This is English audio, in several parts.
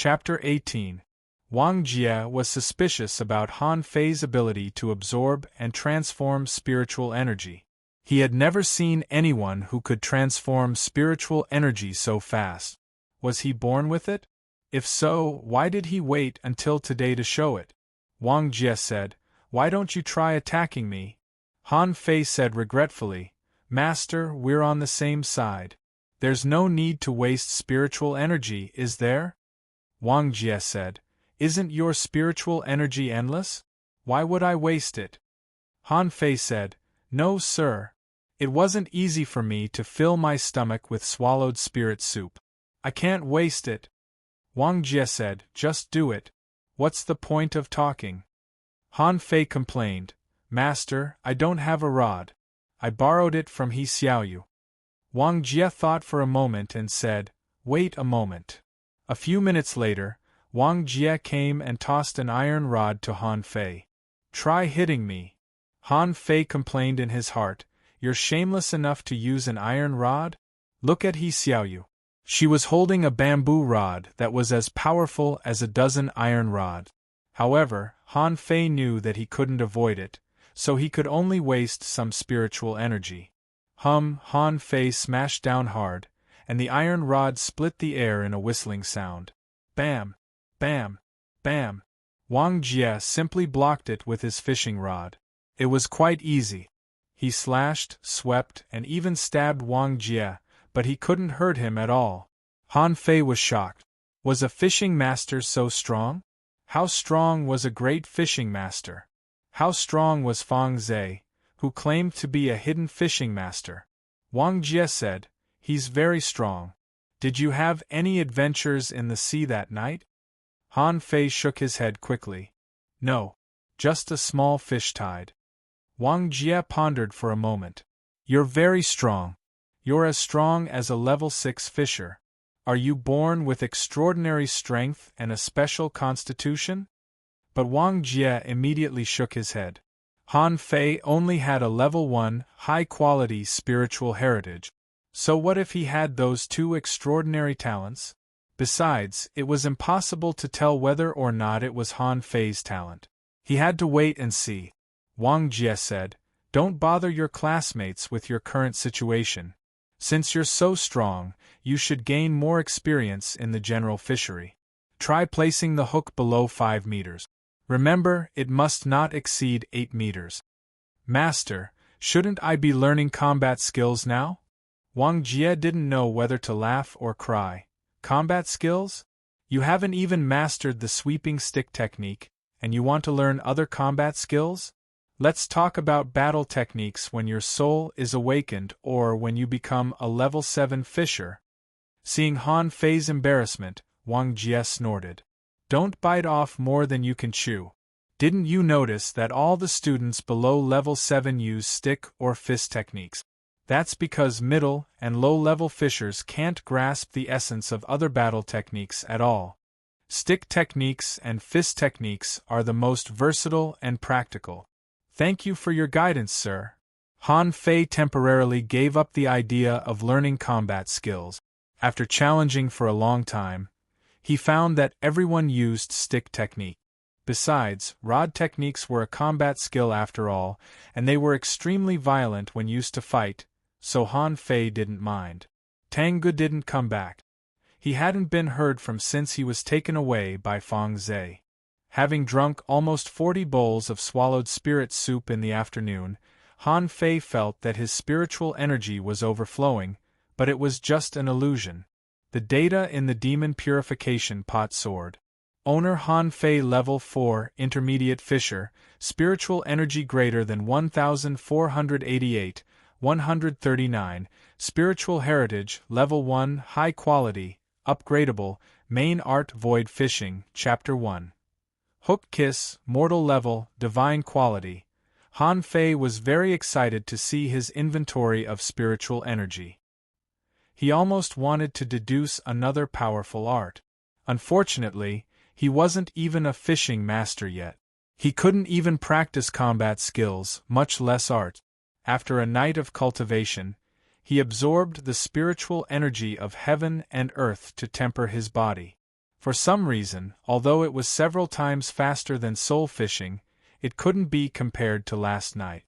Chapter 18. Wang Jie was suspicious about Han Fei's ability to absorb and transform spiritual energy. He had never seen anyone who could transform spiritual energy so fast. Was he born with it? If so, why did he wait until today to show it? Wang Jie said, "Why don't you try attacking me?" Han Fei said regretfully, "Master, we're on the same side. There's no need to waste spiritual energy, is there?" Wang Jie said, "Isn't your spiritual energy endless? Why would I waste it?" Han Fei said, "No, sir. It wasn't easy for me to fill my stomach with swallowed spirit soup. I can't waste it." Wang Jie said, "Just do it. What's the point of talking?" Han Fei complained, "Master, I don't have a rod. I borrowed it from He Xiaoyu." Wang Jie thought for a moment and said, "Wait a moment." A few minutes later, Wang Jie came and tossed an iron rod to Han Fei. "Try hitting me." Han Fei complained in his heart, "You're shameless enough to use an iron rod? Look at He Xiaoyu. She was holding a bamboo rod that was as powerful as a dozen iron rods." However, Han Fei knew that he couldn't avoid it, so he could only waste some spiritual energy. Han Fei smashed down hard, and the iron rod split the air in a whistling sound. Bam! Bam! Bam! Wang Jie simply blocked it with his fishing rod. It was quite easy. He slashed, swept, and even stabbed Wang Jie, but he couldn't hurt him at all. Han Fei was shocked. Was a fishing master so strong? How strong was a great fishing master? How strong was Fang Zhe, who claimed to be a hidden fishing master? Wang Jie said, "He's very strong. Did you have any adventures in the sea that night?" Han Fei shook his head quickly. "No. Just a small fish tide." Wang Jie pondered for a moment. "You're very strong. You're as strong as a level 6 fisher. Are you born with extraordinary strength and a special constitution?" But Wang Jie immediately shook his head. Han Fei only had a level 1, high-quality spiritual heritage. So what if he had those two extraordinary talents? Besides, it was impossible to tell whether or not it was Han Fei's talent. He had to wait and see. Wang Jie said, "Don't bother your classmates with your current situation. Since you're so strong, you should gain more experience in the general fishery. Try placing the hook below 5 meters. Remember, it must not exceed 8 meters. Master, shouldn't I be learning combat skills now?" Wang Jie didn't know whether to laugh or cry. Combat skills? You haven't even mastered the sweeping stick technique, and you want to learn other combat skills? Let's talk about battle techniques when your soul is awakened or when you become a level 7 fisher. Seeing Han Fei's embarrassment, Wang Jie snorted. "Don't bite off more than you can chew. Didn't you notice that all the students below level 7 use stick or fist techniques? That's because middle and low-level fishers can't grasp the essence of other battle techniques at all. Stick techniques and fist techniques are the most versatile and practical." "Thank you for your guidance, sir." Han Fei temporarily gave up the idea of learning combat skills. After challenging for a long time, he found that everyone used stick technique. Besides, rod techniques were a combat skill after all, and they were extremely violent when used to fight, so Han Fei didn't mind. Tang Ge didn't come back. He hadn't been heard from since he was taken away by Fang Zhe. Having drunk almost 40 bowls of swallowed spirit soup in the afternoon, Han Fei felt that his spiritual energy was overflowing, but it was just an illusion. The data in the demon purification pot soared. Owner Han Fei level 4 intermediate fisher, spiritual energy greater than 1488, 139, spiritual heritage level 1 high quality, upgradable, main art void fishing, chapter 1. Hook kiss, mortal level, divine quality. Han Fei was very excited to see his inventory of spiritual energy. He almost wanted to deduce another powerful art. Unfortunately, he wasn't even a fishing master yet. He couldn't even practice combat skills, much less art. After a night of cultivation, he absorbed the spiritual energy of heaven and earth to temper his body. For some reason, although it was several times faster than soul fishing, it couldn't be compared to last night.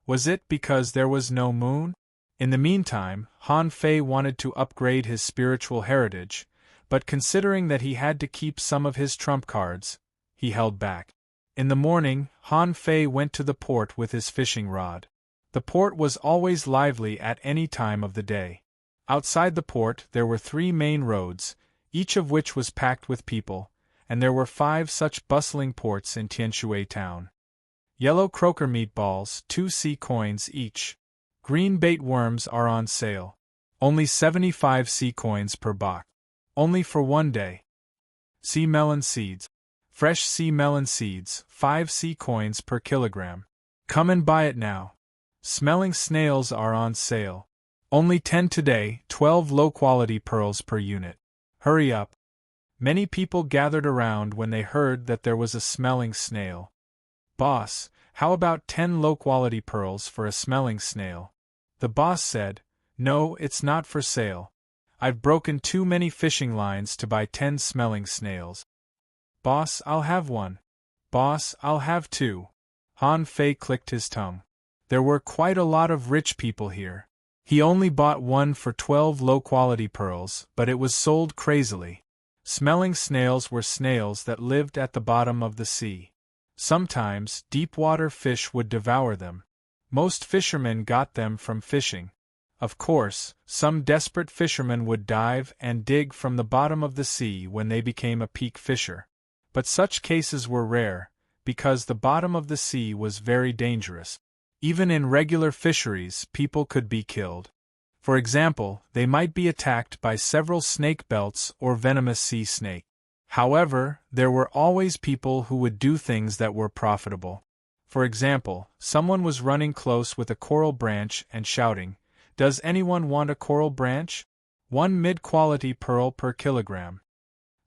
Was it because there was no moon? In the meantime, Han Fei wanted to upgrade his spiritual heritage, but considering that he had to keep some of his trump cards, he held back. In the morning, Han Fei went to the port with his fishing rod. The port was always lively at any time of the day. Outside the port there were 3 main roads, each of which was packed with people, and there were 5 such bustling ports in Tianshui town. Yellow croaker meatballs, 2 sea coins each. Green bait worms are on sale. Only 75 sea coins per box. Only for 1 day. Sea melon seeds. Fresh sea melon seeds, 5 sea coins per kilogram. Come and buy it now. Smelling snails are on sale. Only 10 today, 12 low-quality pearls per unit. Hurry up. Many people gathered around when they heard that there was a smelling snail. Boss, how about 10 low-quality pearls for a smelling snail? The boss said, no, it's not for sale. I've broken too many fishing lines to buy 10 smelling snails. Boss, I'll have 1. Boss, I'll have 2. Han Fei clicked his tongue. There were quite a lot of rich people here. He only bought 1 for 12 low-quality pearls, but it was sold crazily. Smelling snails were snails that lived at the bottom of the sea. Sometimes, deep-water fish would devour them. Most fishermen got them from fishing. Of course, some desperate fishermen would dive and dig from the bottom of the sea when they became a peak fisher. But such cases were rare, because the bottom of the sea was very dangerous. Even in regular fisheries, people could be killed. For example, they might be attacked by several snake belts or venomous sea snake. However, there were always people who would do things that were profitable. For example, someone was running close with a coral branch and shouting, "Does anyone want a coral branch? 1 mid-quality pearl per kilogram."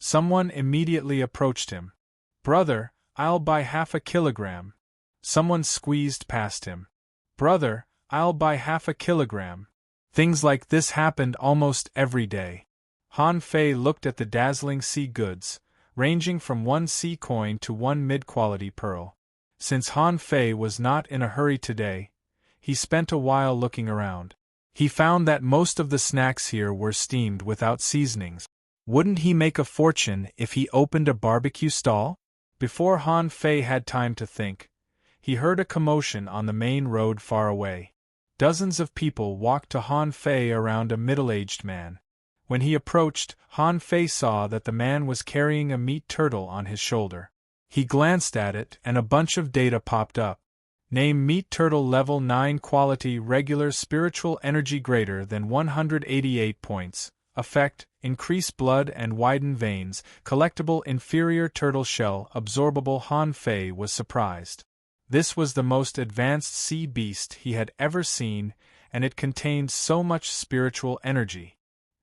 Someone immediately approached him. "Brother, I'll buy half a kilogram." Someone squeezed past him. "Brother, I'll buy half a kilogram." Things like this happened almost every day. Han Fei looked at the dazzling sea goods, ranging from 1 sea coin to 1 mid-quality pearl. Since Han Fei was not in a hurry today, he spent a while looking around. He found that most of the snacks here were steamed without seasonings. Wouldn't he make a fortune if he opened a barbecue stall? Before Han Fei had time to think, he heard a commotion on the main road far away. Dozens of people walked to Han Fei around a middle-aged man. When he approached, Han Fei saw that the man was carrying a meat turtle on his shoulder. He glanced at it and a bunch of data popped up. Name: meat turtle, level 9, quality regular, spiritual energy greater than 188 points. Effect: increase blood and widen veins. Collectible: inferior turtle shell, absorbable. Han Fei was surprised. This was the most advanced sea beast he had ever seen, and it contained so much spiritual energy.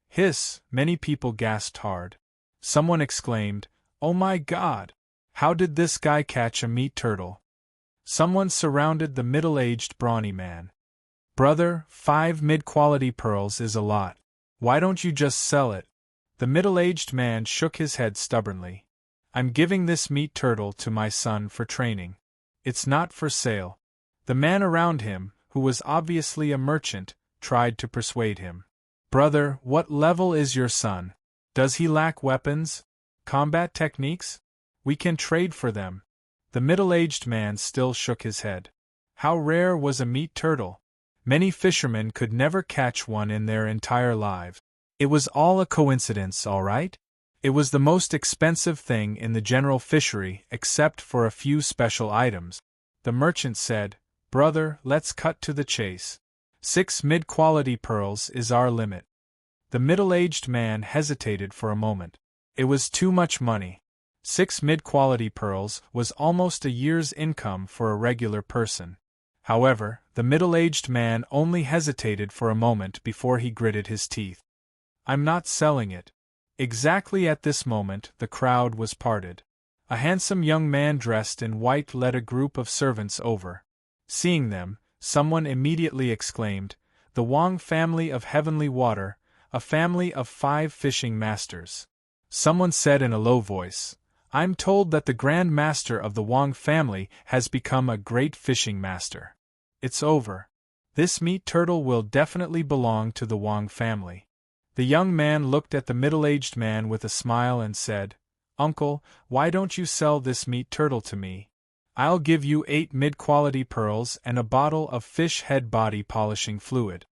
Hiss! Many people gasped hard. Someone exclaimed, "Oh my God! How did this guy catch a meat turtle?" Someone surrounded the middle-aged brawny man. "Brother, 5 mid-quality pearls is a lot. Why don't you just sell it?" The middle-aged man shook his head stubbornly. "I'm giving this meat turtle to my son for training. It's not for sale." The man around him, who was obviously a merchant, tried to persuade him. "Brother, what level is your son? Does he lack weapons? Combat techniques? We can trade for them." The middle-aged man still shook his head. How rare was a meat turtle? Many fishermen could never catch one in their entire lives. It was all a coincidence, all right? It was the most expensive thing in the general fishery, except for a few special items. The merchant said, "Brother, let's cut to the chase. 6 mid-quality pearls is our limit." The middle-aged man hesitated for a moment. It was too much money. 6 mid-quality pearls was almost a year's income for a regular person. However, the middle-aged man only hesitated for a moment before he gritted his teeth. "I'm not selling it." Exactly at this moment, the crowd was parted. A handsome young man dressed in white led a group of servants over. Seeing them, someone immediately exclaimed, "The Wang family of heavenly water, a family of 5 fishing masters." Someone said in a low voice, "I'm told that the Grand Master of the Wang family has become a great fishing master. It's over. This meat turtle will definitely belong to the Wang family." The young man looked at the middle-aged man with a smile and said, "Uncle, why don't you sell this meat turtle to me? I'll give you 8 mid-quality pearls and a bottle of fish head body polishing fluid."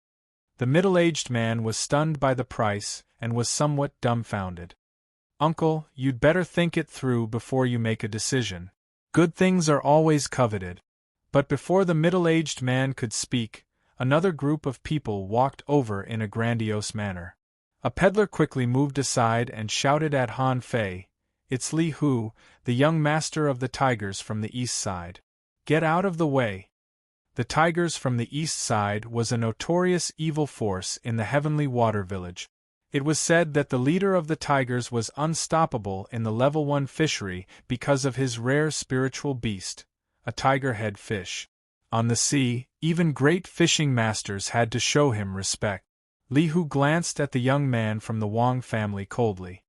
The middle-aged man was stunned by the price and was somewhat dumbfounded. "Uncle, you'd better think it through before you make a decision. Good things are always coveted." But before the middle-aged man could speak, another group of people walked over in a grandiose manner. A peddler quickly moved aside and shouted at Han Fei, "It's Li Hu, the young master of the tigers from the east side. Get out of the way." The tigers from the east side was a notorious evil force in the Heavenly Water Village. It was said that the leader of the tigers was unstoppable in the level 1 fishery because of his rare spiritual beast, a tiger-head fish. On the sea, even great fishing masters had to show him respect. Li Hu glanced at the young man from the Wang family coldly.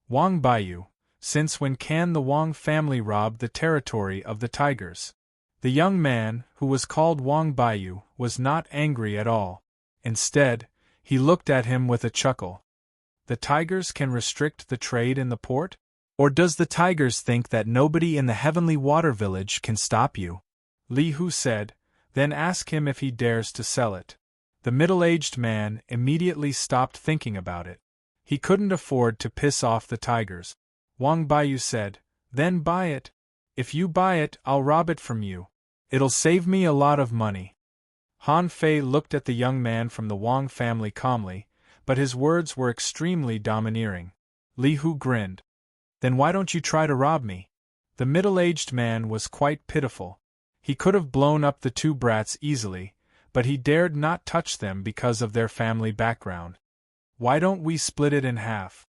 "Wang Baiyu, since when can the Wang family rob the territory of the tigers?" The young man, who was called Wang Baiyu, was not angry at all. Instead, he looked at him with a chuckle. "The tigers can restrict the trade in the port? Or does the tigers think that nobody in the Heavenly Water Village can stop you?" Li Hu said, "Then ask him if he dares to sell it." The middle-aged man immediately stopped thinking about it. He couldn't afford to piss off the tigers. Wang Baiyu said, "Then buy it. If you buy it, I'll rob it from you. It'll save me a lot of money." Han Fei looked at the young man from the Wang family calmly, but his words were extremely domineering. Li Hu grinned. "Then why don't you try to rob me?" The middle-aged man was quite pitiful. He could have blown up the 2 brats easily, but he dared not touch them because of their family background. "Why don't we split it in half?"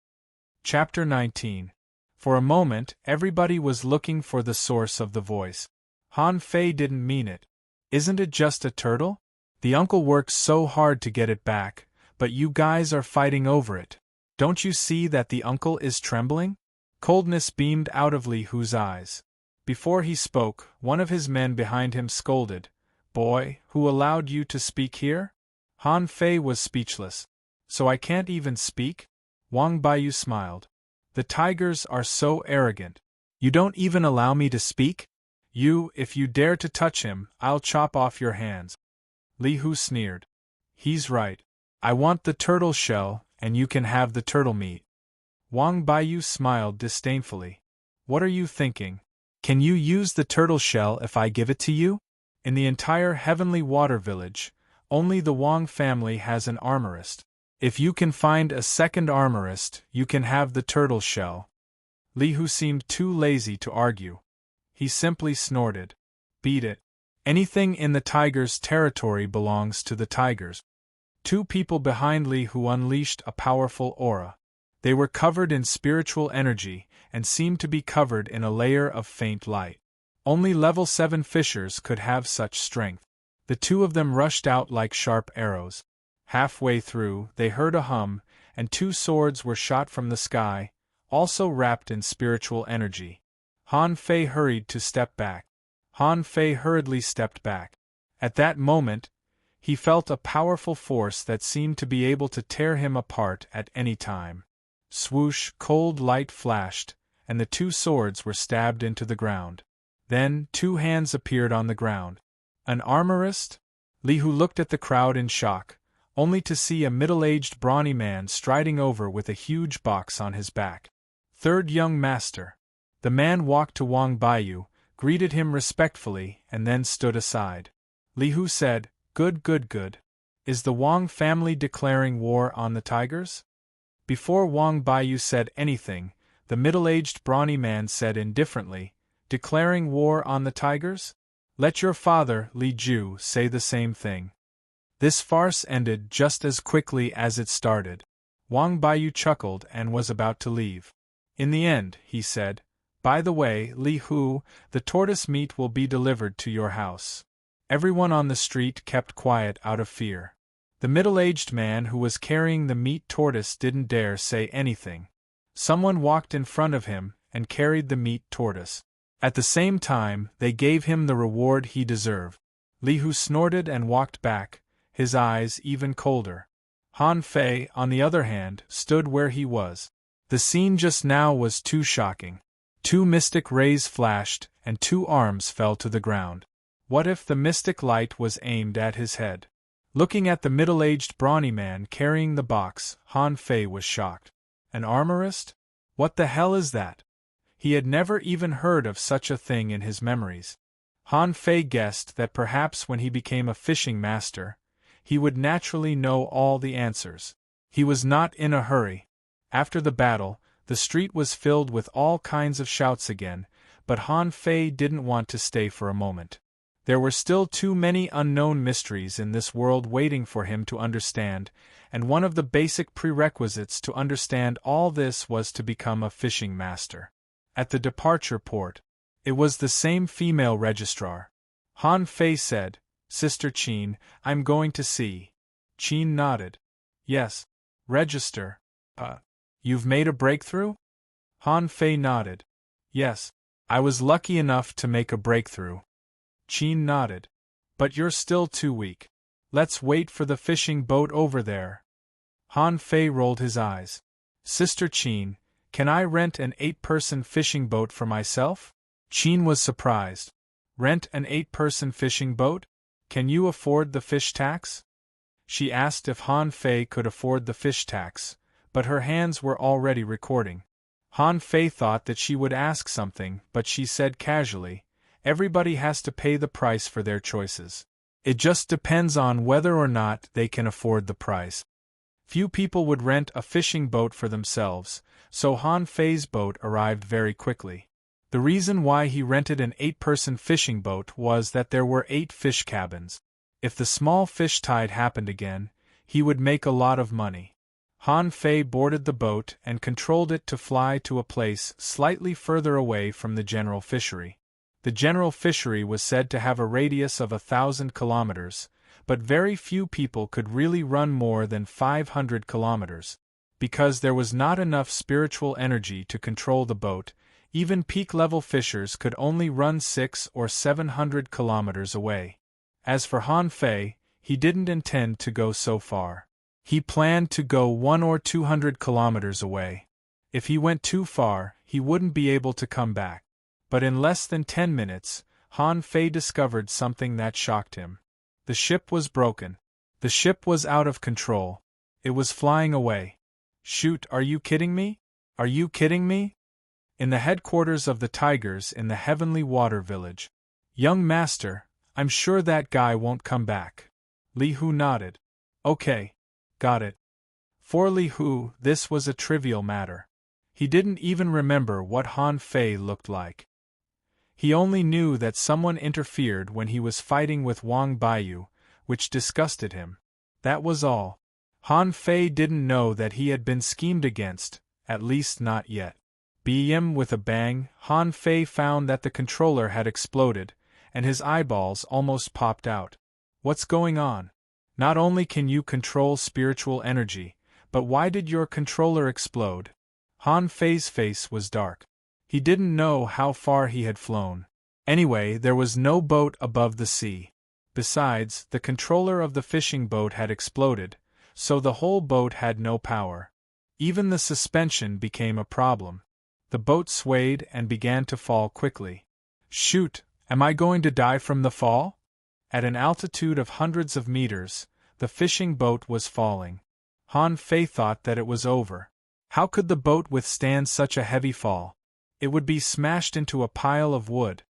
Chapter 19. For a moment, everybody was looking for the source of the voice. Han Fei didn't mean it. "Isn't it just a turtle? The uncle worked so hard to get it back, but you guys are fighting over it. Don't you see that the uncle is trembling?" Coldness beamed out of Li Hu's eyes. Before he spoke, one of his men behind him scolded, "Boy, who allowed you to speak here?" Han Fei was speechless. "So I can't even speak?" Wang Baiyu smiled. "The tigers are so arrogant. You don't even allow me to speak? If you dare to touch him, I'll chop off your hands." Li Hu sneered. "He's right. I want the turtle shell, and you can have the turtle meat." Wang Baiyu smiled disdainfully. "What are you thinking? Can you use the turtle shell if I give it to you? In the entire Heavenly Water Village, only the Wang family has an armorist. If you can find a second armorist, you can have the turtle shell." Li Hu seemed too lazy to argue. He simply snorted. "Beat it. Anything in the tiger's territory belongs to the tigers." 2 people behind Li Hu unleashed a powerful aura. They were covered in spiritual energy and seemed to be covered in a layer of faint light. Only level 7 fishers could have such strength. The 2 of them rushed out like sharp arrows. Halfway through, they heard a hum, and 2 swords were shot from the sky, also wrapped in spiritual energy. Han Fei hurried to step back. Han Fei hurriedly stepped back. At that moment, he felt a powerful force that seemed to be able to tear him apart at any time. Swoosh, cold light flashed, and the 2 swords were stabbed into the ground. Then 2 hands appeared on the ground. An armorist? Li Hu looked at the crowd in shock, only to see a middle-aged brawny man striding over with a huge box on his back. "Third young master." The man walked to Wang Baiyu, greeted him respectfully, and then stood aside. Li Hu said, Good. Is the Wang family declaring war on the tigers?" Before Wang Baiyu said anything, the middle-aged brawny man said indifferently, "Declaring war on the tigers? Let your father, Li Ju, say the same thing." This farce ended just as quickly as it started. Wang Baiyu chuckled and was about to leave. In the end, he said, "By the way, Li Hu, the tortoise meat will be delivered to your house." Everyone on the street kept quiet out of fear. The middle-aged man who was carrying the meat tortoise didn't dare say anything. Someone walked in front of him and carried the meat tortoise. At the same time, they gave him the reward he deserved. Li Hu snorted and walked back, his eyes even colder. Han Fei, on the other hand, stood where he was. The scene just now was too shocking. 2 mystic rays flashed, and 2 arms fell to the ground. What if the mystic light was aimed at his head? Looking at the middle-aged brawny man carrying the box, Han Fei was shocked. An armorist? What the hell is that? He had never even heard of such a thing in his memories. Han Fei guessed that perhaps when he became a fishing master, he would naturally know all the answers. He was not in a hurry. After the battle, the street was filled with all kinds of shouts again, but Han Fei didn't want to stay for a moment. There were still too many unknown mysteries in this world waiting for him to understand, and one of the basic prerequisites to understand all this was to become a fishing master. At the departure port, it was the same female registrar. Han Fei said, "Sister Qin, I'm going to sea." Qin nodded. "Yes. Register. You've made a breakthrough?" Han Fei nodded. "Yes. I was lucky enough to make a breakthrough." Qin nodded. "But you're still too weak. Let's wait for the fishing boat over there." Han Fei rolled his eyes. "Sister Qin, can I rent an 8-person fishing boat for myself?" Qin was surprised. "Rent an 8-person fishing boat? Can you afford the fish tax?" She asked if Han Fei could afford the fish tax, but her hands were already recording. Han Fei thought that she would ask something, but she said casually, "Everybody has to pay the price for their choices. It just depends on whether or not they can afford the price." Few people would rent a fishing boat for themselves, so Han Fei's boat arrived very quickly. The reason why he rented an 8-person fishing boat was that there were 8 fish cabins. If the small fish tide happened again, he would make a lot of money. Han Fei boarded the boat and controlled it to fly to a place slightly further away from the general fishery. The general fishery was said to have a radius of 1,000 kilometers, but very few people could really run more than 500 kilometers. Because there was not enough spiritual energy to control the boat, even peak-level fishers could only run 600 or 700 kilometers away. As for Han Fei, he didn't intend to go so far. He planned to go 100 or 200 kilometers away. If he went too far, he wouldn't be able to come back. But in less than 10 minutes, Han Fei discovered something that shocked him. The ship was broken. The ship was out of control. It was flying away. Shoot, are you kidding me? Are you kidding me? In the headquarters of the Tigers in the Heavenly Water Village. "Young master, I'm sure that guy won't come back." Li Hu nodded. "Okay. Got it." For Li Hu, this was a trivial matter. He didn't even remember what Han Fei looked like. He only knew that someone interfered when he was fighting with Wang Baiyu, which disgusted him. That was all. Han Fei didn't know that he had been schemed against, at least not yet. Bm with a bang, Han Fei found that the controller had exploded, and his eyeballs almost popped out. What's going on? Not only can you control spiritual energy, but why did your controller explode? Han Fei's face was dark. He didn't know how far he had flown. Anyway, there was no boat above the sea. Besides, the controller of the fishing boat had exploded, so the whole boat had no power. Even the suspension became a problem. The boat swayed and began to fall quickly. Shoot, am I going to die from the fall? At an altitude of hundreds of meters, the fishing boat was falling. Han Fei thought that it was over. How could the boat withstand such a heavy fall? It would be smashed into a pile of wood.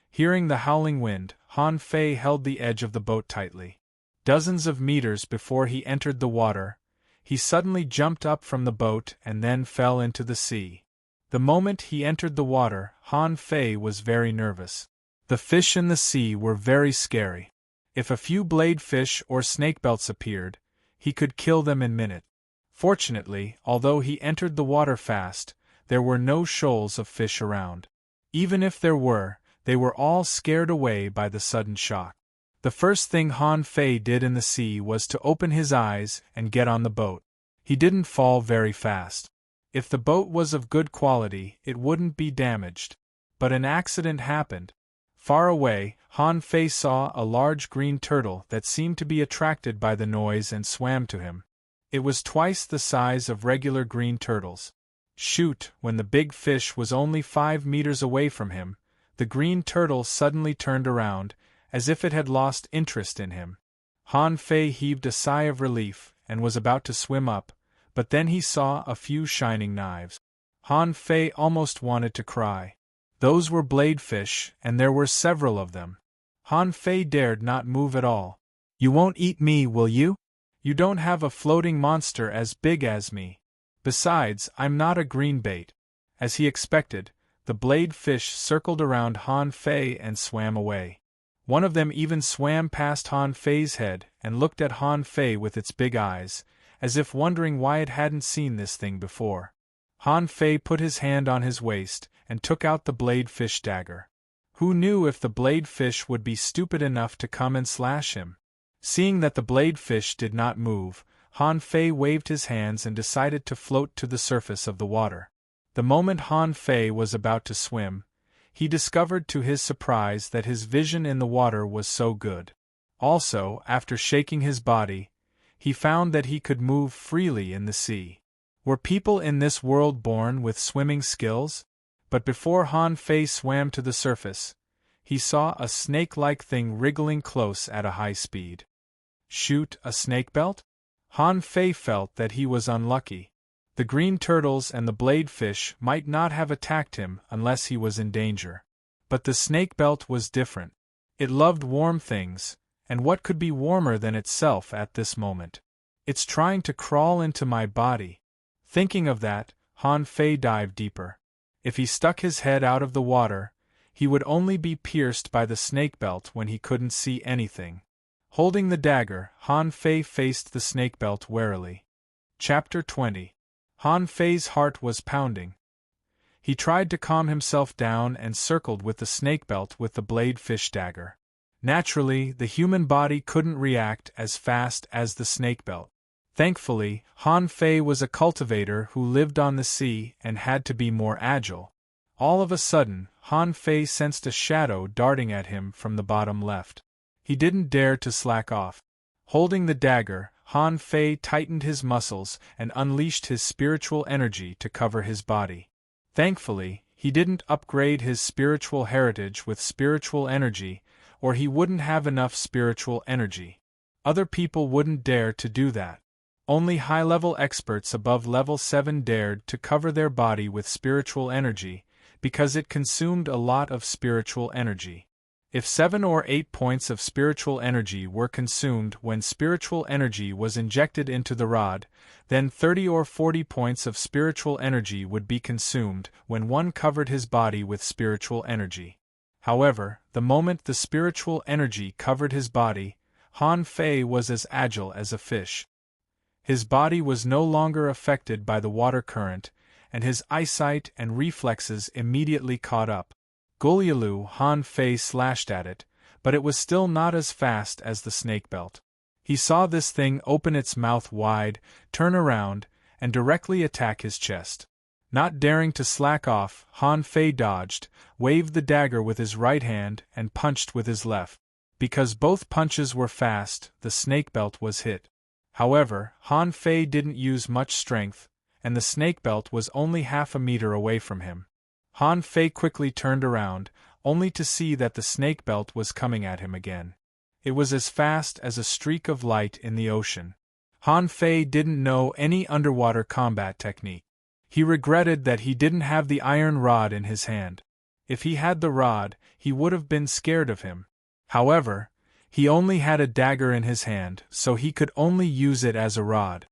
Hearing the howling wind, Han Fei held the edge of the boat tightly. Dozens of meters before he entered the water, he suddenly jumped up from the boat and then fell into the sea. The moment he entered the water, Han Fei was very nervous. The fish in the sea were very scary. If a few blade fish or snakebelts appeared, he could kill them in minutes. Fortunately, although he entered the water fast, there were no shoals of fish around. Even if there were, they were all scared away by the sudden shock. The first thing Han Fei did in the sea was to open his eyes and get on the boat. He didn't fall very fast. If the boat was of good quality, it wouldn't be damaged. But an accident happened. Far away, Han Fei saw a large green turtle that seemed to be attracted by the noise and swam to him. It was twice the size of regular green turtles. Shoot, when the big fish was only 5 meters away from him, the green turtle suddenly turned around, as if it had lost interest in him. Han Fei heaved a sigh of relief and was about to swim up, but then he saw a few shining knives. Han Fei almost wanted to cry. Those were bladefish, and there were several of them. Han Fei dared not move at all. "You won't eat me, will you? You don't have a floating monster as big as me. Besides, I'm not a green bait." As he expected, the bladefish circled around Han Fei and swam away. One of them even swam past Han Fei's head and looked at Han Fei with its big eyes, as if wondering why it hadn't seen this thing before. Han Fei put his hand on his waist and took out the bladefish dagger. Who knew if the bladefish would be stupid enough to come and slash him? Seeing that the bladefish did not move, Han Fei waved his hands and decided to float to the surface of the water. The moment Han Fei was about to swim, he discovered to his surprise that his vision in the water was so good. Also, after shaking his body, he found that he could move freely in the sea. Were people in this world born with swimming skills? But before Han Fei swam to the surface, he saw a snake-like thing wriggling close at a high speed. Shoot, a snake belt? Han Fei felt that he was unlucky. The green turtles and the bladefish might not have attacked him unless he was in danger. But the snake belt was different. It loved warm things, and what could be warmer than itself at this moment? "It's trying to crawl into my body." Thinking of that, Han Fei dived deeper. If he stuck his head out of the water, he would only be pierced by the snake belt when he couldn't see anything. Holding the dagger, Han Fei faced the snake belt warily. Chapter 20. Han Fei's heart was pounding. He tried to calm himself down and circled with the snake belt with the bladefish dagger. Naturally, the human body couldn't react as fast as the snake belt. Thankfully, Han Fei was a cultivator who lived on the sea and had to be more agile. All of a sudden, Han Fei sensed a shadow darting at him from the bottom left. He didn't dare to slack off. Holding the dagger, Han Fei tightened his muscles and unleashed his spiritual energy to cover his body. Thankfully, he didn't upgrade his spiritual heritage with spiritual energy, or he wouldn't have enough spiritual energy. Other people wouldn't dare to do that. Only high-level experts above level 7 dared to cover their body with spiritual energy, because it consumed a lot of spiritual energy. If 7 or 8 points of spiritual energy were consumed when spiritual energy was injected into the rod, then 30 or 40 points of spiritual energy would be consumed when one covered his body with spiritual energy. However, the moment the spiritual energy covered his body, Han Fei was as agile as a fish. His body was no longer affected by the water current, and his eyesight and reflexes immediately caught up. Gulyalu Han Fei slashed at it, but it was still not as fast as the snake belt. He saw this thing open its mouth wide, turn around, and directly attack his chest. Not daring to slack off, Han Fei dodged, waved the dagger with his right hand, and punched with his left. Because both punches were fast, the snake belt was hit. However, Han Fei didn't use much strength, and the snake belt was only half a meter away from him. Han Fei quickly turned around, only to see that the snake belt was coming at him again. It was as fast as a streak of light in the ocean. Han Fei didn't know any underwater combat technique. He regretted that he didn't have the iron rod in his hand. If he had the rod, he would have been scared of him. However, he only had a dagger in his hand, so he could only use it as a rod.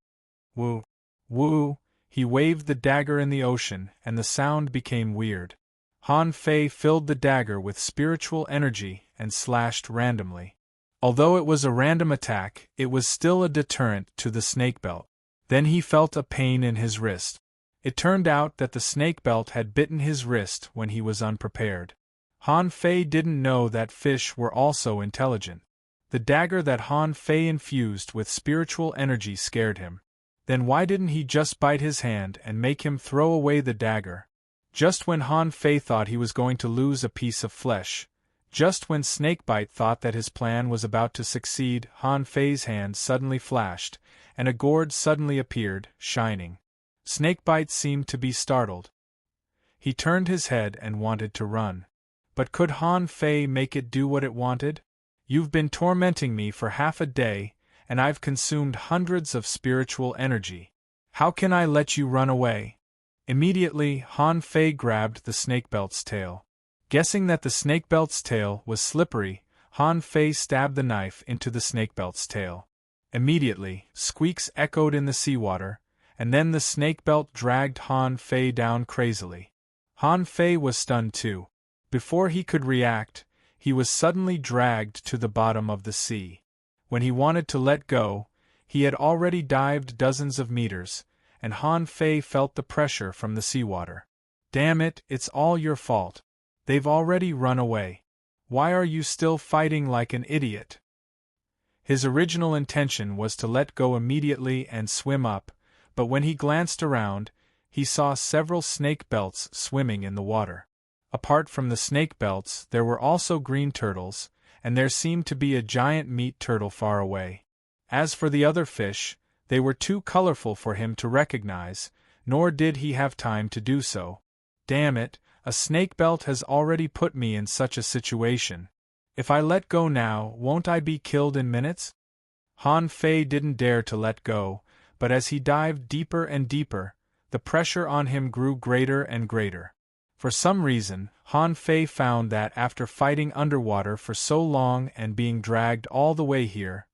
Woo! Woo! He waved the dagger in the ocean, and the sound became weird. Han Fei filled the dagger with spiritual energy and slashed randomly. Although it was a random attack, it was still a deterrent to the snake belt. Then he felt a pain in his wrist. It turned out that the snake belt had bitten his wrist when he was unprepared. Han Fei didn't know that fish were also intelligent. The dagger that Han Fei infused with spiritual energy scared him. Then why didn't he just bite his hand and make him throw away the dagger? Just when Han Fei thought he was going to lose a piece of flesh, just when Snakebite thought that his plan was about to succeed, Han Fei's hand suddenly flashed, and a gourd suddenly appeared, shining. Snakebite seemed to be startled. He turned his head and wanted to run. But could Han Fei make it do what it wanted? You've been tormenting me for half a day, and I've consumed hundreds of spiritual energy. How can I let you run away? Immediately, Han Fei grabbed the snakebelt's tail. Guessing that the snakebelt's tail was slippery, Han Fei stabbed the knife into the snakebelt's tail. Immediately, squeaks echoed in the seawater, and then the snakebelt dragged Han Fei down crazily. Han Fei was stunned too. Before he could react, he was suddenly dragged to the bottom of the sea. When he wanted to let go, he had already dived dozens of meters, and Han Fei felt the pressure from the seawater. Damn it, it's all your fault. They've already run away. Why are you still fighting like an idiot? His original intention was to let go immediately and swim up, but when he glanced around, he saw several snake belts swimming in the water. Apart from the snake belts, there were also green turtles, and there seemed to be a giant meat turtle far away. As for the other fish, they were too colorful for him to recognize, nor did he have time to do so. Damn it, a snake belt has already put me in such a situation. If I let go now, won't I be killed in minutes? Han Fei didn't dare to let go, but as he dived deeper and deeper, the pressure on him grew greater and greater. For some reason, Han Fei found that after fighting underwater for so long and being dragged all the way here,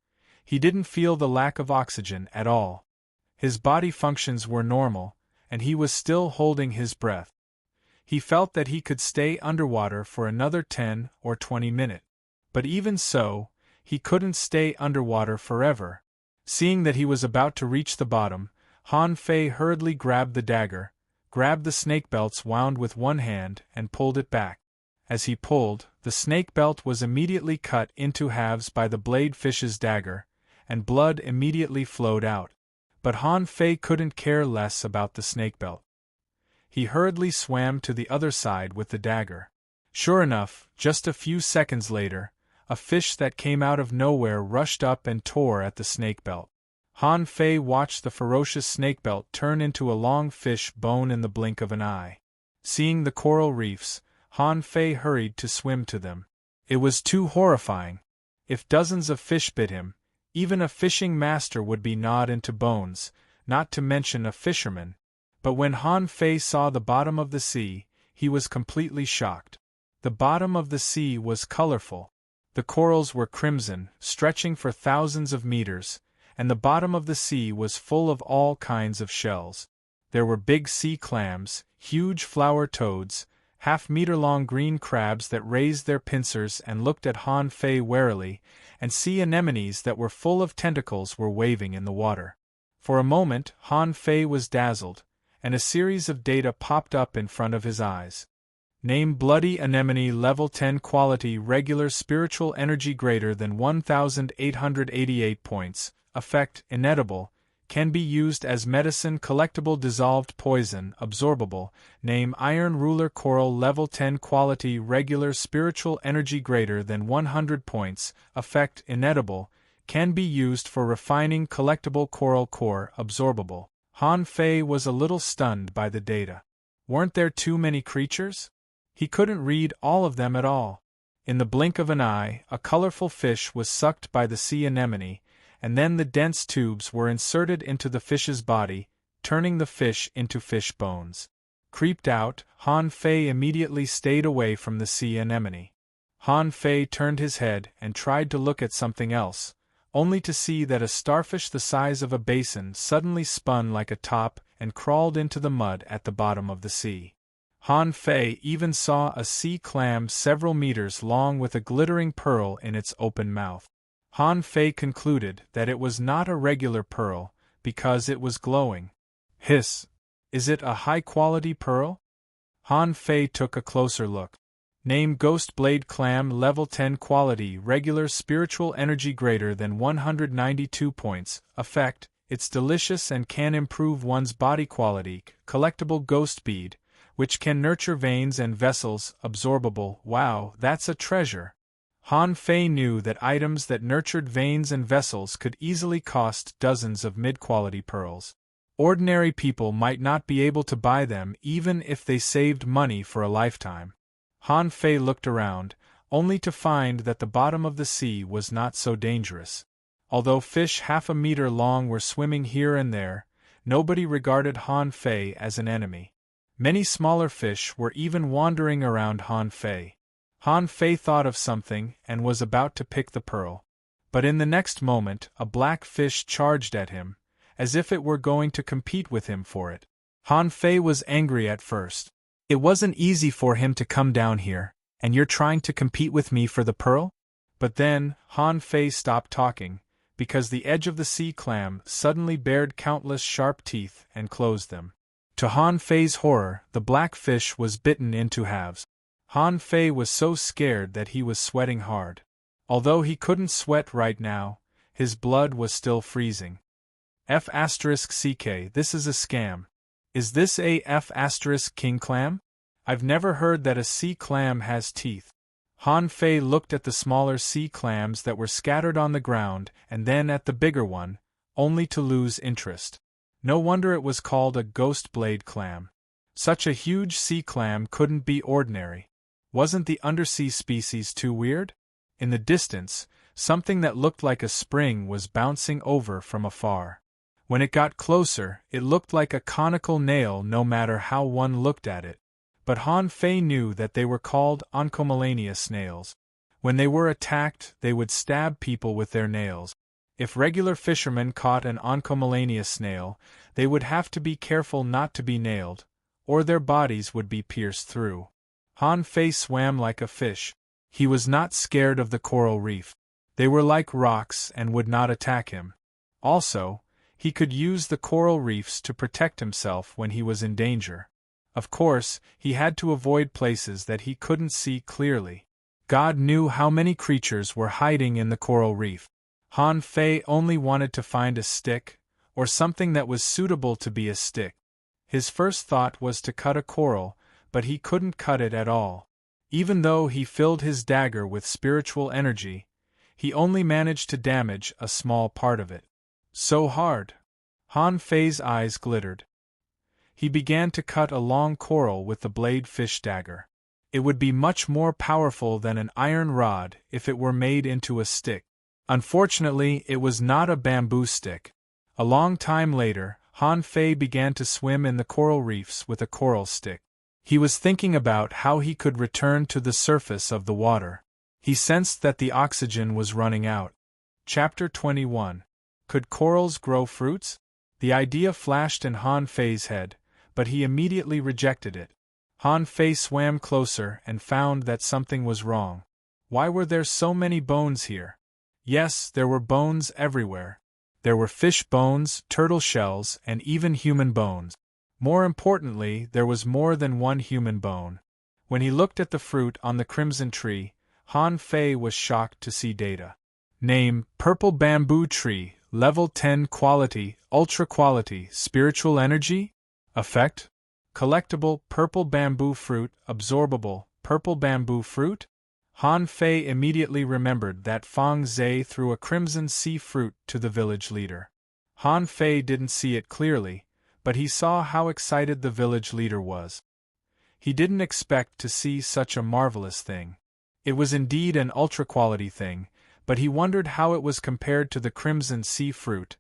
he didn't feel the lack of oxygen at all. His body functions were normal, and he was still holding his breath. He felt that he could stay underwater for another 10 or 20 minutes. But even so, he couldn't stay underwater forever. Seeing that he was about to reach the bottom, Han Fei hurriedly grabbed the dagger, grabbed the snake belts wound with one hand, and pulled it back. As he pulled, the snake belt was immediately cut into halves by the blade fish's dagger, and blood immediately flowed out. But Han Fei couldn't care less about the snake belt. He hurriedly swam to the other side with the dagger. Sure enough, just a few seconds later, a fish that came out of nowhere rushed up and tore at the snake belt. Han Fei watched the ferocious snake belt turn into a long fish bone in the blink of an eye. Seeing the coral reefs, Han Fei hurried to swim to them. It was too horrifying. If dozens of fish bit him, even a fishing master would be gnawed into bones, not to mention a fisherman. But when Han Fei saw the bottom of the sea, he was completely shocked. The bottom of the sea was colorful. The corals were crimson, stretching for thousands of meters, and the bottom of the sea was full of all kinds of shells. There were big sea clams, huge flower toads, half-meter-long green crabs that raised their pincers and looked at Han Fei warily, and sea anemones that were full of tentacles were waving in the water. For a moment, Han Fei was dazzled, and a series of data popped up in front of his eyes. Name Bloody Anemone Level 10 Quality Regular Spiritual Energy greater than 1,888 points. Effect Inedible. Can be used as medicine. Collectible Dissolved Poison Absorbable. Name Iron Ruler Coral Level 10 Quality Regular Spiritual Energy greater than 100 points. Effect Inedible. Can be used for refining. Collectible Coral Core Absorbable. Han Fei was a little stunned by the data. Weren't there too many creatures? He couldn't read all of them at all. In the blink of an eye, a colorful fish was sucked by the sea anemone, and then the dense tubes were inserted into the fish's body, turning the fish into fish bones. Creeped out, Han Fei immediately stayed away from the sea anemone. Han Fei turned his head and tried to look at something else, only to see that a starfish the size of a basin suddenly spun like a top and crawled into the mud at the bottom of the sea. Han Fei even saw a sea clam several meters long with a glittering pearl in its open mouth. Han Fei concluded that it was not a regular pearl, because it was glowing. Hiss! Is it a high-quality pearl? Han Fei took a closer look. Name Ghost Blade Clam Level 10 Quality Regular Spiritual Energy greater than 192 points. Effect It's delicious and can improve one's body quality. Collectible ghost bead, which can nurture veins and vessels. Absorbable. Wow, that's a treasure. Han Fei knew that items that nurtured veins and vessels could easily cost dozens of mid-quality pearls. Ordinary people might not be able to buy them even if they saved money for a lifetime. Han Fei looked around, only to find that the bottom of the sea was not so dangerous. Although fish half a meter long were swimming here and there, nobody regarded Han Fei as an enemy. Many smaller fish were even wandering around Han Fei. Han Fei thought of something and was about to pick the pearl. But in the next moment, a black fish charged at him, as if it were going to compete with him for it. Han Fei was angry at first. It wasn't easy for him to come down here, and you're trying to compete with me for the pearl? But then, Han Fei stopped talking, because the edge of the sea clam suddenly bared countless sharp teeth and closed them. To Han Fei's horror, the black fish was bitten into halves. Han Fei was so scared that he was sweating hard. Although he couldn't sweat right now, his blood was still freezing. F***CK, this is a scam. Is this a F***king clam? I've never heard that a sea clam has teeth. Han Fei looked at the smaller sea clams that were scattered on the ground and then at the bigger one, only to lose interest. No wonder it was called a ghost blade clam. Such a huge sea clam couldn't be ordinary. Wasn't the undersea species too weird? In the distance, something that looked like a spring was bouncing over from afar. When it got closer, it looked like a conical nail no matter how one looked at it. But Han Fei knew that they were called oncomelania snails. When they were attacked, they would stab people with their nails. If regular fishermen caught an oncomelania snail, they would have to be careful not to be nailed, or their bodies would be pierced through. Han Fei swam like a fish. He was not scared of the coral reef. They were like rocks and would not attack him. Also, he could use the coral reefs to protect himself when he was in danger. Of course, he had to avoid places that he couldn't see clearly. God knew how many creatures were hiding in the coral reef. Han Fei only wanted to find a stick, or something that was suitable to be a stick. His first thought was to cut a coral, but he couldn't cut it at all. Even though he filled his dagger with spiritual energy, he only managed to damage a small part of it. So hard. Han Fei's eyes glittered. He began to cut a long coral with the blade fish dagger. It would be much more powerful than an iron rod if it were made into a stick. Unfortunately, it was not a bamboo stick. A long time later, Han Fei began to swim in the coral reefs with a coral stick. He was thinking about how he could return to the surface of the water. He sensed that the oxygen was running out. Chapter 21. Could corals grow fruits? The idea flashed in Han Fei's head, but he immediately rejected it. Han Fei swam closer and found that something was wrong. Why were there so many bones here? Yes, there were bones everywhere. There were fish bones, turtle shells, and even human bones. More importantly, there was more than one human bone. When he looked at the fruit on the crimson tree, Han Fei was shocked to see data. Name: Purple Bamboo Tree, Level 10 Quality, Ultra Quality, Spiritual Energy? Effect: Collectible, Purple Bamboo Fruit, Absorbable, Purple Bamboo Fruit? Han Fei immediately remembered that Fang Zhe threw a crimson sea fruit to the village leader. Han Fei didn't see it clearly, but he saw how excited the village leader was. He didn't expect to see such a marvelous thing. It was indeed an ultra-quality thing, but he wondered how it was compared to the crimson sea fruit.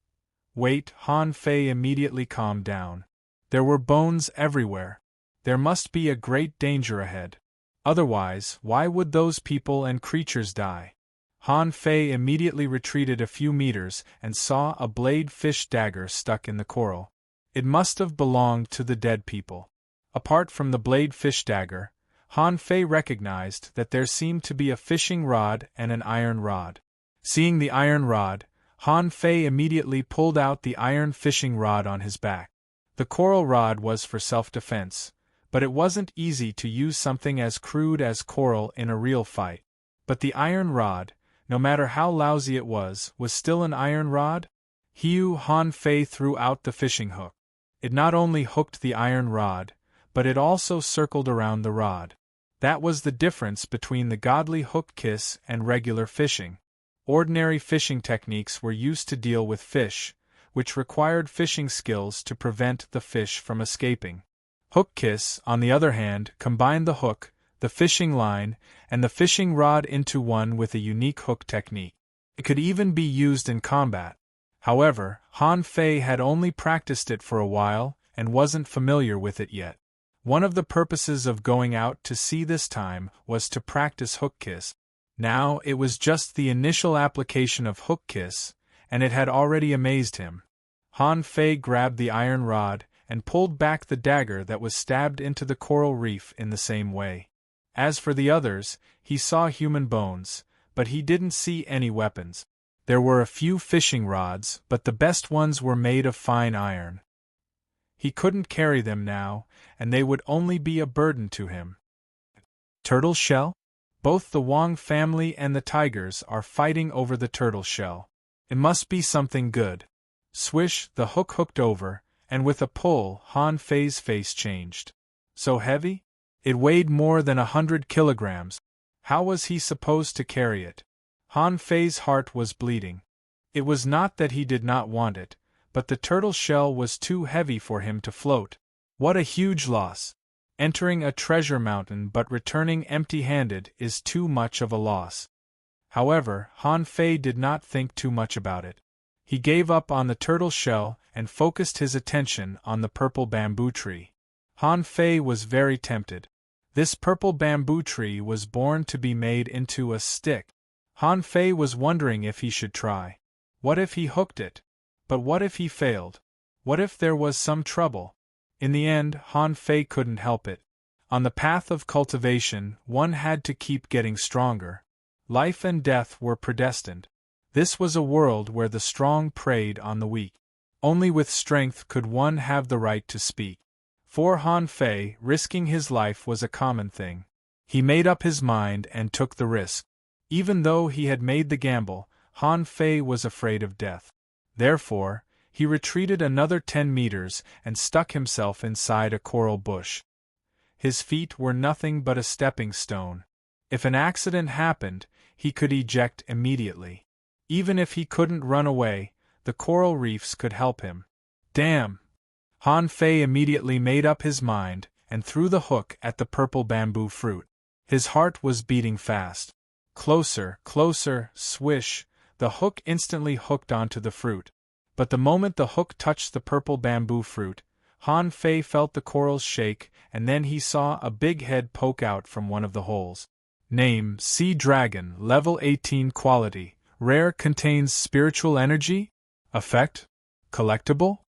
Wait, Han Fei immediately calmed down. There were bones everywhere. There must be a great danger ahead. Otherwise, why would those people and creatures die? Han Fei immediately retreated a few meters and saw a blade fish dagger stuck in the coral. It must have belonged to the dead people. Apart from the blade fish dagger, Han Fei recognized that there seemed to be a fishing rod and an iron rod. Seeing the iron rod, Han Fei immediately pulled out the iron fishing rod on his back. The coral rod was for self-defense, but it wasn't easy to use something as crude as coral in a real fight. But the iron rod, no matter how lousy it was still an iron rod? Han Fei threw out the fishing hook. It not only hooked the iron rod, but it also circled around the rod. That was the difference between the godly hook kiss and regular fishing. Ordinary fishing techniques were used to deal with fish, which required fishing skills to prevent the fish from escaping. Hook kiss, on the other hand, combined the hook, the fishing line, and the fishing rod into one with a unique hook technique. It could even be used in combat. However, Han Fei had only practiced it for a while and wasn't familiar with it yet. One of the purposes of going out to sea this time was to practice hook kiss. Now it was just the initial application of hook kiss, and it had already amazed him. Han Fei grabbed the iron rod and pulled back the dagger that was stabbed into the coral reef in the same way. As for the others, he saw human bones, but he didn't see any weapons. There were a few fishing rods, but the best ones were made of fine iron. He couldn't carry them now, and they would only be a burden to him. Turtle shell? Both the Wang family and the tigers are fighting over the turtle shell. It must be something good. Swish, the hook hooked over, and with a pull, Han Fei's face changed. So heavy? It weighed more than 100 kilograms. How was he supposed to carry it? Han Fei's heart was bleeding. It was not that he did not want it, but the turtle shell was too heavy for him to float. What a huge loss! Entering a treasure mountain but returning empty-handed is too much of a loss. However, Han Fei did not think too much about it. He gave up on the turtle shell and focused his attention on the purple bamboo tree. Han Fei was very tempted. This purple bamboo tree was born to be made into a stick. Han Fei was wondering if he should try. What if he hooked it? But what if he failed? What if there was some trouble? In the end, Han Fei couldn't help it. On the path of cultivation, one had to keep getting stronger. Life and death were predestined. This was a world where the strong preyed on the weak. Only with strength could one have the right to speak. For Han Fei, risking his life was a common thing. He made up his mind and took the risk. Even though he had made the gamble, Han Fei was afraid of death. Therefore, he retreated another 10 meters and stuck himself inside a coral bush. His feet were nothing but a stepping stone. If an accident happened, he could eject immediately. Even if he couldn't run away, the coral reefs could help him. Damn! Han Fei immediately made up his mind and threw the hook at the purple bamboo fruit. His heart was beating fast. Closer, closer, swish, the hook instantly hooked onto the fruit. But the moment the hook touched the purple bamboo fruit, Han Fei felt the corals shake, and then he saw a big head poke out from one of the holes. Name: Sea Dragon, Level 18 Quality, Rare, contains spiritual energy? Effect: collectible?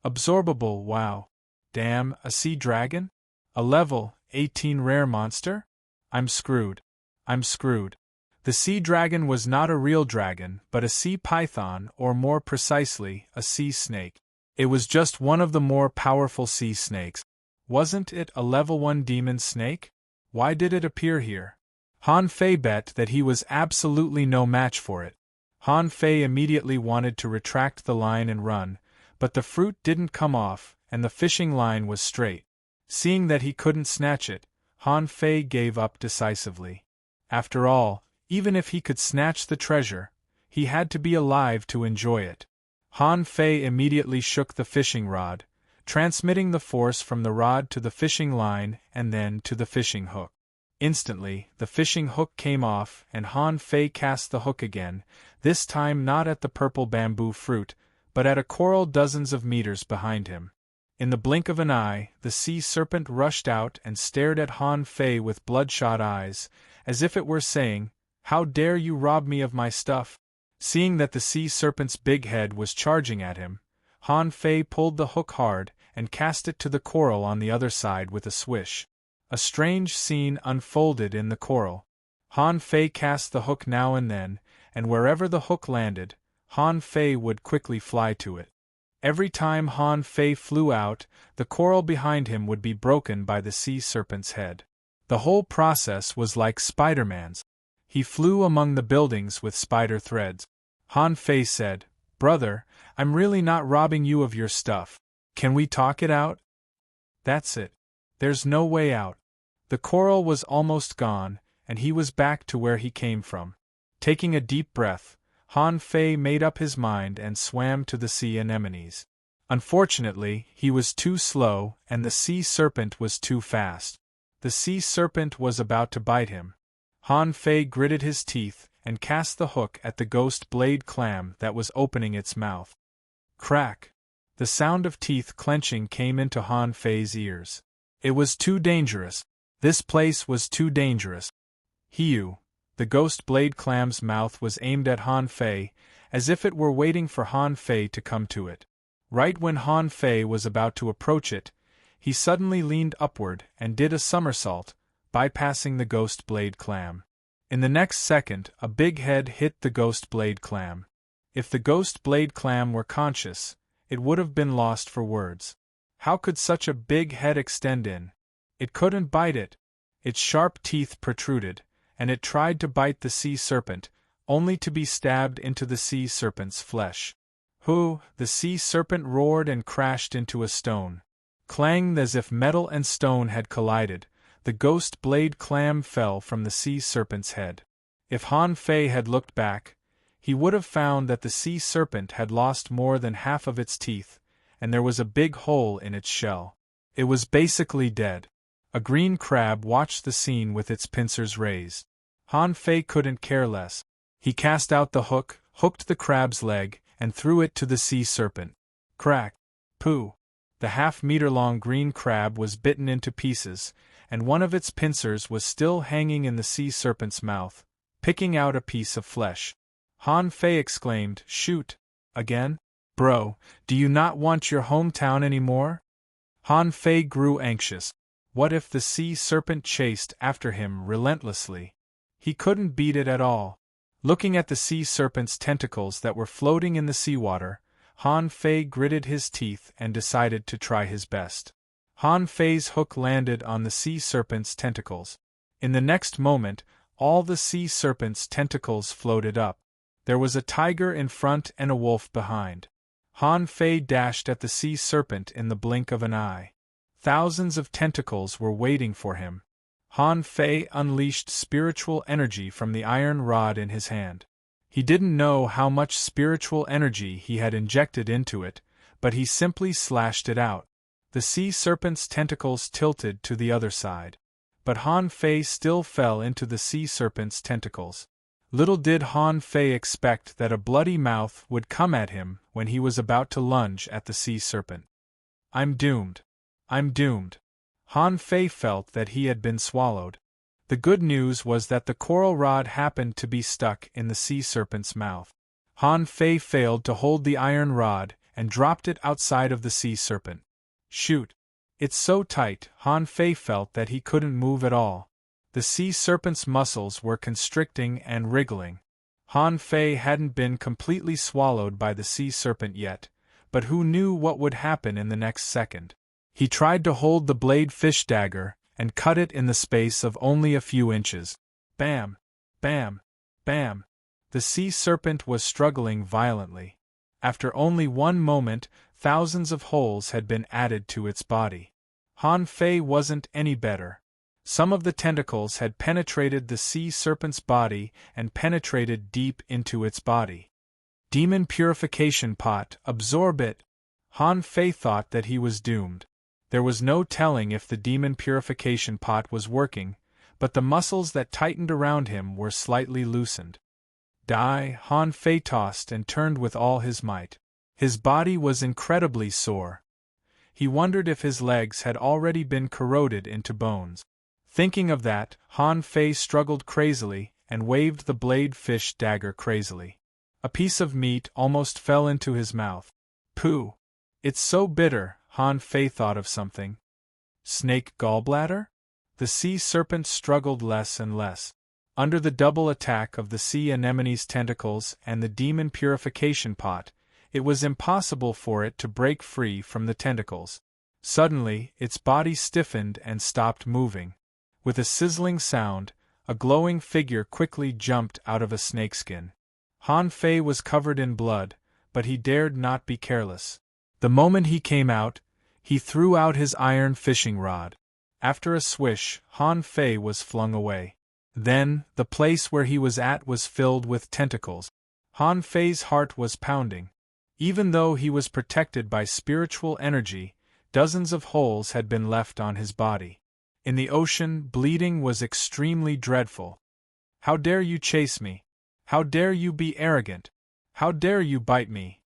Absorbable. Wow. Damn, a sea dragon? A level 18 rare monster? I'm screwed. I'm screwed. The sea dragon was not a real dragon, but a sea python, or more precisely, a sea snake. It was just one of the more powerful sea snakes. Wasn't it a level 1 demon snake? Why did it appear here? Han Fei bet that he was absolutely no match for it. Han Fei immediately wanted to retract the line and run, but the fruit didn't come off, and the fishing line was straight. Seeing that he couldn't snatch it, Han Fei gave up decisively. After all, even if he could snatch the treasure, he had to be alive to enjoy it. Han Fei immediately shook the fishing rod, transmitting the force from the rod to the fishing line and then to the fishing hook. Instantly, the fishing hook came off and Han Fei cast the hook again, this time not at the purple bamboo fruit, but at a coral dozens of meters behind him. In the blink of an eye, the sea serpent rushed out and stared at Han Fei with bloodshot eyes, as if it were saying, "How dare you rob me of my stuff?" Seeing that the sea serpent's big head was charging at him, Han Fei pulled the hook hard and cast it to the coral on the other side with a swish. A strange scene unfolded in the coral. Han Fei cast the hook now and then, and wherever the hook landed, Han Fei would quickly fly to it. Every time Han Fei flew out, the coral behind him would be broken by the sea serpent's head. The whole process was like Spider-Man's. He flew among the buildings with spider threads. Han Fei said, Brother, I'm really not robbing you of your stuff. Can we talk it out? That's it. There's no way out. The coral was almost gone, and he was back to where he came from. Taking a deep breath, Han Fei made up his mind and swam to the sea anemones. Unfortunately, he was too slow, and the sea serpent was too fast. The sea serpent was about to bite him. Han Fei gritted his teeth and cast the hook at the ghost blade clam that was opening its mouth. Crack! The sound of teeth clenching came into Han Fei's ears. It was too dangerous. This place was too dangerous. Hiu! The ghost blade clam's mouth was aimed at Han Fei, as if it were waiting for Han Fei to come to it. Right when Han Fei was about to approach it, he suddenly leaned upward and did a somersault, bypassing the ghost blade clam. In the next second, a big head hit the ghost blade clam. If the ghost blade clam were conscious, it would have been lost for words. How could such a big head extend in? It couldn't bite it. Its sharp teeth protruded, and it tried to bite the sea serpent, only to be stabbed into the sea serpent's flesh. Hoo! The sea serpent roared and crashed into a stone. Clanged as if metal and stone had collided, the ghost blade clam fell from the sea serpent's head. If Han Fei had looked back, he would have found that the sea serpent had lost more than half of its teeth, and there was a big hole in its shell. It was basically dead. A green crab watched the scene with its pincers raised. Han Fei couldn't care less. He cast out the hook, hooked the crab's leg, and threw it to the sea serpent. Crack! Pooh! The half-meter-long green crab was bitten into pieces, and one of its pincers was still hanging in the sea serpent's mouth, picking out a piece of flesh. Han Fei exclaimed, "Shoot! Again? Bro, do you not want your hometown anymore?" Han Fei grew anxious. What if the sea serpent chased after him relentlessly? He couldn't beat it at all. Looking at the sea serpent's tentacles that were floating in the seawater, Han Fei gritted his teeth and decided to try his best. Han Fei's hook landed on the sea serpent's tentacles. In the next moment, all the sea serpent's tentacles floated up. There was a tiger in front and a wolf behind. Han Fei dashed at the sea serpent in the blink of an eye. Thousands of tentacles were waiting for him. Han Fei unleashed spiritual energy from the iron rod in his hand. He didn't know how much spiritual energy he had injected into it, but he simply slashed it out. The sea serpent's tentacles tilted to the other side. But Han Fei still fell into the sea serpent's tentacles. Little did Han Fei expect that a bloody mouth would come at him when he was about to lunge at the sea serpent. "I'm doomed. I'm doomed." Han Fei felt that he had been swallowed. The good news was that the coral rod happened to be stuck in the sea serpent's mouth. Han Fei failed to hold the iron rod and dropped it outside of the sea serpent. Shoot! It's so tight, Han Fei felt that he couldn't move at all. The sea serpent's muscles were constricting and wriggling. Han Fei hadn't been completely swallowed by the sea serpent yet, but who knew what would happen in the next second? He tried to hold the blade fish dagger and cut it in the space of only a few inches. Bam! Bam! Bam! The sea serpent was struggling violently. After only one moment, thousands of holes had been added to its body. Han Fei wasn't any better. Some of the tentacles had penetrated the sea serpent's body and penetrated deep into its body. Demon purification pot, absorb it! Han Fei thought that he was doomed. There was no telling if the demon purification pot was working, but the muscles that tightened around him were slightly loosened. Die! Han Fei tossed and turned with all his might. His body was incredibly sore. He wondered if his legs had already been corroded into bones. Thinking of that, Han Fei struggled crazily and waved the blade fish dagger crazily. A piece of meat almost fell into his mouth. Pooh! It's so bitter. Han Fei thought of something. Snake gallbladder? The sea serpent struggled less and less. Under the double attack of the sea anemone's tentacles and the demon purification pot, it was impossible for it to break free from the tentacles. Suddenly, its body stiffened and stopped moving. With a sizzling sound, a glowing figure quickly jumped out of a snakeskin. Han Fei was covered in blood, but he dared not be careless. The moment he came out, he threw out his iron fishing rod. After a swish, Han Fei was flung away. Then, the place where he was at was filled with tentacles. Han Fei's heart was pounding. Even though he was protected by spiritual energy, dozens of holes had been left on his body. In the ocean, bleeding was extremely dreadful. "How dare you chase me? How dare you be arrogant? How dare you bite me?"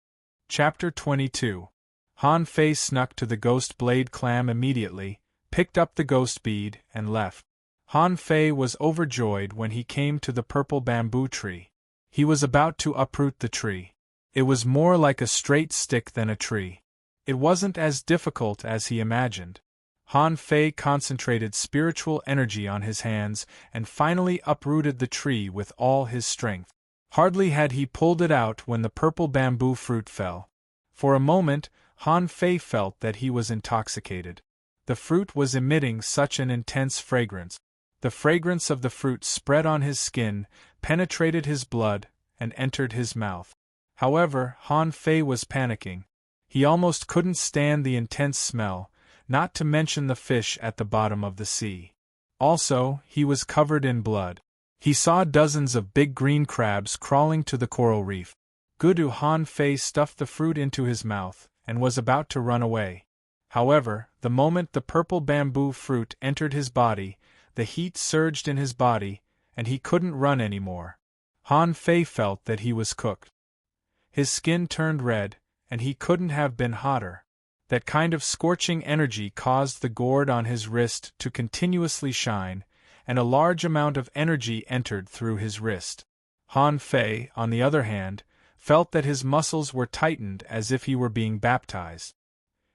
Chapter 22. Han Fei snuck to the ghost blade clam immediately, picked up the ghost bead, and left. Han Fei was overjoyed when he came to the purple bamboo tree. He was about to uproot the tree. It was more like a straight stick than a tree. It wasn't as difficult as he imagined. Han Fei concentrated spiritual energy on his hands and finally uprooted the tree with all his strength. Hardly had he pulled it out when the purple bamboo fruit fell. For a moment, Han Fei felt that he was intoxicated. The fruit was emitting such an intense fragrance. The fragrance of the fruit spread on his skin, penetrated his blood, and entered his mouth. However, Han Fei was panicking. He almost couldn't stand the intense smell, not to mention the fish at the bottom of the sea. Also, he was covered in blood. He saw dozens of big green crabs crawling to the coral reef. Gudu Han Fei stuffed the fruit into his mouth, and was about to run away. However, the moment the purple bamboo fruit entered his body, the heat surged in his body, and he couldn't run anymore. Han Fei felt that he was cooked. His skin turned red, and he couldn't have been hotter. That kind of scorching energy caused the gourd on his wrist to continuously shine, and a large amount of energy entered through his wrist. Han Fei, on the other hand, felt that his muscles were tightened as if he were being baptized.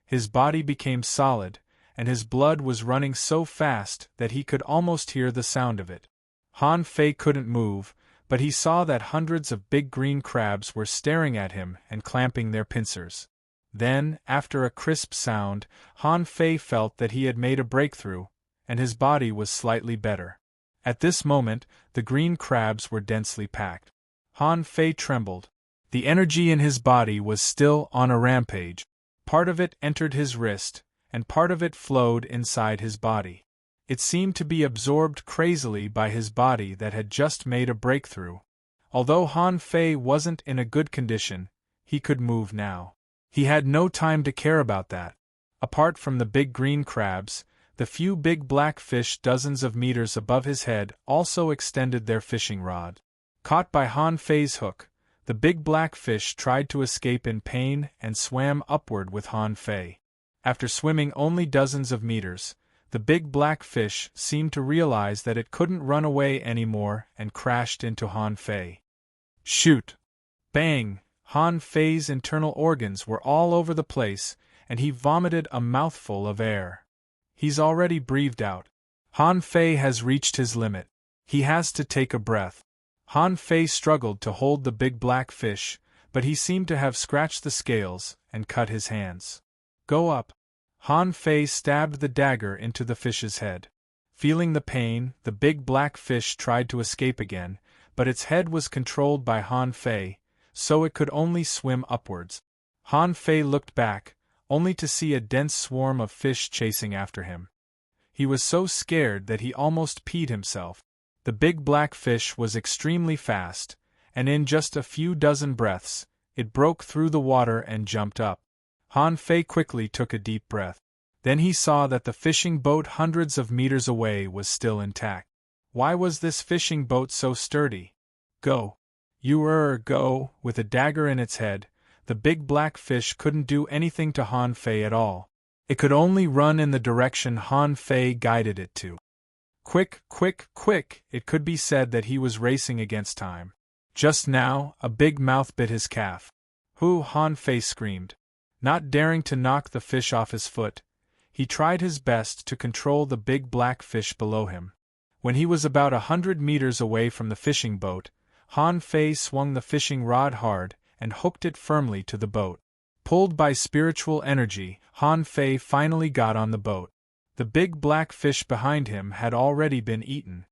His body became solid, and his blood was running so fast that he could almost hear the sound of it. Han Fei couldn't move, but he saw that hundreds of big green crabs were staring at him and clamping their pincers. Then, after a crisp sound, Han Fei felt that he had made a breakthrough, and his body was slightly better. At this moment, the green crabs were densely packed. Han Fei trembled. The energy in his body was still on a rampage. Part of it entered his wrist, and part of it flowed inside his body. It seemed to be absorbed crazily by his body that had just made a breakthrough. Although Han Fei wasn't in a good condition, he could move now. He had no time to care about that. Apart from the big green crabs, the few big black fish dozens of meters above his head also extended their fishing rod. Caught by Han Fei's hook, the big black fish tried to escape in pain and swam upward with Han Fei. After swimming only dozens of meters, the big black fish seemed to realize that it couldn't run away anymore and crashed into Han Fei. Shoot! Bang! Han Fei's internal organs were all over the place, and he vomited a mouthful of air. He's already breathed out. Han Fei has reached his limit. He has to take a breath. Han Fei struggled to hold the big black fish, but he seemed to have scratched the scales and cut his hands. Go up! Han Fei stabbed the dagger into the fish's head. Feeling the pain, the big black fish tried to escape again, but its head was controlled by Han Fei, so it could only swim upwards. Han Fei looked back, only to see a dense swarm of fish chasing after him. He was so scared that he almost peed himself. The big black fish was extremely fast, and in just a few dozen breaths, it broke through the water and jumped up. Han Fei quickly took a deep breath. Then he saw that the fishing boat hundreds of meters away was still intact. Why was this fishing boat so sturdy? Go! Go! With a dagger in its head, the big black fish couldn't do anything to Han Fei at all. It could only run in the direction Han Fei guided it to. Quick, quick, quick! It could be said that he was racing against time. Just now, a big mouth bit his calf. Hoo! Han Fei screamed. Not daring to knock the fish off his foot, he tried his best to control the big black fish below him. When he was about 100 meters away from the fishing boat, Han Fei swung the fishing rod hard and hooked it firmly to the boat. Pulled by spiritual energy, Han Fei finally got on the boat. The big black fish behind him had already been eaten.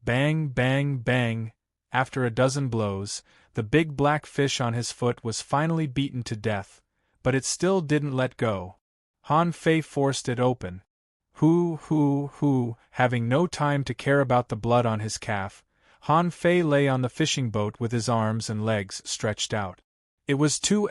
Bang, bang, bang! After a dozen blows, The big black fish on his foot was finally beaten to death, but it still didn't let go. Han Fei forced it open. Having no time to care about the blood on his calf, Han Fei lay on the fishing boat with his arms and legs stretched out. It was too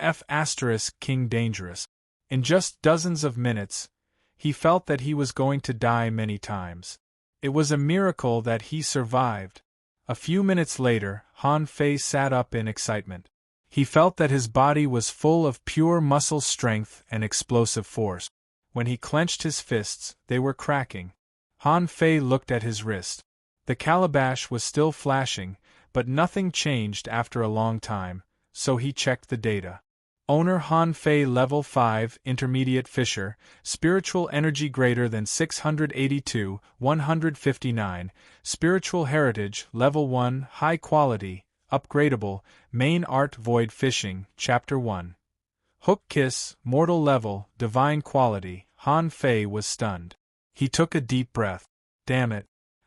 King dangerous. In just dozens of minutes, he felt that he was going to die many times. It was a miracle that he survived. A few minutes later, Han Fei sat up in excitement. He felt that his body was full of pure muscle strength and explosive force. When he clenched his fists, they were cracking. Han Fei looked at his wrist. The calabash was still flashing, but nothing changed after a long time, so he checked the data. Owner Han Fei Level 5 Intermediate Fisher, Spiritual Energy greater than 682, 159, Spiritual Heritage Level 1 High Quality, Upgradable, Main Art Void Fishing, Chapter 1. Hook Kiss, Mortal Level, Divine Quality. Han Fei was stunned. He took a deep breath. Damn it.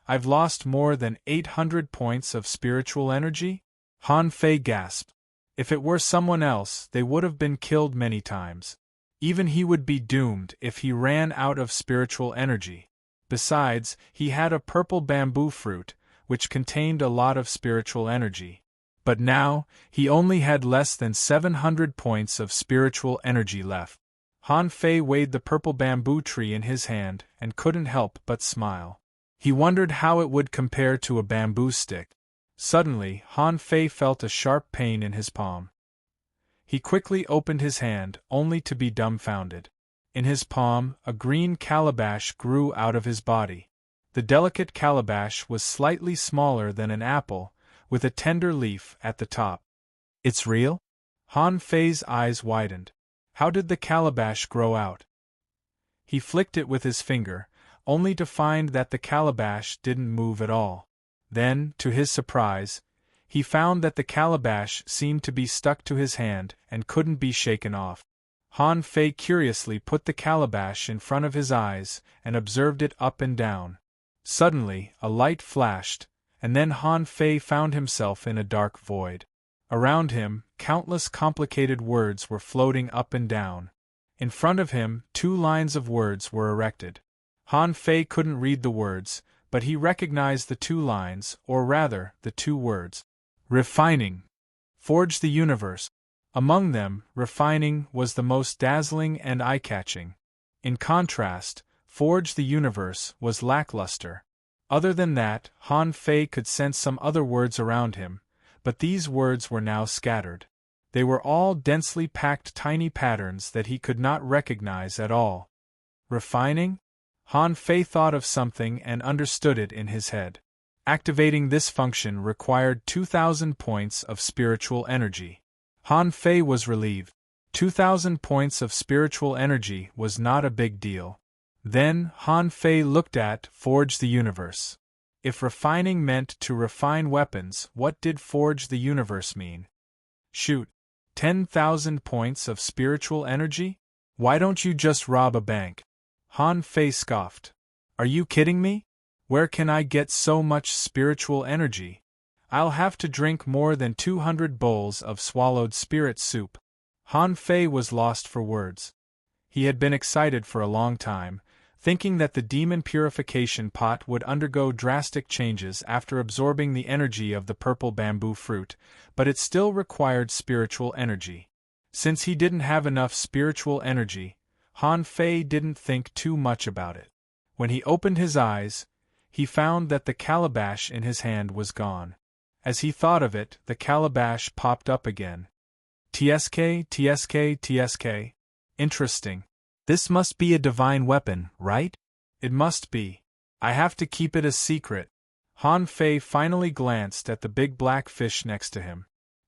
I've lost more than 800 points of spiritual energy? Han Fei gasped. If it were someone else, they would have been killed many times. Even he would be doomed if he ran out of spiritual energy. Besides, he had a purple bamboo fruit, which contained a lot of spiritual energy. But now, he only had less than 700 points of spiritual energy left. Han Fei weighed the purple bamboo tree in his hand and couldn't help but smile. He wondered how it would compare to a bamboo stick. Suddenly, Han Fei felt a sharp pain in his palm. He quickly opened his hand, only to be dumbfounded. In his palm, a green calabash grew out of his body. The delicate calabash was slightly smaller than an apple, with a tender leaf at the top. It's real? Han Fei's eyes widened. How did the calabash grow out? He flicked it with his finger, only to find that the calabash didn't move at all. Then, to his surprise, he found that the calabash seemed to be stuck to his hand and couldn't be shaken off. Han Fei curiously put the calabash in front of his eyes and observed it up and down. Suddenly, a light flashed, and then Han Fei found himself in a dark void. Around him, countless complicated words were floating up and down. In front of him, 2 lines of words were erected. Han Fei couldn't read the words, but he recognized the 2 lines, or rather, the 2 words. Refining. Forge the universe. Among them, refining was the most dazzling and eye-catching. In contrast, forge the universe was lackluster. Other than that, Han Fei could sense some other words around him, but these words were now scattered. They were all densely packed tiny patterns that he could not recognize at all. Refining? Han Fei thought of something and understood it in his head. Activating this function required 2,000 points of spiritual energy. Han Fei was relieved. 2,000 points of spiritual energy was not a big deal. Then, Han Fei looked at Forge the Universe. If refining meant to refine weapons, what did Forge the Universe mean? Shoot. 10,000 points of spiritual energy? Why don't you just rob a bank? Han Fei scoffed. Are you kidding me? Where can I get so much spiritual energy? I'll have to drink more than 200 bowls of swallowed spirit soup. Han Fei was lost for words. He had been excited for a long time, thinking that the demon purification pot would undergo drastic changes after absorbing the energy of the purple bamboo fruit, but it still required spiritual energy. Since he didn't have enough spiritual energy, Han Fei didn't think too much about it. When he opened his eyes, he found that the calabash in his hand was gone. As he thought of it, the calabash popped up again. TSK. Interesting. This must be a divine weapon, right? It must be. I have to keep it a secret. Han Fei finally glanced at the big black fish next to him.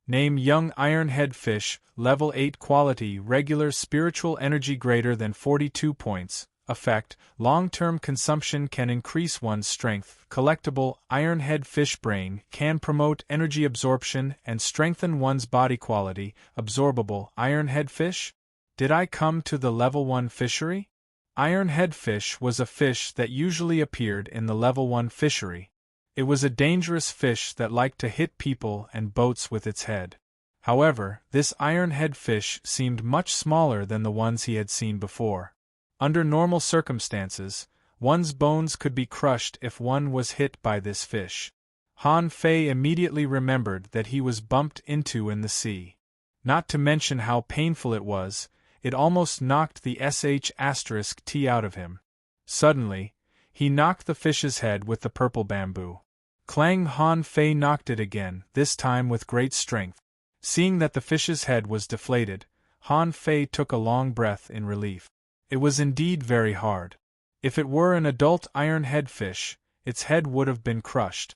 Name Young Ironhead Fish, Level 8 Quality, Regular Spiritual Energy greater than 42 points. Effect, long-term consumption can increase one's strength. Collectible, Ironhead Fish Brain, can promote energy absorption and strengthen one's body quality. Absorbable, Ironhead Fish? Did I come to the Level 1 fishery? Ironhead Fish was a fish that usually appeared in the Level 1 fishery. It was a dangerous fish that liked to hit people and boats with its head. However, this iron-head fish seemed much smaller than the ones he had seen before. Under normal circumstances, one's bones could be crushed if one was hit by this fish. Han Fei immediately remembered that he was bumped into in the sea. Not to mention how painful it was, it almost knocked the sh*t out of him. Suddenly, he knocked the fish's head with the purple bamboo. Clang! Han Fei knocked it again, this time with great strength. Seeing that the fish's head was deflated, Han Fei took a long breath in relief. It was indeed very hard. If it were an adult iron-head fish, its head would have been crushed.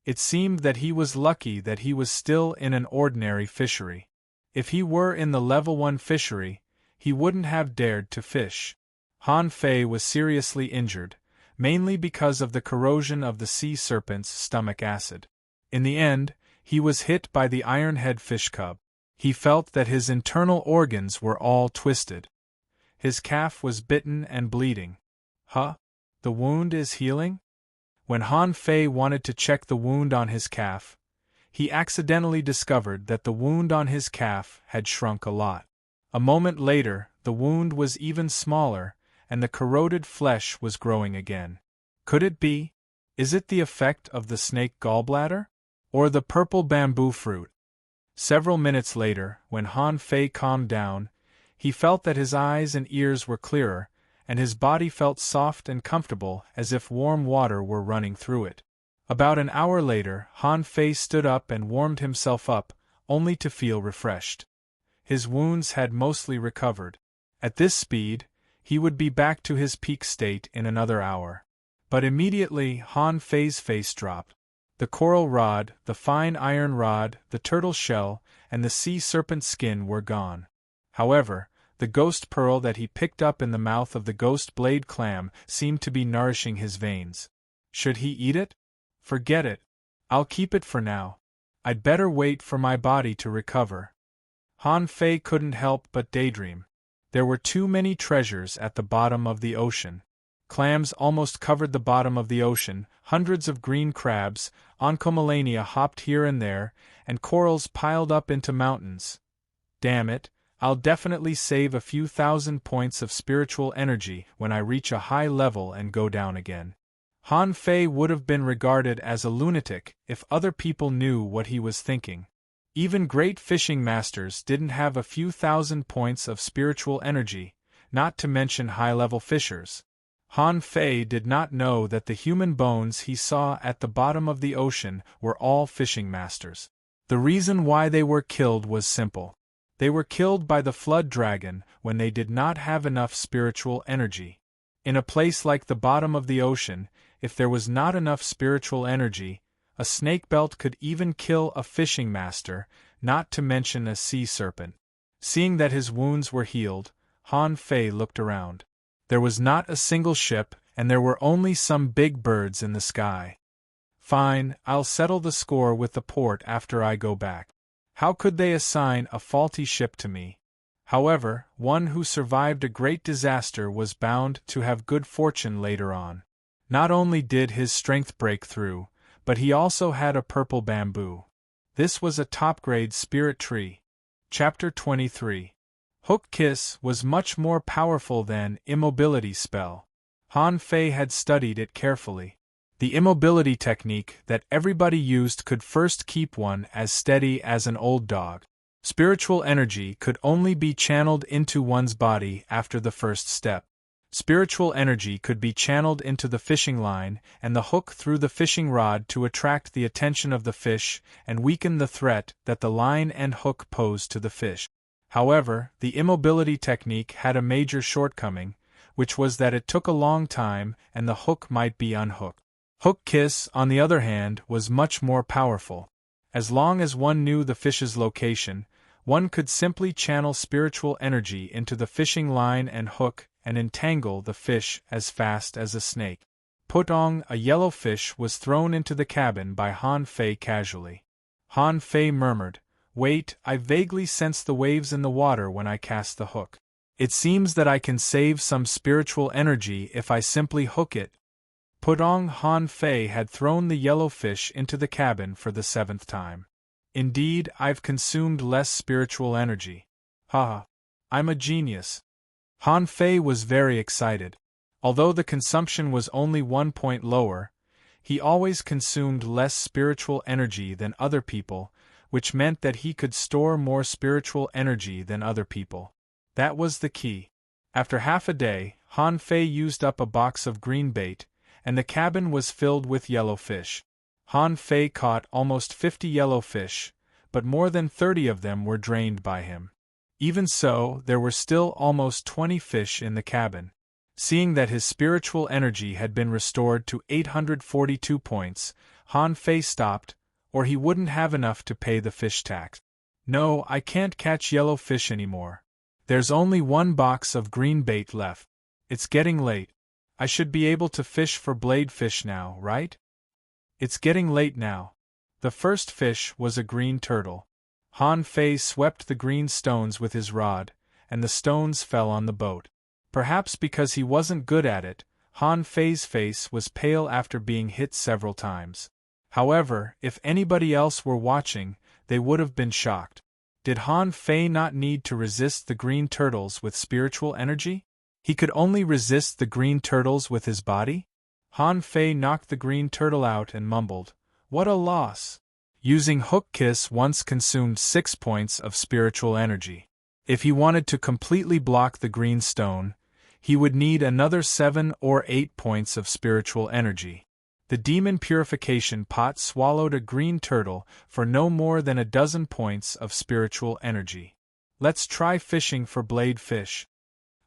It seemed that he was lucky that he was still in an ordinary fishery. If he were in the level 1 fishery, he wouldn't have dared to fish. Han Fei was seriously injured, mainly because of the corrosion of the sea serpent's stomach acid. In the end, he was hit by the iron-head fish cub. He felt that his internal organs were all twisted. His calf was bitten and bleeding. Huh? The wound is healing? When Han Fei wanted to check the wound on his calf, he accidentally discovered that the wound on his calf had shrunk a lot. A moment later, the wound was even smaller, and the corroded flesh was growing again. Could it be? Is it the effect of the snake gallbladder? Or the purple bamboo fruit? Several minutes later, when Han Fei calmed down, he felt that his eyes and ears were clearer, and his body felt soft and comfortable as if warm water were running through it. About an hour later, Han Fei stood up and warmed himself up, only to feel refreshed. His wounds had mostly recovered. At this speed, he would be back to his peak state in another hour. But immediately Han Fei's face dropped. The coral rod, the fine iron rod, the turtle shell, and the sea serpent skin were gone. However, the ghost pearl that he picked up in the mouth of the ghost blade clam seemed to be nourishing his veins. Should he eat it? Forget it. I'll keep it for now. I'd better wait for my body to recover. Han Fei couldn't help but daydream. There were too many treasures at the bottom of the ocean. Clams almost covered the bottom of the ocean, hundreds of green crabs, oncomelania hopped here and there, and corals piled up into mountains. Damn it, I'll definitely save a few thousand points of spiritual energy when I reach a high level and go down again. Han Fei would have been regarded as a lunatic if other people knew what he was thinking. Even great fishing masters didn't have a few thousand points of spiritual energy, not to mention high-level fishers. Han Fei did not know that the human bones he saw at the bottom of the ocean were all fishing masters. The reason why they were killed was simple. They were killed by the flood dragon when they did not have enough spiritual energy. In a place like the bottom of the ocean, if there was not enough spiritual energy, a snake belt could even kill a fishing master, not to mention a sea serpent. Seeing that his wounds were healed, Han Fei looked around. There was not a single ship, and there were only some big birds in the sky. Fine, I'll settle the score with the port after I go back. How could they assign a faulty ship to me? However, one who survived a great disaster was bound to have good fortune later on. Not only did his strength break through, but he also had a purple bamboo. This was a top-grade spirit tree. Chapter 23. Hook Kiss was much more powerful than immobility spell. Han Fei had studied it carefully. The immobility technique that everybody used could first keep one as steady as an old dog. Spiritual energy could only be channeled into one's body after the first step. Spiritual energy could be channeled into the fishing line and the hook through the fishing rod to attract the attention of the fish and weaken the threat that the line and hook pose to the fish. However, the immobility technique had a major shortcoming, which was that it took a long time and the hook might be unhooked. Hook Kiss, on the other hand, was much more powerful. As long as one knew the fish's location, one could simply channel spiritual energy into the fishing line and hook and entangle the fish as fast as a snake. Putong, a yellow fish, was thrown into the cabin by Han Fei casually. Han Fei murmured, "Wait, I vaguely sense the waves in the water when I cast the hook. It seems that I can save some spiritual energy if I simply hook it." Putong Han Fei had thrown the yellow fish into the cabin for the 7th time. Indeed, I've consumed less spiritual energy. Haha. I'm a genius. Han Fei was very excited. Although the consumption was only 1 point lower, he always consumed less spiritual energy than other people, which meant that he could store more spiritual energy than other people. That was the key. After half a day, Han Fei used up a box of green bait, and the cabin was filled with yellow fish. Han Fei caught almost 50 yellow fish, but more than 30 of them were drained by him. Even so, there were still almost 20 fish in the cabin. Seeing that his spiritual energy had been restored to 842 points, Han Fei stopped, or he wouldn't have enough to pay the fish tax. No, I can't catch yellow fish anymore. There's only 1 box of green bait left. It's getting late. I should be able to fish for blade fish now, right? It's getting late now. The first fish was a green turtle. Han Fei swept the green stones with his rod, and the stones fell on the boat. Perhaps because he wasn't good at it, Han Fei's face was pale after being hit several times. However, if anybody else were watching, they would have been shocked. Did Han Fei not need to resist the green turtles with spiritual energy? He could only resist the green turtles with his body? Han Fei knocked the green turtle out and mumbled, "What a loss!" Using Hook Kiss once consumed 6 points of spiritual energy. If he wanted to completely block the green stone, he would need another 7 or 8 points of spiritual energy. The demon purification pot swallowed a green turtle for no more than a dozen points of spiritual energy. Let's try fishing for blade fish.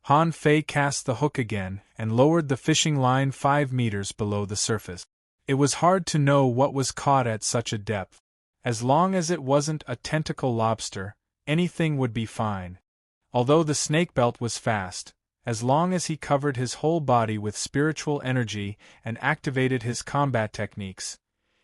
Han Fei cast the hook again and lowered the fishing line 5 meters below the surface. It was hard to know what was caught at such a depth. As long as it wasn't a tentacle lobster, anything would be fine. Although the snake belt was fast, as long as he covered his whole body with spiritual energy and activated his combat techniques,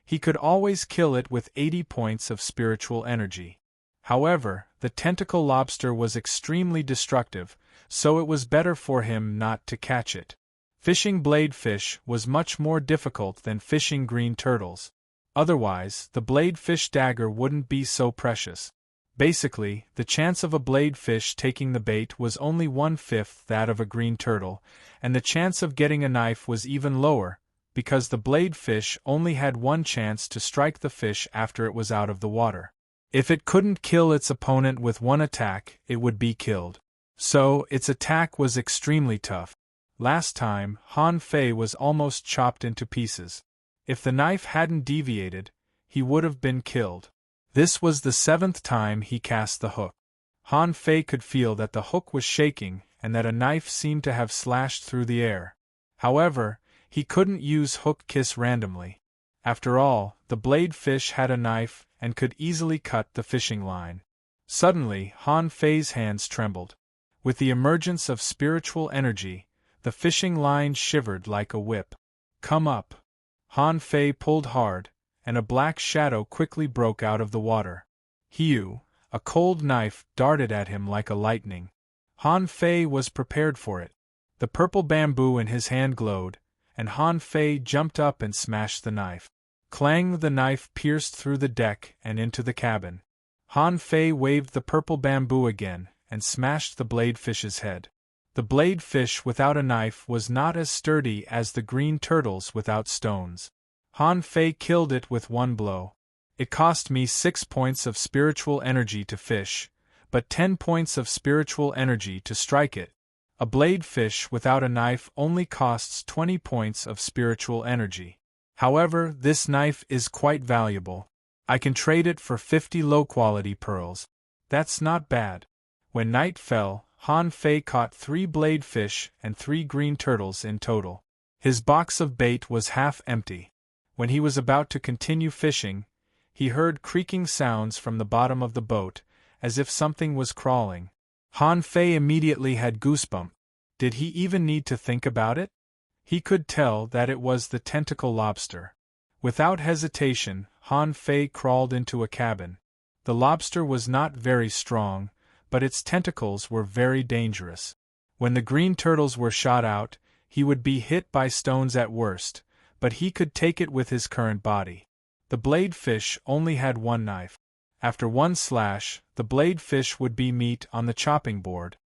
he could always kill it with 80 points of spiritual energy. However, the tentacle lobster was extremely destructive, so it was better for him not to catch it. Fishing blade fish was much more difficult than fishing green turtles. Otherwise, the blade fish dagger wouldn't be so precious. Basically, the chance of a blade fish taking the bait was only 1/5 that of a green turtle, and the chance of getting a knife was even lower, because the blade fish only had 1 chance to strike the fish after it was out of the water. If it couldn't kill its opponent with 1 attack, it would be killed. So, its attack was extremely tough. Last time, Han Fei was almost chopped into pieces. If the knife hadn't deviated, he would have been killed. This was the 7th time he cast the hook. Han Fei could feel that the hook was shaking and that a knife seemed to have slashed through the air. However, he couldn't use Hook Kiss randomly. After all, the blade fish had a knife and could easily cut the fishing line. Suddenly, Han Fei's hands trembled. With the emergence of spiritual energy, the fishing line shivered like a whip. "Come up." Han Fei pulled hard, and a black shadow quickly broke out of the water. Heu! A cold knife darted at him like a lightning. Han Fei was prepared for it. The purple bamboo in his hand glowed, and Han Fei jumped up and smashed the knife. Clang! The knife pierced through the deck and into the cabin. Han Fei waved the purple bamboo again and smashed the blade fish's head. The blade fish without a knife was not as sturdy as the green turtles without stones. Han Fei killed it with 1 blow. It cost me 6 points of spiritual energy to fish, but 10 points of spiritual energy to strike it. A blade fish without a knife only costs 20 points of spiritual energy. However, this knife is quite valuable. I can trade it for 50 low-quality pearls. That's not bad. When night fell, Han Fei caught 3 blade fish and 3 green turtles in total. His box of bait was half empty. When he was about to continue fishing, he heard creaking sounds from the bottom of the boat, as if something was crawling. Han Fei immediately had goosebumps. Did he even need to think about it? He could tell that it was the tentacle lobster. Without hesitation, Han Fei crawled into a cabin. The lobster was not very strong, but its tentacles were very dangerous. When the green turtles were shot out, he would be hit by stones at worst, but he could take it with his current body. The blade fish only had 1 knife. After one slash, the blade fish would be meat on the chopping board.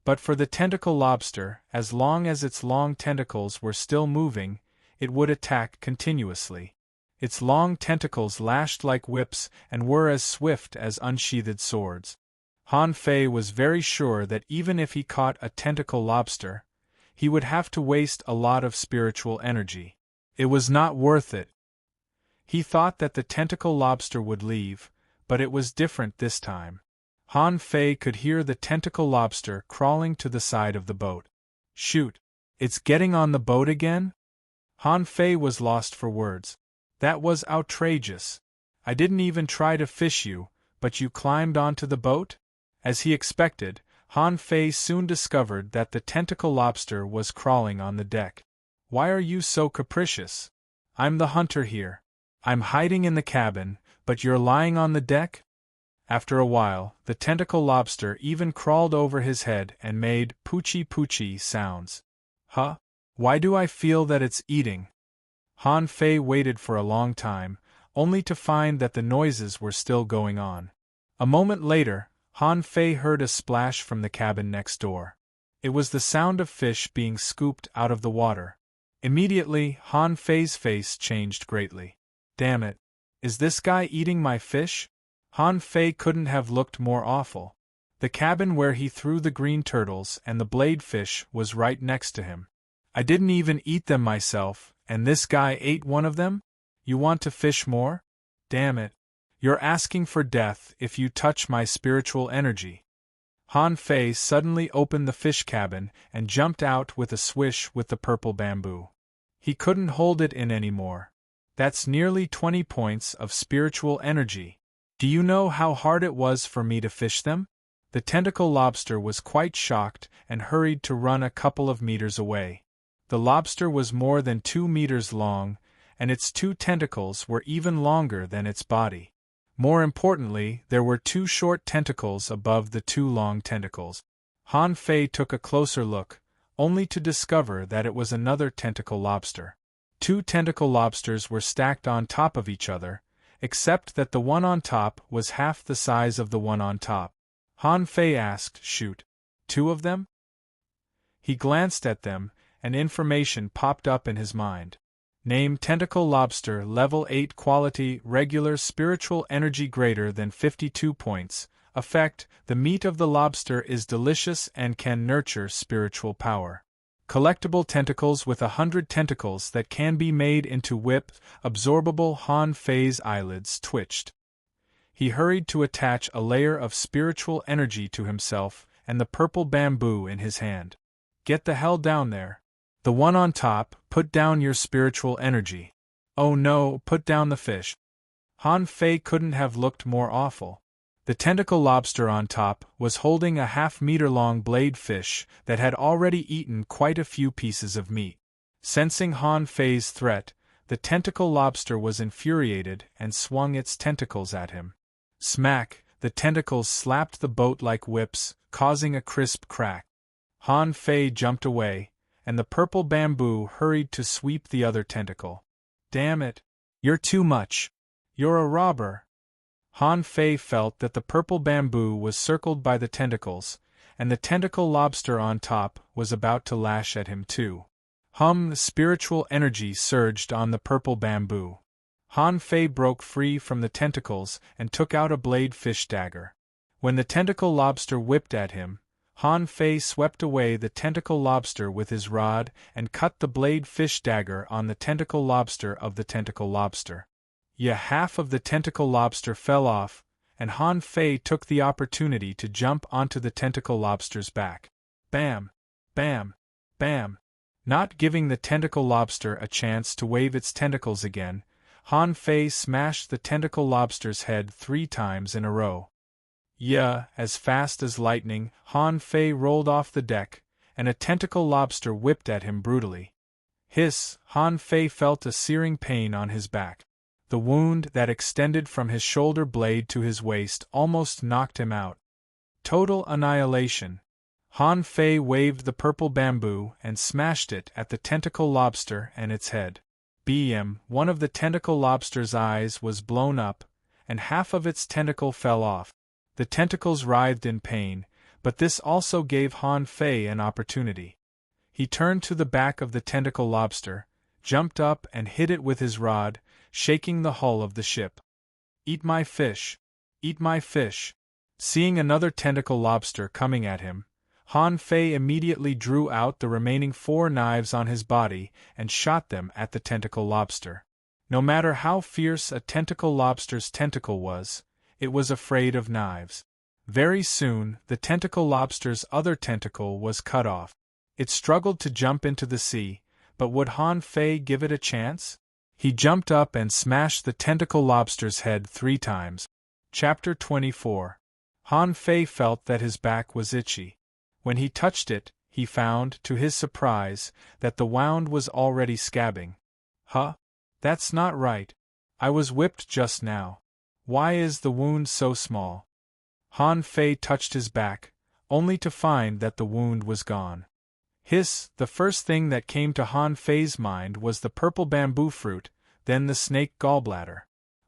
But for the tentacle lobster, as long as its long tentacles were still moving, it would attack continuously. Its long tentacles lashed like whips and were as swift as unsheathed swords. Han Fei was very sure that even if he caught a tentacle lobster, he would have to waste a lot of spiritual energy. It was not worth it. He thought that the tentacle lobster would leave, but it was different this time. Han Fei could hear the tentacle lobster crawling to the side of the boat. Shoot! It's getting on the boat again? Han Fei was lost for words. That was outrageous. I didn't even try to fish you, but you climbed onto the boat? As he expected, Han Fei soon discovered that the tentacle lobster was crawling on the deck. Why are you so capricious? I'm the hunter here. I'm hiding in the cabin, but you're lying on the deck? After a while, the tentacle lobster even crawled over his head and made poochie-poochie sounds. Huh? Why do I feel that it's eating? Han Fei waited for a long time, only to find that the noises were still going on. A moment later, Han Fei heard a splash from the cabin next door. It was the sound of fish being scooped out of the water. Immediately, Han Fei's face changed greatly. Damn it! Is this guy eating my fish? Han Fei couldn't have looked more awful. The cabin where he threw the green turtles and the blade fish was right next to him. I didn't even eat them myself, and this guy ate one of them? You want to fish more? Damn it. You're asking for death if you touch my spiritual energy. Han Fei suddenly opened the fish cabin and jumped out with a swish with the purple bamboo. He couldn't hold it in anymore. That's nearly 20 points of spiritual energy. Do you know how hard it was for me to fish them? The tentacle lobster was quite shocked and hurried to run a couple of meters away. The lobster was more than 2 meters long, and its 2 tentacles were even longer than its body. More importantly, there were 2 short tentacles above the 2 long tentacles. Han Fei took a closer look, only to discover that it was another tentacle lobster. 2 tentacle lobsters were stacked on top of each other, except that the one on top was half the size of the one on top. Han Fei asked, "Shoot, 2 of them?" He glanced at them, and information popped up in his mind. Name tentacle lobster level 8 quality regular spiritual energy greater than 52 points. Effect: the meat of the lobster is delicious and can nurture spiritual power. Collectible tentacles with 100 tentacles that can be made into whip. Absorbable. Han Fei's eyelids twitched. He hurried to attach a layer of spiritual energy to himself and the purple bamboo in his hand. Get the hell down there. The one on top, put down your spiritual energy. Oh no, put down the fish. Han Fei couldn't have looked more awful. The tentacle lobster on top was holding a half-meter-long blade fish that had already eaten quite a few pieces of meat. Sensing Han Fei's threat, the tentacle lobster was infuriated and swung its tentacles at him. Smack! The tentacles slapped the boat like whips, causing a crisp crack. Han Fei jumped away, and the purple bamboo hurried to sweep the other tentacle. Damn it! You're too much! You're a robber! Han Fei felt that the purple bamboo was circled by the tentacles, and the tentacle lobster on top was about to lash at him too. The spiritual energy surged on the purple bamboo. Han Fei broke free from the tentacles and took out a blade fish dagger. When the tentacle lobster whipped at him, Han Fei swept away the tentacle lobster with his rod and cut the blade fish dagger on the tentacle lobster of the tentacle lobster. Half of the tentacle lobster fell off, and Han Fei took the opportunity to jump onto the tentacle lobster's back. Bam! Bam! Bam! Not giving the tentacle lobster a chance to wave its tentacles again, Han Fei smashed the tentacle lobster's head 3 times in a row. As fast as lightning, Han Fei rolled off the deck, and a tentacle lobster whipped at him brutally. Hiss! Han Fei felt a searing pain on his back. The wound that extended from his shoulder blade to his waist almost knocked him out. Total annihilation. Han Fei waved the purple bamboo and smashed it at the tentacle lobster and its head. One of the tentacle lobster's eyes was blown up, and half of its tentacle fell off. The tentacles writhed in pain, but this also gave Han Fei an opportunity. He turned to the back of the tentacle lobster, jumped up and hit it with his rod, shaking the hull of the ship. "Eat my fish! Eat my fish!" Seeing another tentacle lobster coming at him, Han Fei immediately drew out the remaining 4 knives on his body and shot them at the tentacle lobster. No matter how fierce a tentacle lobster's tentacle was, it was afraid of knives. Very soon, the tentacle lobster's other tentacle was cut off. It struggled to jump into the sea, but would Han Fei give it a chance? He jumped up and smashed the tentacle lobster's head 3 times. Chapter 24. Han Fei felt that his back was itchy. When he touched it, he found, to his surprise, that the wound was already scabbing. "Huh? That's not right. I was whipped just now. Why is the wound so small?" Han Fei touched his back, only to find that the wound was gone. The first thing that came to Han Fei's mind was the purple bamboo fruit, then the snake gallbladder.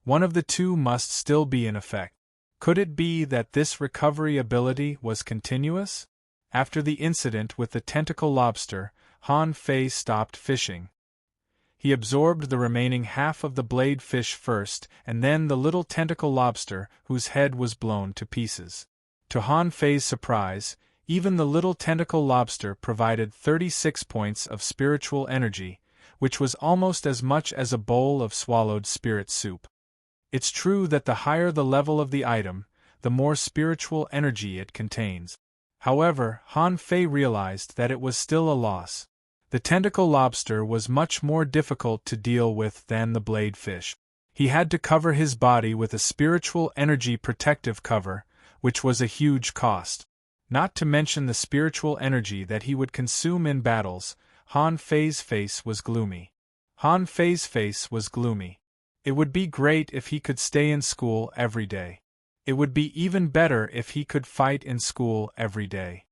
One of the two must still be in effect. Could it be that this recovery ability was continuous? After the incident with the tentacle lobster, Han Fei stopped fishing. He absorbed the remaining half of the blade fish first and then the little tentacle lobster whose head was blown to pieces. To Han Fei's surprise, even the little tentacle lobster provided 36 points of spiritual energy, which was almost as much as a bowl of swallowed spirit soup. It's true that the higher the level of the item, the more spiritual energy it contains. However, Han Fei realized that it was still a loss. The tentacle lobster was much more difficult to deal with than the blade fish. He had to cover his body with a spiritual energy protective cover, which was a huge cost. Not to mention the spiritual energy that he would consume in battles. Han Fei's face was gloomy. It would be great if he could stay in school every day. It would be even better if he could fight in school every day.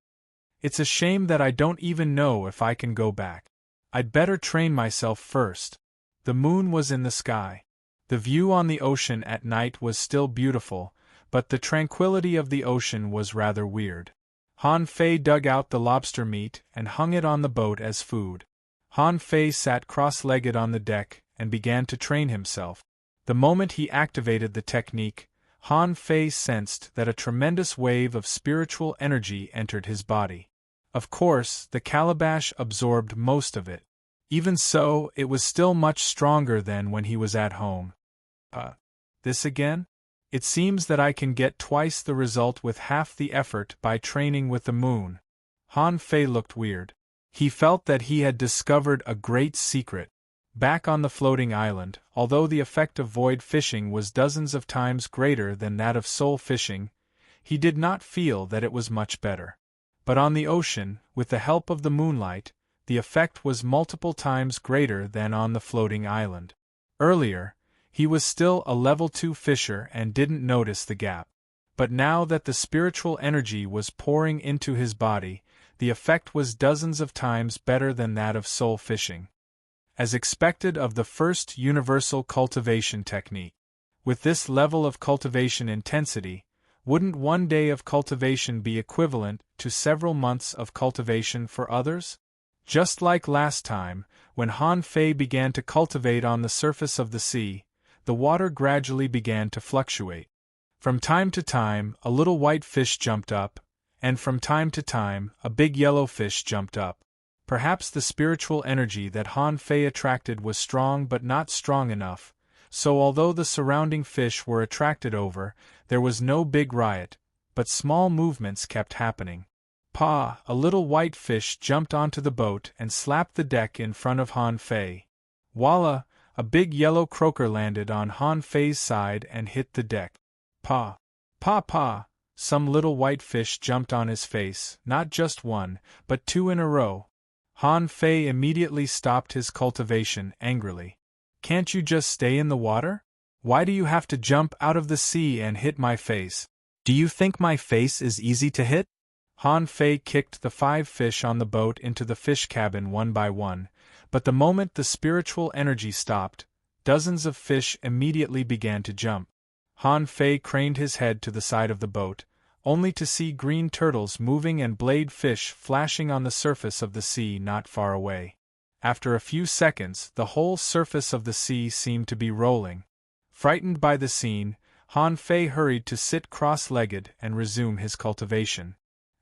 It's a shame that I don't even know if I can go back. I'd better train myself first. The moon was in the sky. The view on the ocean at night was still beautiful, but the tranquility of the ocean was rather weird. Han Fei dug out the lobster meat and hung it on the boat as food. Han Fei sat cross-legged on the deck and began to train himself. The moment he activated the technique, Han Fei sensed that a tremendous wave of spiritual energy entered his body. Of course, the calabash absorbed most of it. Even so, it was still much stronger than when he was at home. This again? It seems that I can get twice the result with half the effort by training with the moon. Han Fei looked weird. He felt that he had discovered a great secret. Back on the floating island, although the effect of void fishing was dozens of times greater than that of soul fishing, he did not feel that it was much better. But on the ocean, with the help of the moonlight, the effect was multiple times greater than on the floating island. Earlier, he was still a level 2 fisher and didn't notice the gap. But now that the spiritual energy was pouring into his body, the effect was dozens of times better than that of soul fishing. As expected of the first universal cultivation technique. With this level of cultivation intensity, wouldn't one day of cultivation be equivalent to several months of cultivation for others? Just like last time, when Han Fei began to cultivate on the surface of the sea, the water gradually began to fluctuate. From time to time, a little white fish jumped up, and from time to time, a big yellow fish jumped up. Perhaps the spiritual energy that Han Fei attracted was strong but not strong enough, so although the surrounding fish were attracted over, there was no big riot, but small movements kept happening. A little white fish jumped onto the boat and slapped the deck in front of Han Fei. Voila! A big yellow croaker landed on Han Fei's side and hit the deck. Pa! Some little white fish jumped on his face, not just one, but 2 in a row. Han Fei immediately stopped his cultivation angrily. Can't you just stay in the water? Why do you have to jump out of the sea and hit my face? Do you think my face is easy to hit? Han Fei kicked the 5 fish on the boat into the fish cabin one by one, but the moment the spiritual energy stopped, dozens of fish immediately began to jump. Han Fei craned his head to the side of the boat, only to see green turtles moving and blade fish flashing on the surface of the sea not far away. After a few seconds, the whole surface of the sea seemed to be rolling. Frightened by the scene, Han Fei hurried to sit cross-legged and resume his cultivation.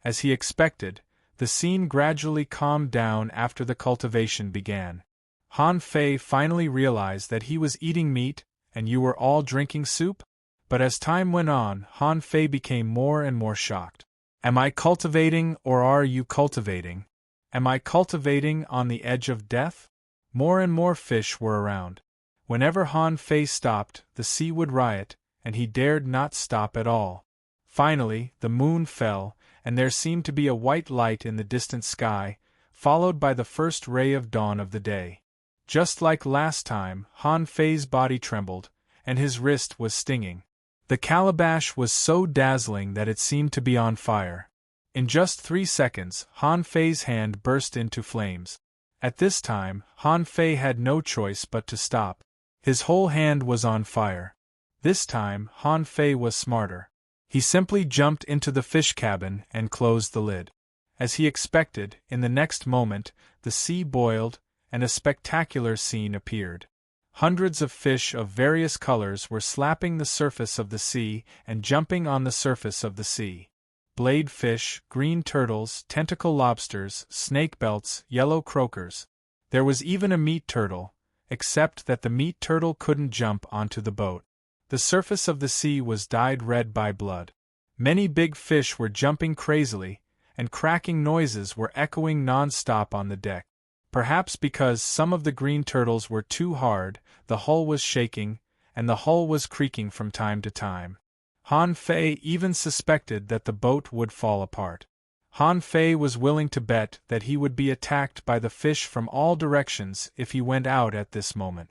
As he expected, the scene gradually calmed down after the cultivation began. Han Fei finally realized that he was eating meat, and you were all drinking soup? But as time went on, Han Fei became more and more shocked. Am I cultivating, or are you cultivating? Am I cultivating on the edge of death? More and more fish were around. Whenever Han Fei stopped, the sea would riot, and he dared not stop at all. Finally, the moon fell, and there seemed to be a white light in the distant sky, followed by the first ray of dawn of the day. Just like last time, Han Fei's body trembled, and his wrist was stinging. The calabash was so dazzling that it seemed to be on fire. In just 3 seconds, Han Fei's hand burst into flames. At this time, Han Fei had no choice but to stop. His whole hand was on fire. This time, Han Fei was smarter. He simply jumped into the fish cabin and closed the lid. As he expected, in the next moment, the sea boiled, and a spectacular scene appeared. Hundreds of fish of various colors were slapping the surface of the sea and jumping on the surface of the sea. Blade fish, green turtles, tentacle lobsters, snakebelts, yellow croakers. There was even a meat turtle, except that the meat turtle couldn't jump onto the boat. The surface of the sea was dyed red by blood. Many big fish were jumping crazily, and cracking noises were echoing non-stop on the deck. Perhaps because some of the green turtles were too hard, the hull was shaking, and the hull was creaking from time to time. Han Fei even suspected that the boat would fall apart. Han Fei was willing to bet that he would be attacked by the fish from all directions if he went out at this moment.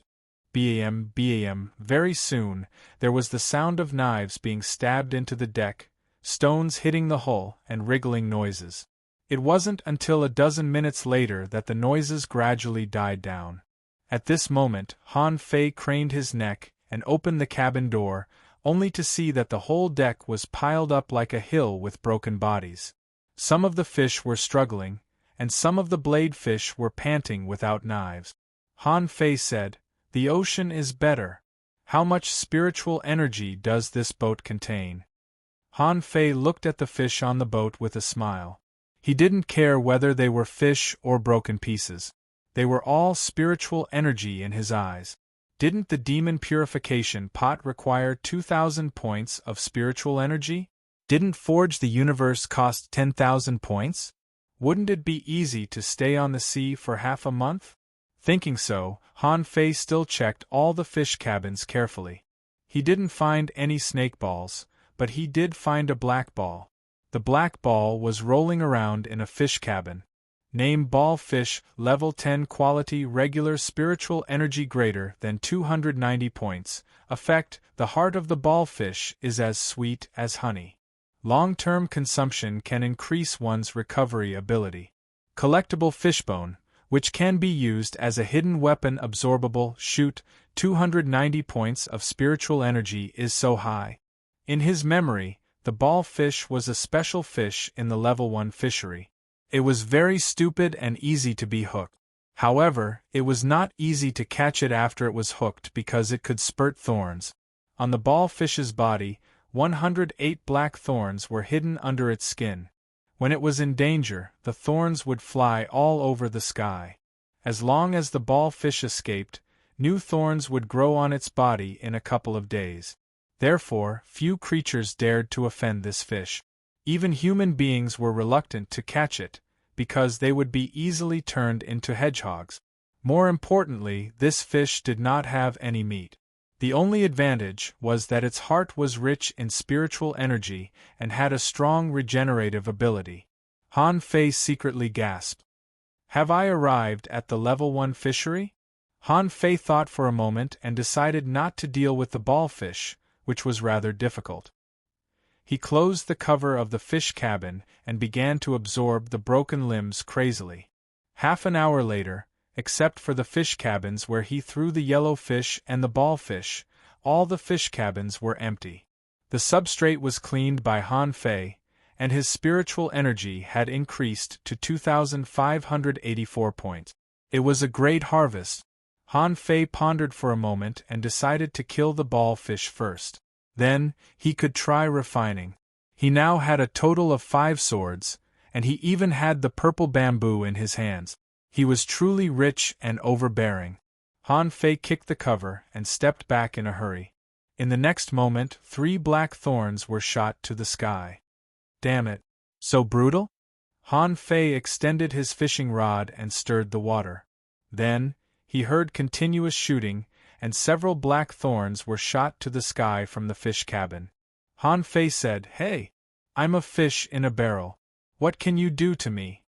Bam, bam, very soon, there was the sound of knives being stabbed into the deck, stones hitting the hull, and wriggling noises. It wasn't until a dozen minutes later that the noises gradually died down. At this moment, Han Fei craned his neck and opened the cabin door, only to see that the whole deck was piled up like a hill with broken bodies. Some of the fish were struggling, and some of the blade fish were panting without knives. Han Fei said, "The ocean is better. How much spiritual energy does this boat contain?" Han Fei looked at the fish on the boat with a smile. He didn't care whether they were fish or broken pieces. They were all spiritual energy in his eyes. Didn't the demon purification pot require 2,000 points of spiritual energy? Didn't Forge the Universe cost 10,000 points? Wouldn't it be easy to stay on the sea for half a month? Thinking so, Han Fei still checked all the fish cabins carefully. He didn't find any snake balls, but he did find a black ball. The black ball was rolling around in a fish cabin. Name ball fish, level 10 quality regular spiritual energy greater than 290 points. Effect, the heart of the ball fish is as sweet as honey. Long-term consumption can increase one's recovery ability. Collectible fishbone, which can be used as a hidden weapon absorbable, shoot, 290 points of spiritual energy is so high. In his memory, the ball fish was a special fish in the level 1 fishery. It was very stupid and easy to be hooked. However, it was not easy to catch it after it was hooked because it could spurt thorns. On the ball fish's body, 108 black thorns were hidden under its skin. When it was in danger, the thorns would fly all over the sky. As long as the ball fish escaped, new thorns would grow on its body in a couple of days. Therefore, few creatures dared to offend this fish. Even human beings were reluctant to catch it, because they would be easily turned into hedgehogs. More importantly, this fish did not have any meat. The only advantage was that its heart was rich in spiritual energy and had a strong regenerative ability. Han Fei secretly gasped. Have I arrived at the level 1 fishery? Han Fei thought for a moment and decided not to deal with the ball fish, which was rather difficult. He closed the cover of the fish cabin and began to absorb the broken limbs crazily. Half an hour later, except for the fish cabins where he threw the yellow fish and the ball fish, all the fish cabins were empty. The substrate was cleaned by Han Fei, and his spiritual energy had increased to 2,584 points. It was a great harvest. Han Fei pondered for a moment and decided to kill the ball fish first. Then, he could try refining. He now had a total of 5 swords, and he even had the purple bamboo in his hands. He was truly rich and overbearing. Han Fei kicked the cover and stepped back in a hurry. In the next moment, 3 black thorns were shot to the sky. Damn it! So brutal? Han Fei extended his fishing rod and stirred the water. Then, he heard continuous shooting, and several black thorns were shot to the sky from the fish cabin. Han Fei said, "Hey! I'm a fish in a barrel. What can you do to me?"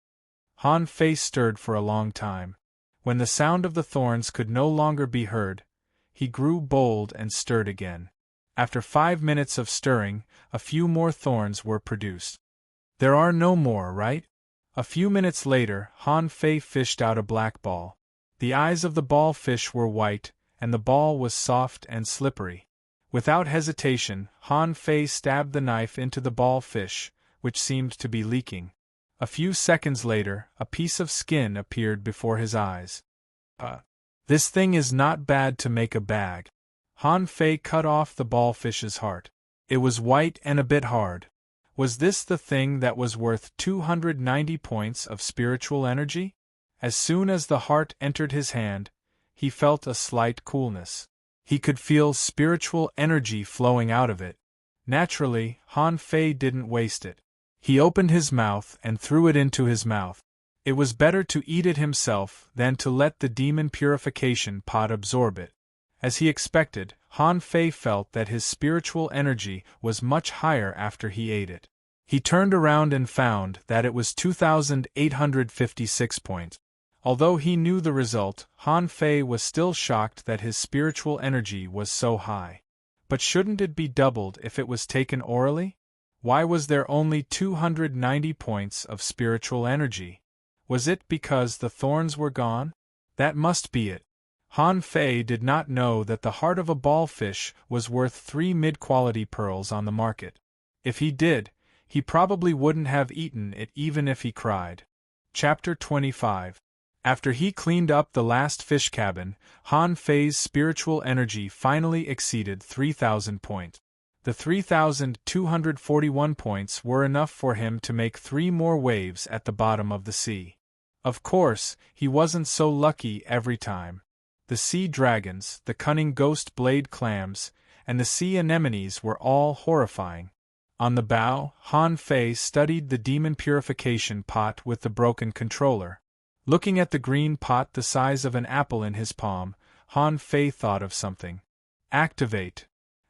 Han Fei stirred for a long time. When the sound of the thorns could no longer be heard, he grew bold and stirred again. After 5 minutes of stirring, a few more thorns were produced. There are no more, right? A few minutes later, Han Fei fished out a black ball. The eyes of the ball fish were white, and the ball was soft and slippery. Without hesitation, Han Fei stabbed the knife into the ball fish, which seemed to be leaking. A few seconds later, a piece of skin appeared before his eyes. This thing is not bad to make a bag. Han Fei cut off the ball fish's heart. It was white and a bit hard. Was this the thing that was worth 290 points of spiritual energy? As soon as the heart entered his hand, he felt a slight coolness. He could feel spiritual energy flowing out of it. Naturally, Han Fei didn't waste it. He opened his mouth and threw it into his mouth. It was better to eat it himself than to let the demon purification pot absorb it. As he expected, Han Fei felt that his spiritual energy was much higher after he ate it. He turned around and found that it was 2,856 points. Although he knew the result, Han Fei was still shocked that his spiritual energy was so high. But shouldn't it be doubled if it was taken orally? Why was there only 290 points of spiritual energy? Was it because the thorns were gone? That must be it. Han Fei did not know that the heart of a ball fish was worth 3 mid-quality pearls on the market. If he did, he probably wouldn't have eaten it even if he cried. Chapter 25. After he cleaned up the last fish cabin, Han Fei's spiritual energy finally exceeded 3,000 points. The 3,241 points were enough for him to make 3 more waves at the bottom of the sea. Of course, he wasn't so lucky every time. The sea dragons, the cunning ghost blade clams, and the sea anemones were all horrifying. On the bow, Han Fei studied the demon purification pot with the broken controller. Looking at the green pot the size of an apple in his palm, Han Fei thought of something. Activate.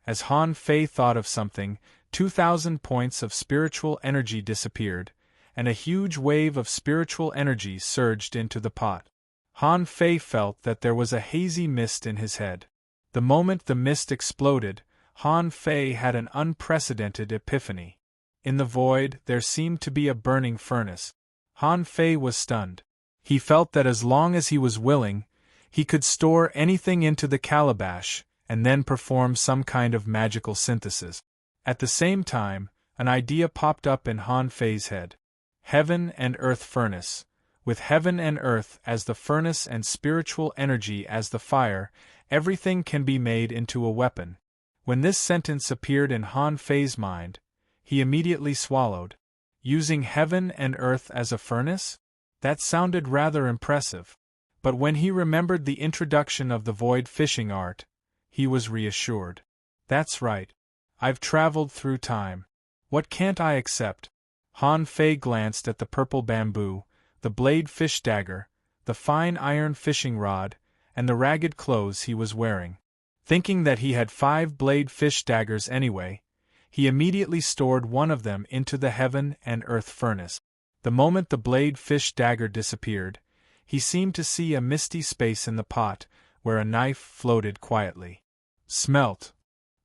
As Han Fei thought of something, 2,000 points of spiritual energy disappeared, and a huge wave of spiritual energy surged into the pot. Han Fei felt that there was a hazy mist in his head. The moment the mist exploded, Han Fei had an unprecedented epiphany. In the void, there seemed to be a burning furnace. Han Fei was stunned. He felt that as long as he was willing, he could store anything into the calabash, and then perform some kind of magical synthesis. At the same time, an idea popped up in Han Fei's head. Heaven and earth furnace. With heaven and earth as the furnace and spiritual energy as the fire, everything can be made into a weapon. When this sentence appeared in Han Fei's mind, he immediately swallowed. Using heaven and earth as a furnace? That sounded rather impressive. But when he remembered the introduction of the void fishing art, he was reassured. That's right. I've traveled through time. What can't I accept? Han Fei glanced at the purple bamboo, the blade fish dagger, the fine iron fishing rod, and the ragged clothes he was wearing. Thinking that he had 5 blade fish daggers anyway, he immediately stored one of them into the heaven and earth furnace. The moment the blade fish dagger disappeared, he seemed to see a misty space in the pot, where a knife floated quietly. Smelt.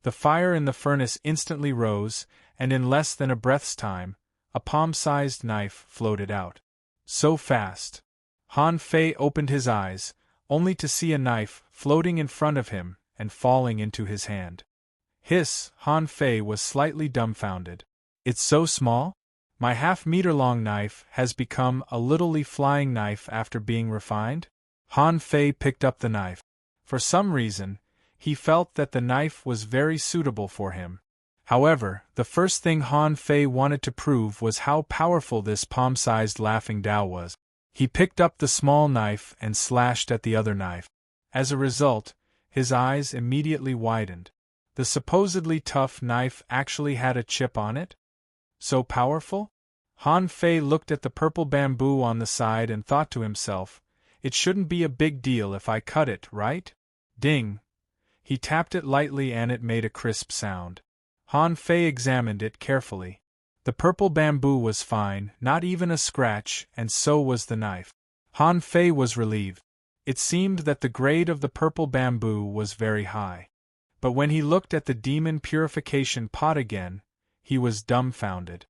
The fire in the furnace instantly rose, and in less than a breath's time, a palm-sized knife floated out. So fast. Han Fei opened his eyes, only to see a knife floating in front of him, and falling into his hand. Hiss, Han Fei was slightly dumbfounded. It's so small? My half-meter-long knife has become a little flying knife after being refined? Han Fei picked up the knife. For some reason, he felt that the knife was very suitable for him. However, the first thing Han Fei wanted to prove was how powerful this palm-sized laughing Dao was. He picked up the small knife and slashed at the other knife. As a result, his eyes immediately widened. The supposedly tough knife actually had a chip on it? So powerful? Han Fei looked at the purple bamboo on the side and thought to himself, it shouldn't be a big deal if I cut it, right? Ding! He tapped it lightly and it made a crisp sound. Han Fei examined it carefully. The purple bamboo was fine, not even a scratch, and so was the knife. Han Fei was relieved. It seemed that the grade of the purple bamboo was very high. But when he looked at the demon purification pot again, he was dumbfounded.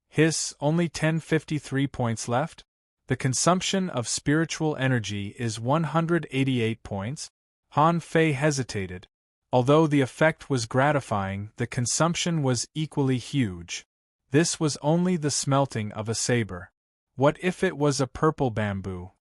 Hiss, only 1053 points left? The consumption of spiritual energy is 188 points? Han Fei hesitated. Although the effect was gratifying, the consumption was equally huge. This was only the smelting of a saber. What if it was a purple bamboo?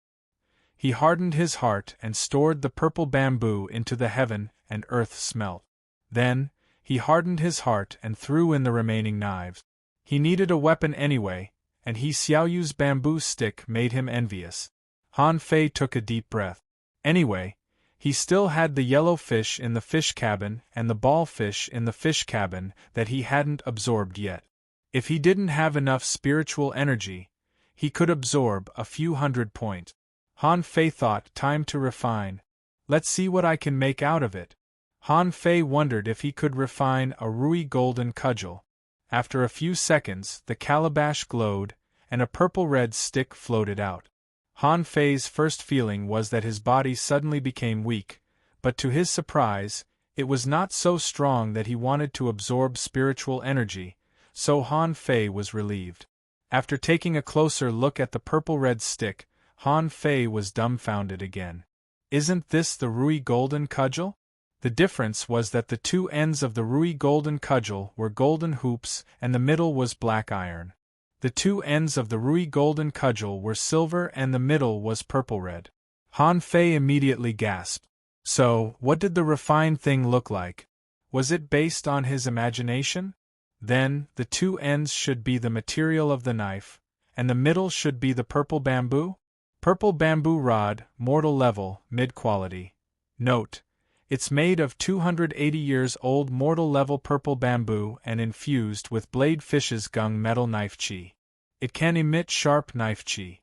He hardened his heart and stored the purple bamboo into the heaven and earth smelt. Then, he hardened his heart and threw in the remaining knives. He needed a weapon anyway, and Xiaoyu's bamboo stick made him envious. Han Fei took a deep breath. Anyway, he still had the yellow fish in the fish cabin and the ball fish in the fish cabin that he hadn't absorbed yet. If he didn't have enough spiritual energy, he could absorb a few hundred points. Han Fei thought, time to refine. Let's see what I can make out of it. Han Fei wondered if he could refine a Rui golden cudgel. After a few seconds, the calabash glowed, and a purple-red stick floated out. Han Fei's first feeling was that his body suddenly became weak, but to his surprise, it was not so strong that he wanted to absorb spiritual energy, so Han Fei was relieved. After taking a closer look at the purple-red stick, Han Fei was dumbfounded again. Isn't this the Rui golden cudgel? The difference was that the two ends of the Rui golden cudgel were golden hoops and the middle was black iron. The two ends of the Rui golden cudgel were silver and the middle was purple-red. Han Fei immediately gasped. So, what did the refined thing look like? Was it based on his imagination? Then, the two ends should be the material of the knife, and the middle should be the purple bamboo? Purple bamboo rod, mortal level, mid-quality. Note: it's made of 280 years old mortal level purple bamboo and infused with blade fish's gung metal knife chi. It can emit sharp knife chi.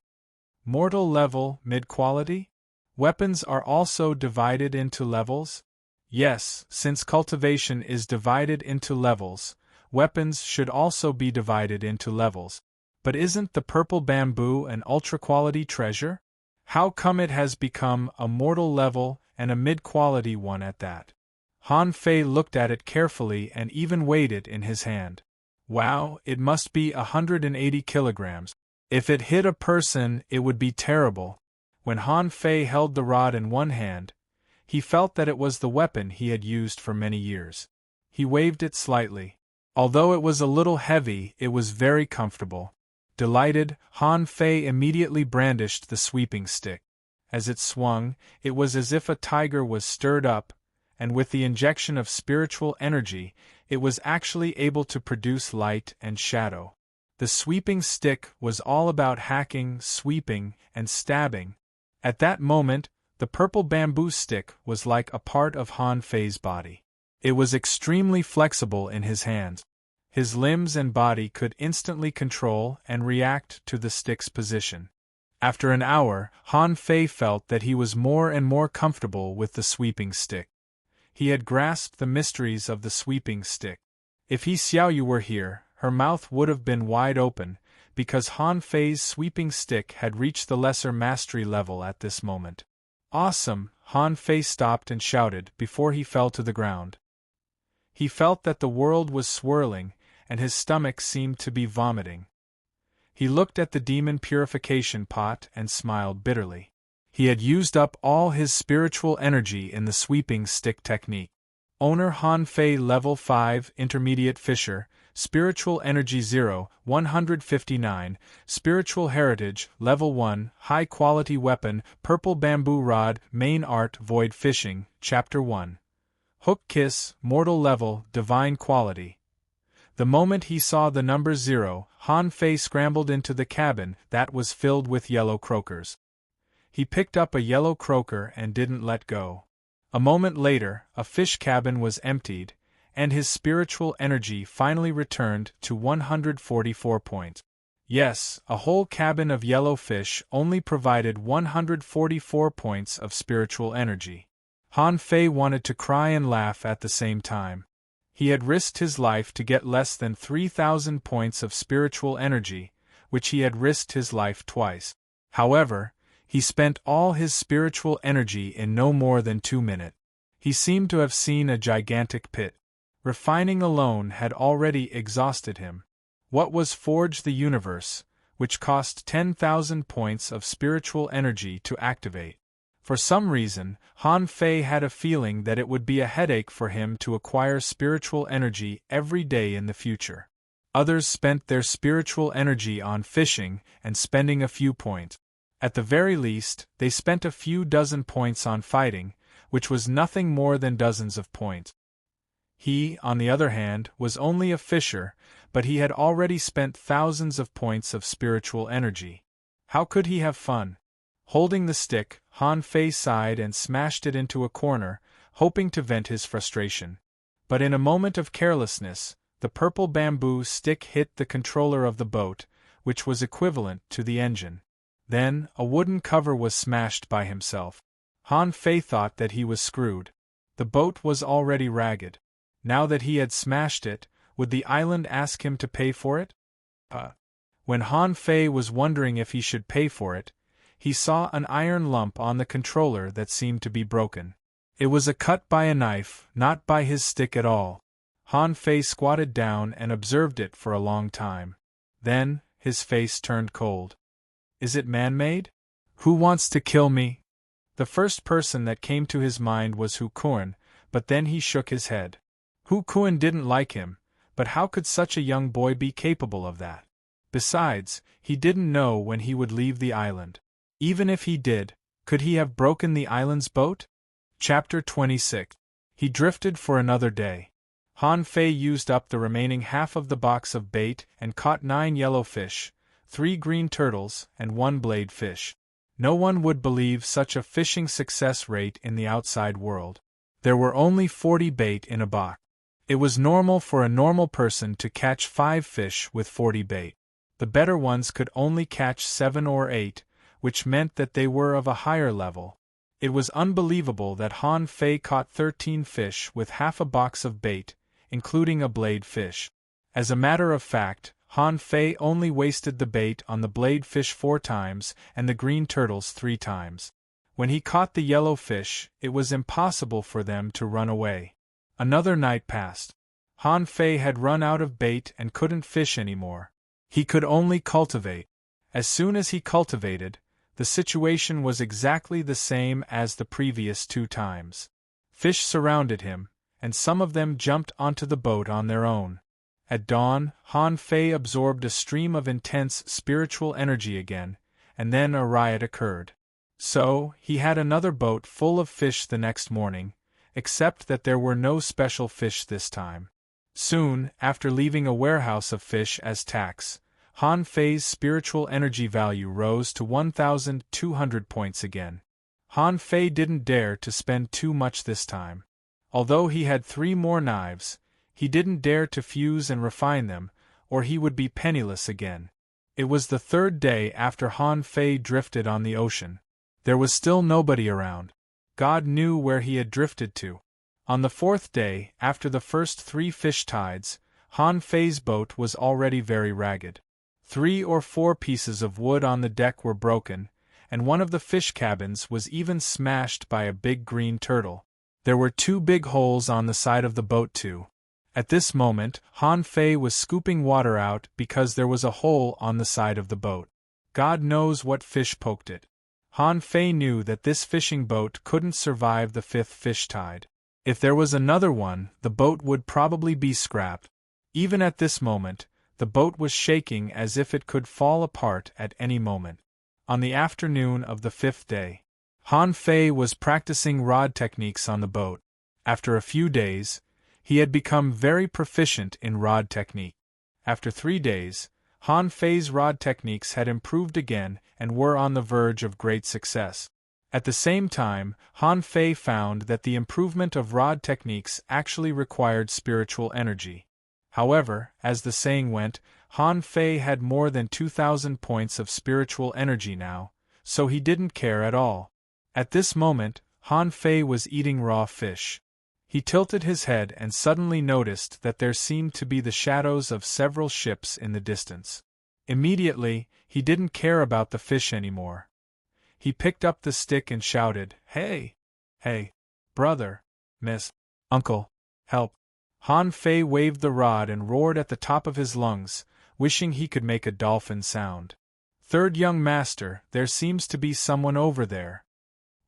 Mortal level, mid-quality? Weapons are also divided into levels? Yes, since cultivation is divided into levels, weapons should also be divided into levels. But isn't the purple bamboo an ultra-quality treasure? How come it has become a mortal level and a mid-quality one at that? Han Fei looked at it carefully and even weighed it in his hand. Wow, it must be 180 kilograms. If it hit a person, it would be terrible. When Han Fei held the rod in one hand, he felt that it was the weapon he had used for many years. He waved it slightly. Although it was a little heavy, it was very comfortable. Delighted, Han Fei immediately brandished the sweeping stick. As it swung, it was as if a tiger was stirred up, and with the injection of spiritual energy, it was actually able to produce light and shadow. The sweeping stick was all about hacking, sweeping, and stabbing. At that moment, the purple bamboo stick was like a part of Han Fei's body. It was extremely flexible in his hands. His limbs and body could instantly control and react to the stick's position. After an hour, Han Fei felt that he was more and more comfortable with the sweeping stick. He had grasped the mysteries of the sweeping stick. If Xiaoyu were here, her mouth would have been wide open, because Han Fei's sweeping stick had reached the lesser mastery level at this moment. Awesome! Han Fei stopped and shouted before he fell to the ground. He felt that the world was swirling, and his stomach seemed to be vomiting. He looked at the demon purification pot and smiled bitterly. He had used up all his spiritual energy in the sweeping stick technique. Owner Han Fei Level 5 Intermediate Fisher, Spiritual Energy 0, 159, Spiritual Heritage, Level 1, High Quality Weapon, Purple Bamboo Rod, Main Art Void Fishing, Chapter 1. Hook Kiss, Mortal Level, Divine Quality. The moment he saw the number 0, Han Fei scrambled into the cabin that was filled with yellow croakers. He picked up a yellow croaker and didn't let go. A moment later, a fish cabin was emptied, and his spiritual energy finally returned to 144 points. Yes, a whole cabin of yellow fish only provided 144 points of spiritual energy. Han Fei wanted to cry and laugh at the same time. He had risked his life to get less than 3,000 points of spiritual energy, which he had risked his life twice. However, he spent all his spiritual energy in no more than 2 minutes. He seemed to have seen a gigantic pit. Refining alone had already exhausted him. What was Forge the Universe, which cost 10,000 points of spiritual energy to activate? For some reason, Han Fei had a feeling that it would be a headache for him to acquire spiritual energy every day in the future. Others spent their spiritual energy on fishing and spending a few points. At the very least, they spent a few dozen points on fighting, which was nothing more than dozens of points. He, on the other hand, was only a fisher, but he had already spent thousands of points of spiritual energy. How could he have fun? Holding the stick, Han Fei sighed and smashed it into a corner, hoping to vent his frustration. But in a moment of carelessness, the purple bamboo stick hit the controller of the boat, which was equivalent to the engine. Then, a wooden cover was smashed by himself. Han Fei thought that he was screwed. The boat was already ragged. Now that he had smashed it, would the island ask him to pay for it? When Han Fei was wondering if he should pay for it, he saw an iron lump on the controller that seemed to be broken. It was a cut by a knife, not by his stick at all. Han Fei squatted down and observed it for a long time. Then, his face turned cold. Is it man-made? Who wants to kill me? The first person that came to his mind was Hu Kun, but then he shook his head. Hu Kun didn't like him, but how could such a young boy be capable of that? Besides, he didn't know when he would leave the island. Even if he did, could he have broken the island's boat? Chapter 26. He drifted for another day. Han Fei used up the remaining half of the box of bait and caught 9 yellow fish, 3 green turtles, and 1 blade fish. No one would believe such a fishing success rate in the outside world. There were only 40 bait in a box. It was normal for a normal person to catch 5 fish with 40 bait. The better ones could only catch 7 or 8, which meant that they were of a higher level. It was unbelievable that Han Fei caught 13 fish with half a box of bait, including a blade fish. As a matter of fact, Han Fei only wasted the bait on the blade fish 4 times and the green turtles 3 times. When he caught the yellow fish, it was impossible for them to run away. Another night passed. Han Fei had run out of bait and couldn't fish anymore. He could only cultivate. As soon as he cultivated, the situation was exactly the same as the previous 2 times. Fish surrounded him, and some of them jumped onto the boat on their own. At dawn, Han Fei absorbed a stream of intense spiritual energy again, and then a riot occurred. So, he had another boat full of fish the next morning, except that there were no special fish this time. Soon, after leaving a warehouse of fish as tax, Han Fei's spiritual energy value rose to 1,200 points again. Han Fei didn't dare to spend too much this time. Although he had 3 more knives, he didn't dare to fuse and refine them, or he would be penniless again. It was the 3rd day after Han Fei drifted on the ocean. There was still nobody around. God knew where he had drifted to. On the 4th day, after the first 3 fish tides, Han Fei's boat was already very ragged. 3 or 4 pieces of wood on the deck were broken, and one of the fish cabins was even smashed by a big green turtle. There were 2 big holes on the side of the boat too. At this moment, Han Fei was scooping water out because there was a hole on the side of the boat. God knows what fish poked it. Han Fei knew that this fishing boat couldn't survive the 5th fish tide. If there was another one, the boat would probably be scrapped. Even at this moment, the boat was shaking as if it could fall apart at any moment. On the afternoon of the 5th day, Han Fei was practicing rod techniques on the boat. After a few days, he had become very proficient in rod technique. After 3 days, Han Fei's rod techniques had improved again and were on the verge of great success. At the same time, Han Fei found that the improvement of rod techniques actually required spiritual energy. However, as the saying went, Han Fei had more than 2,000 points of spiritual energy now, so he didn't care at all. At this moment, Han Fei was eating raw fish. He tilted his head and suddenly noticed that there seemed to be the shadows of several ships in the distance. Immediately, he didn't care about the fish anymore. He picked up the stick and shouted, "Hey! Hey! Brother! Miss! Uncle! Help!" Han Fei waved the rod and roared at the top of his lungs, wishing he could make a dolphin sound. "Third young master, there seems to be someone over there."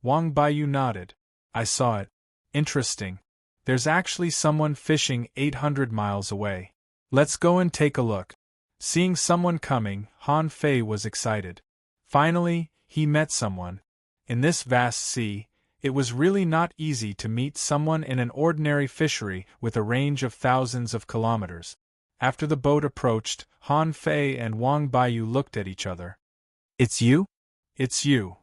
Wang Baiyu nodded. "I saw it. Interesting. There's actually someone fishing 800 miles away. Let's go and take a look." Seeing someone coming, Han Fei was excited. Finally, he met someone. In this vast sea, it was really not easy to meet someone in an ordinary fishery with a range of thousands of kilometers. After the boat approached, Han Fei and Wang Baiyu looked at each other. "It's you?" "It's you."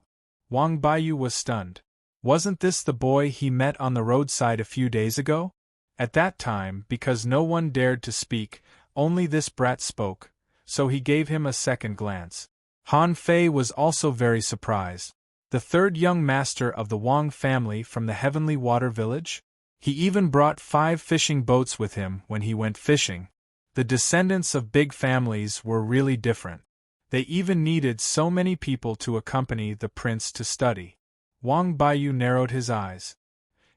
Wang Baiyu was stunned. Wasn't this the boy he met on the roadside a few days ago? At that time, because no one dared to speak, only this brat spoke, so he gave him a second glance. Han Fei was also very surprised. The third young master of the Wang family from the Heavenly Water Village? He even brought 5 fishing boats with him when he went fishing. The descendants of big families were really different. They even needed so many people to accompany the prince to study. Wang Baiyu narrowed his eyes.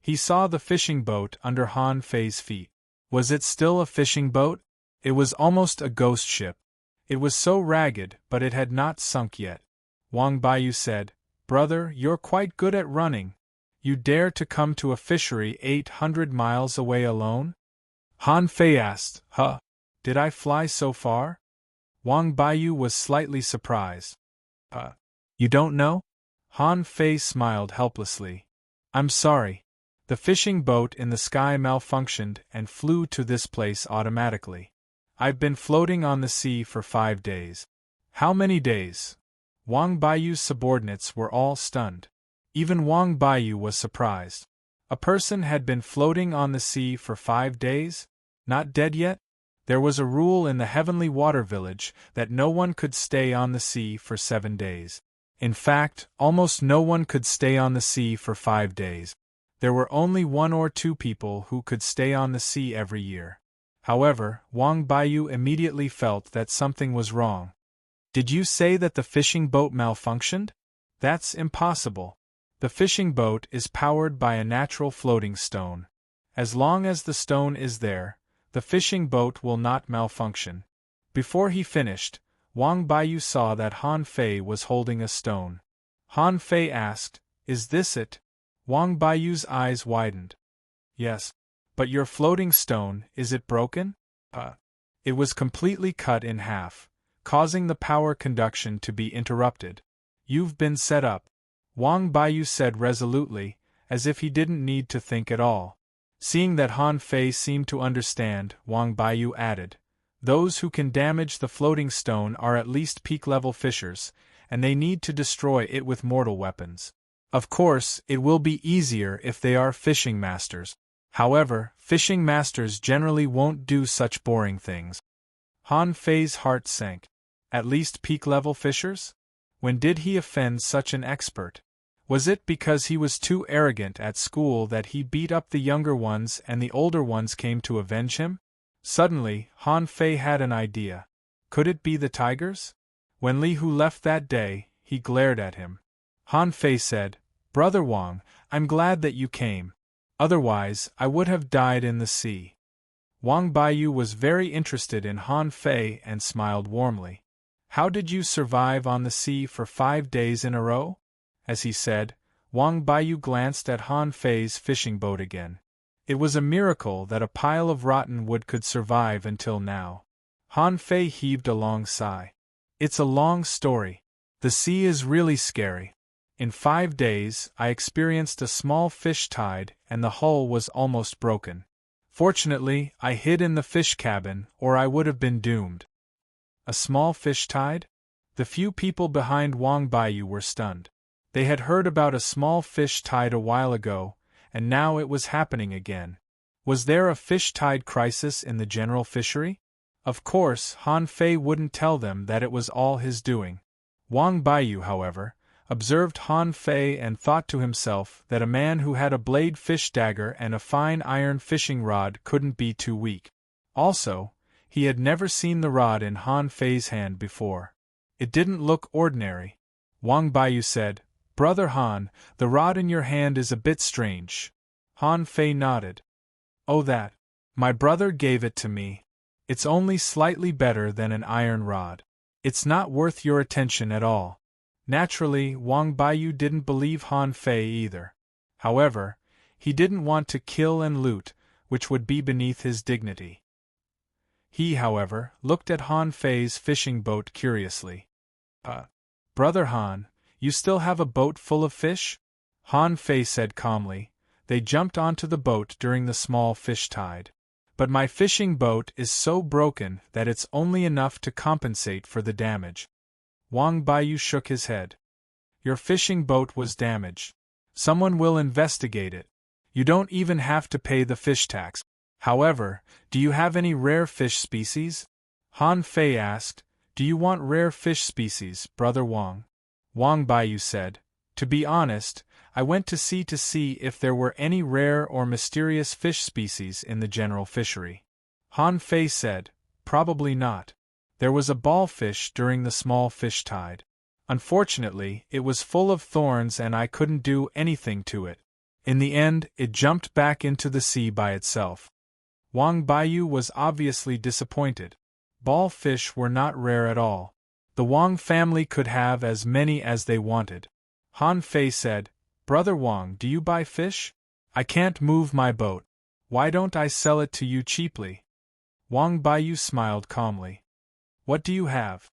He saw the fishing boat under Han Fei's feet. Was it still a fishing boat? It was almost a ghost ship. It was so ragged, but it had not sunk yet. Wang Baiyu said, "Brother, you're quite good at running. You dare to come to a fishery 800 miles away alone?" Han Fei asked, "Huh? Did I fly so far?" Wang Baiyu was slightly surprised. You don't know?" Han Fei smiled helplessly. "I'm sorry. The fishing boat in the sky malfunctioned and flew to this place automatically. I've been floating on the sea for 5 days." "How many days?" Wang Baiyu's subordinates were all stunned. Even Wang Baiyu was surprised. A person had been floating on the sea for 5 days? Not dead yet? There was a rule in the Heavenly Water Village that no one could stay on the sea for 7 days. In fact, almost no one could stay on the sea for 5 days. There were only 1 or 2 people who could stay on the sea every year. However, Wang Baiyu immediately felt that something was wrong. "Did you say that the fishing boat malfunctioned? That's impossible. The fishing boat is powered by a natural floating stone. As long as the stone is there, the fishing boat will not malfunction." Before he finished, Wang Baiyu saw that Han Fei was holding a stone. Han Fei asked, "Is this it?" Wang Baiyu's eyes widened. "Yes. But your floating stone, is it broken?" It was completely cut in half, causing the power conduction to be interrupted. "You've been set up," Wang Baiyu said resolutely, as if he didn't need to think at all. Seeing that Han Fei seemed to understand, Wang Baiyu added, "Those who can damage the floating stone are at least peak-level fishers, and they need to destroy it with mortal weapons. Of course, it will be easier if they are fishing masters. However, fishing masters generally won't do such boring things." Han Fei's heart sank. At least peak-level fishers? When did he offend such an expert? Was it because he was too arrogant at school that he beat up the younger ones and the older ones came to avenge him? Suddenly, Han Fei had an idea. Could it be the tigers? When Li Hu left that day, he glared at him. Han Fei said, "Brother Wang, I'm glad that you came. Otherwise, I would have died in the sea." Wang Baiyu was very interested in Han Fei and smiled warmly. "How did you survive on the sea for 5 days in a row?" As he said, Wang Baiyu glanced at Han Fei's fishing boat again. It was a miracle that a pile of rotten wood could survive until now. Han Fei heaved a long sigh. It's a long story. The sea is really scary. In 5 days, I experienced a small fish tide and the hull was almost broken. Fortunately, I hid in the fish cabin or I would have been doomed. A small fish tide? The few people behind Wang Baiyu were stunned. They had heard about a small fish tide a while ago, and now it was happening again. Was there a fish tide crisis in the general fishery? Of course, Han Fei wouldn't tell them that it was all his doing. Wang Baiyu, however, observed Han Fei and thought to himself that a man who had a blade fish dagger and a fine iron fishing rod couldn't be too weak. Also, he had never seen the rod in Han Fei's hand before. It didn't look ordinary. Wang Baiyu said, "Brother Han, the rod in your hand is a bit strange." Han Fei nodded. "Oh, that. My brother gave it to me. It's only slightly better than an iron rod. It's not worth your attention at all." Naturally, Wang Baiyu didn't believe Han Fei either. However, he didn't want to kill and loot, which would be beneath his dignity. He, however, looked at Han Fei's fishing boat curiously. Brother Han, you still have a boat full of fish?" Han Fei said calmly. They jumped onto the boat during the small fish tide. "But my fishing boat is so broken that it's only enough to compensate for the damage." Wang Baiyu shook his head. "Your fishing boat was damaged. Someone will investigate it. You don't even have to pay the fish tax. However, do you have any rare fish species?" Han Fei asked. "Do you want rare fish species, Brother Wang?" Wang Baiyu said, "To be honest, I went to see if there were any rare or mysterious fish species in the general fishery." Han Fei said, "Probably not. There was a ballfish during the small fish tide. Unfortunately, it was full of thorns and I couldn't do anything to it. In the end, it jumped back into the sea by itself." Wang Baiyu was obviously disappointed. Ballfish were not rare at all. The Wang family could have as many as they wanted. Han Fei said, "Brother Wang, do you buy fish? I can't move my boat. Why don't I sell it to you cheaply?" Wang Baiyu smiled calmly. "What do you have?"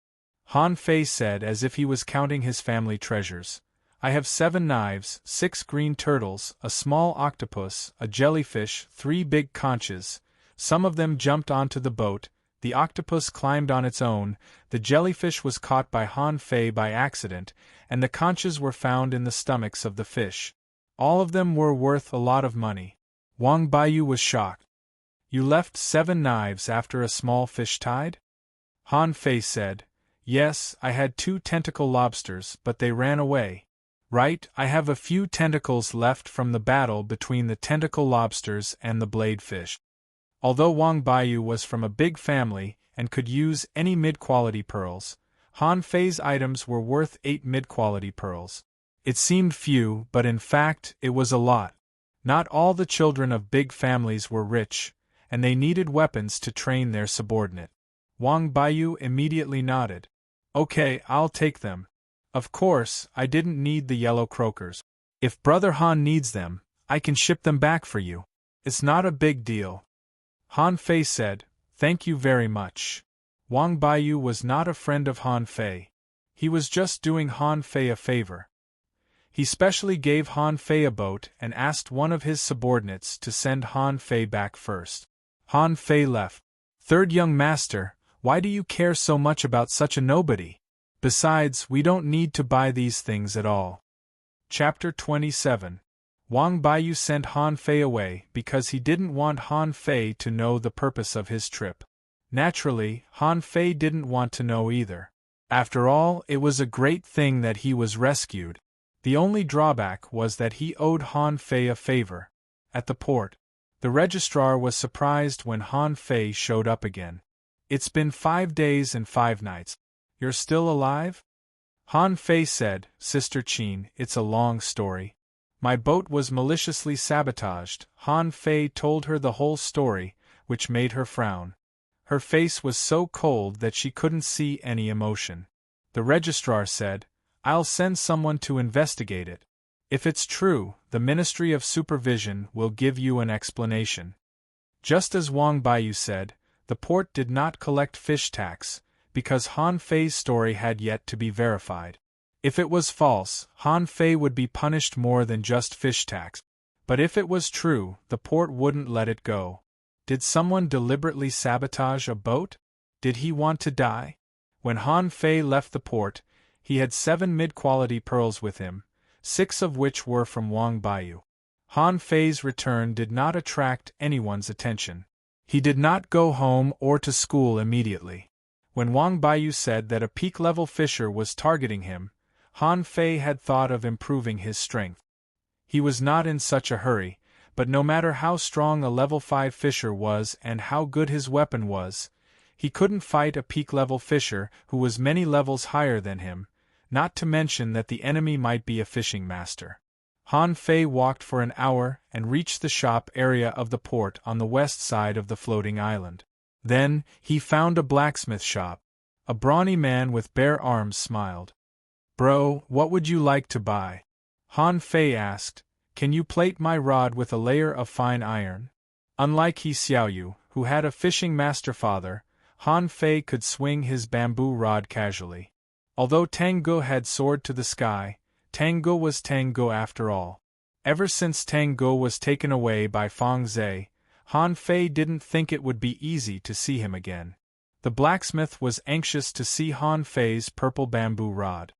Han Fei said as if he was counting his family treasures. "I have 7 knives, 6 green turtles, a small octopus, a jellyfish, 3 big conches. Some of them jumped onto the boat, the octopus climbed on its own, the jellyfish was caught by Han Fei by accident, and the conches were found in the stomachs of the fish. All of them were worth a lot of money." Wang Baiyu was shocked. "You left 7 knives after a small fish tide?" Han Fei said, "Yes, I had 2 tentacle lobsters, but they ran away." "Right, I have a few tentacles left from the battle between the tentacle lobsters and the blade fish." Although Wang Baiyu was from a big family and could use any mid-quality pearls, Han Fei's items were worth 8 mid-quality pearls. It seemed few, but in fact, it was a lot. Not all the children of big families were rich, and they needed weapons to train their subordinate. Wang Baiyu immediately nodded. "Okay, I'll take them. Of course, I didn't need the yellow croakers. If Brother Han needs them, I can ship them back for you. It's not a big deal." Han Fei said, "Thank you very much." Wang Baiyu was not a friend of Han Fei. He was just doing Han Fei a favor. He specially gave Han Fei a boat and asked one of his subordinates to send Han Fei back first. Han Fei left. "Third young master, why do you care so much about such a nobody? Besides, we don't need to buy these things at all." Chapter 27. Wang Baiyu sent Han Fei away because he didn't want Han Fei to know the purpose of his trip. Naturally, Han Fei didn't want to know either. After all, it was a great thing that he was rescued. The only drawback was that he owed Han Fei a favor. At the port, the registrar was surprised when Han Fei showed up again. "It's been 5 days and 5 nights. You're still alive?" Han Fei said, "Sister Qin, it's a long story. My boat was maliciously sabotaged." Han Fei told her the whole story, which made her frown. Her face was so cold that she couldn't see any emotion. The registrar said, "I'll send someone to investigate it. If it's true, the Ministry of Supervision will give you an explanation. Just as Wang Baiyu said, the port did not collect fish tax, because Han Fei's story had yet to be verified. If it was false, Han Fei would be punished more than just fish tax. But if it was true, the port wouldn't let it go. Did someone deliberately sabotage a boat? Did he want to die? When Han Fei left the port, he had 7 mid-quality pearls with him, 6 of which were from Wang Baiyu. Han Fei's return did not attract anyone's attention. He did not go home or to school immediately. When Wang Baiyu said that a peak-level fisher was targeting him, Han Fei had thought of improving his strength. He was not in such a hurry, but no matter how strong a level 5 fisher was and how good his weapon was, he couldn't fight a peak-level fisher who was many levels higher than him, not to mention that the enemy might be a fishing master. Han Fei walked for an hour and reached the shop area of the port on the west side of the floating island. Then, he found a blacksmith shop. A brawny man with bare arms smiled. "Bro, what would you like to buy?" Han Fei asked. "Can you plate my rod with a layer of fine iron?" Unlike He Xiaoyu, who had a fishing master father, Han Fei could swing his bamboo rod casually. Although Tango had soared to the sky, Tango was Tango after all. Ever since Tango was taken away by Feng Zhe, Han Fei didn't think it would be easy to see him again. The blacksmith was anxious to see Han Fei's purple bamboo rod.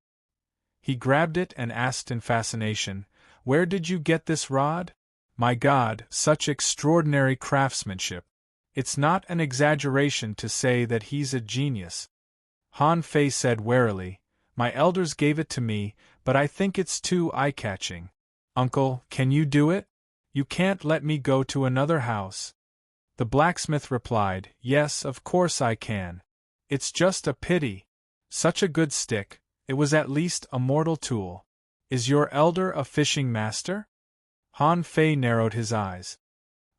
He grabbed it and asked in fascination, "Where did you get this rod? My God, such extraordinary craftsmanship. It's not an exaggeration to say that he's a genius." Han Fei said warily, "My elders gave it to me, but I think it's too eye-catching." "Uncle, can you do it? You can't let me go to another house." The blacksmith replied, "Yes, of course I can. It's just a pity. Such a good stick, it was at least a mortal tool. Is your elder a fishing master?" Han Fei narrowed his eyes.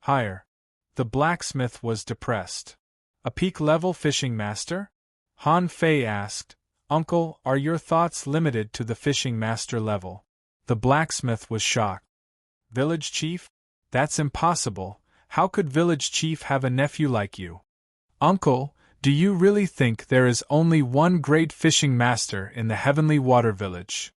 "Higher." The blacksmith was depressed. "A peak-level fishing master?" Han Fei asked. "Uncle, are your thoughts limited to the fishing master level?" The blacksmith was shocked. "Village chief? That's impossible. How could village chief have a nephew like you?" "Uncle, do you really think there is only one great fishing master in the heavenly water village?"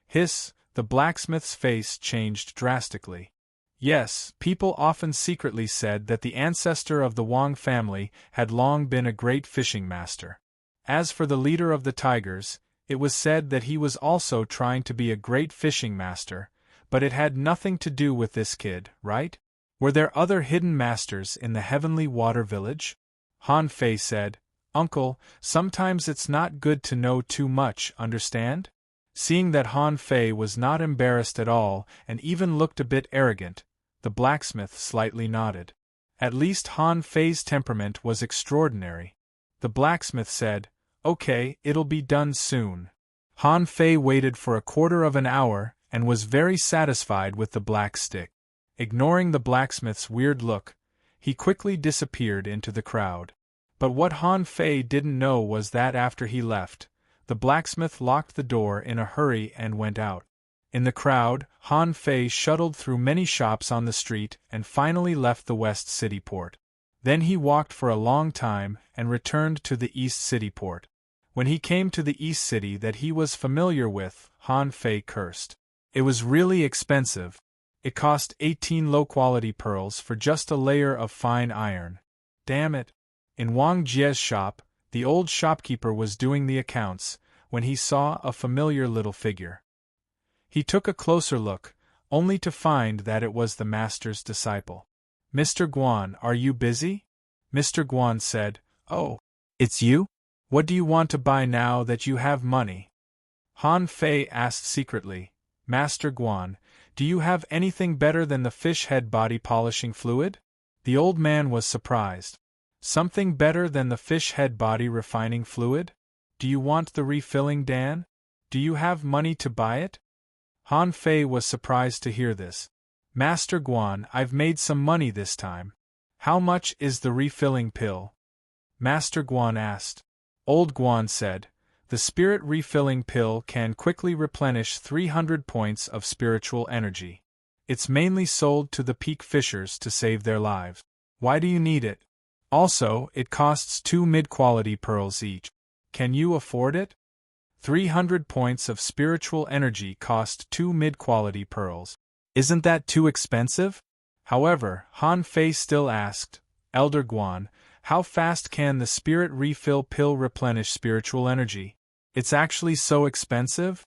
Hiss, the blacksmith's face changed drastically. Yes, people often secretly said that the ancestor of the Wang family had long been a great fishing master. As for the leader of the tigers, it was said that he was also trying to be a great fishing master, but it had nothing to do with this kid, right? Were there other hidden masters in the heavenly water village? Han Fei said, "Uncle, sometimes it's not good to know too much, understand?" Seeing that Han Fei was not embarrassed at all and even looked a bit arrogant, the blacksmith slightly nodded. At least Han Fei's temperament was extraordinary. The blacksmith said, "Okay, it'll be done soon." Han Fei waited for a quarter of an hour and was very satisfied with the black stick. Ignoring the blacksmith's weird look, he quickly disappeared into the crowd. But what Han Fei didn't know was that after he left, the blacksmith locked the door in a hurry and went out. In the crowd, Han Fei shuttled through many shops on the street and finally left the West City Port. Then he walked for a long time and returned to the East City Port. When he came to the East City that he was familiar with, Han Fei cursed. It was really expensive. It cost 18 low-quality pearls for just a layer of fine iron. Damn it! In Wang Jie's shop, the old shopkeeper was doing the accounts when he saw a familiar little figure. He took a closer look, only to find that it was the master's disciple. "Mr. Guan, are you busy?" Mr. Guan said, "Oh, it's you? What do you want to buy now that you have money?" Han Fei asked secretly, "Master Guan, do you have anything better than the fish head body polishing fluid?" The old man was surprised. "Something better than the fish head body refining fluid? Do you want the refilling, Dan? Do you have money to buy it?" Han Fei was surprised to hear this. "Master Guan, I've made some money this time. How much is the refilling pill?" Master Guan asked. Old Guan said, The spirit refilling pill can quickly replenish 300 points of spiritual energy. It's mainly sold to the peak fishers to save their lives. Why do you need it? Also, it costs 2 mid-quality pearls each. Can you afford it? 300 points of spiritual energy cost 2 mid-quality pearls. Isn't that too expensive? However, Han Fei still asked, Elder Guan, how fast can the spirit refill pill replenish spiritual energy? It's actually so expensive?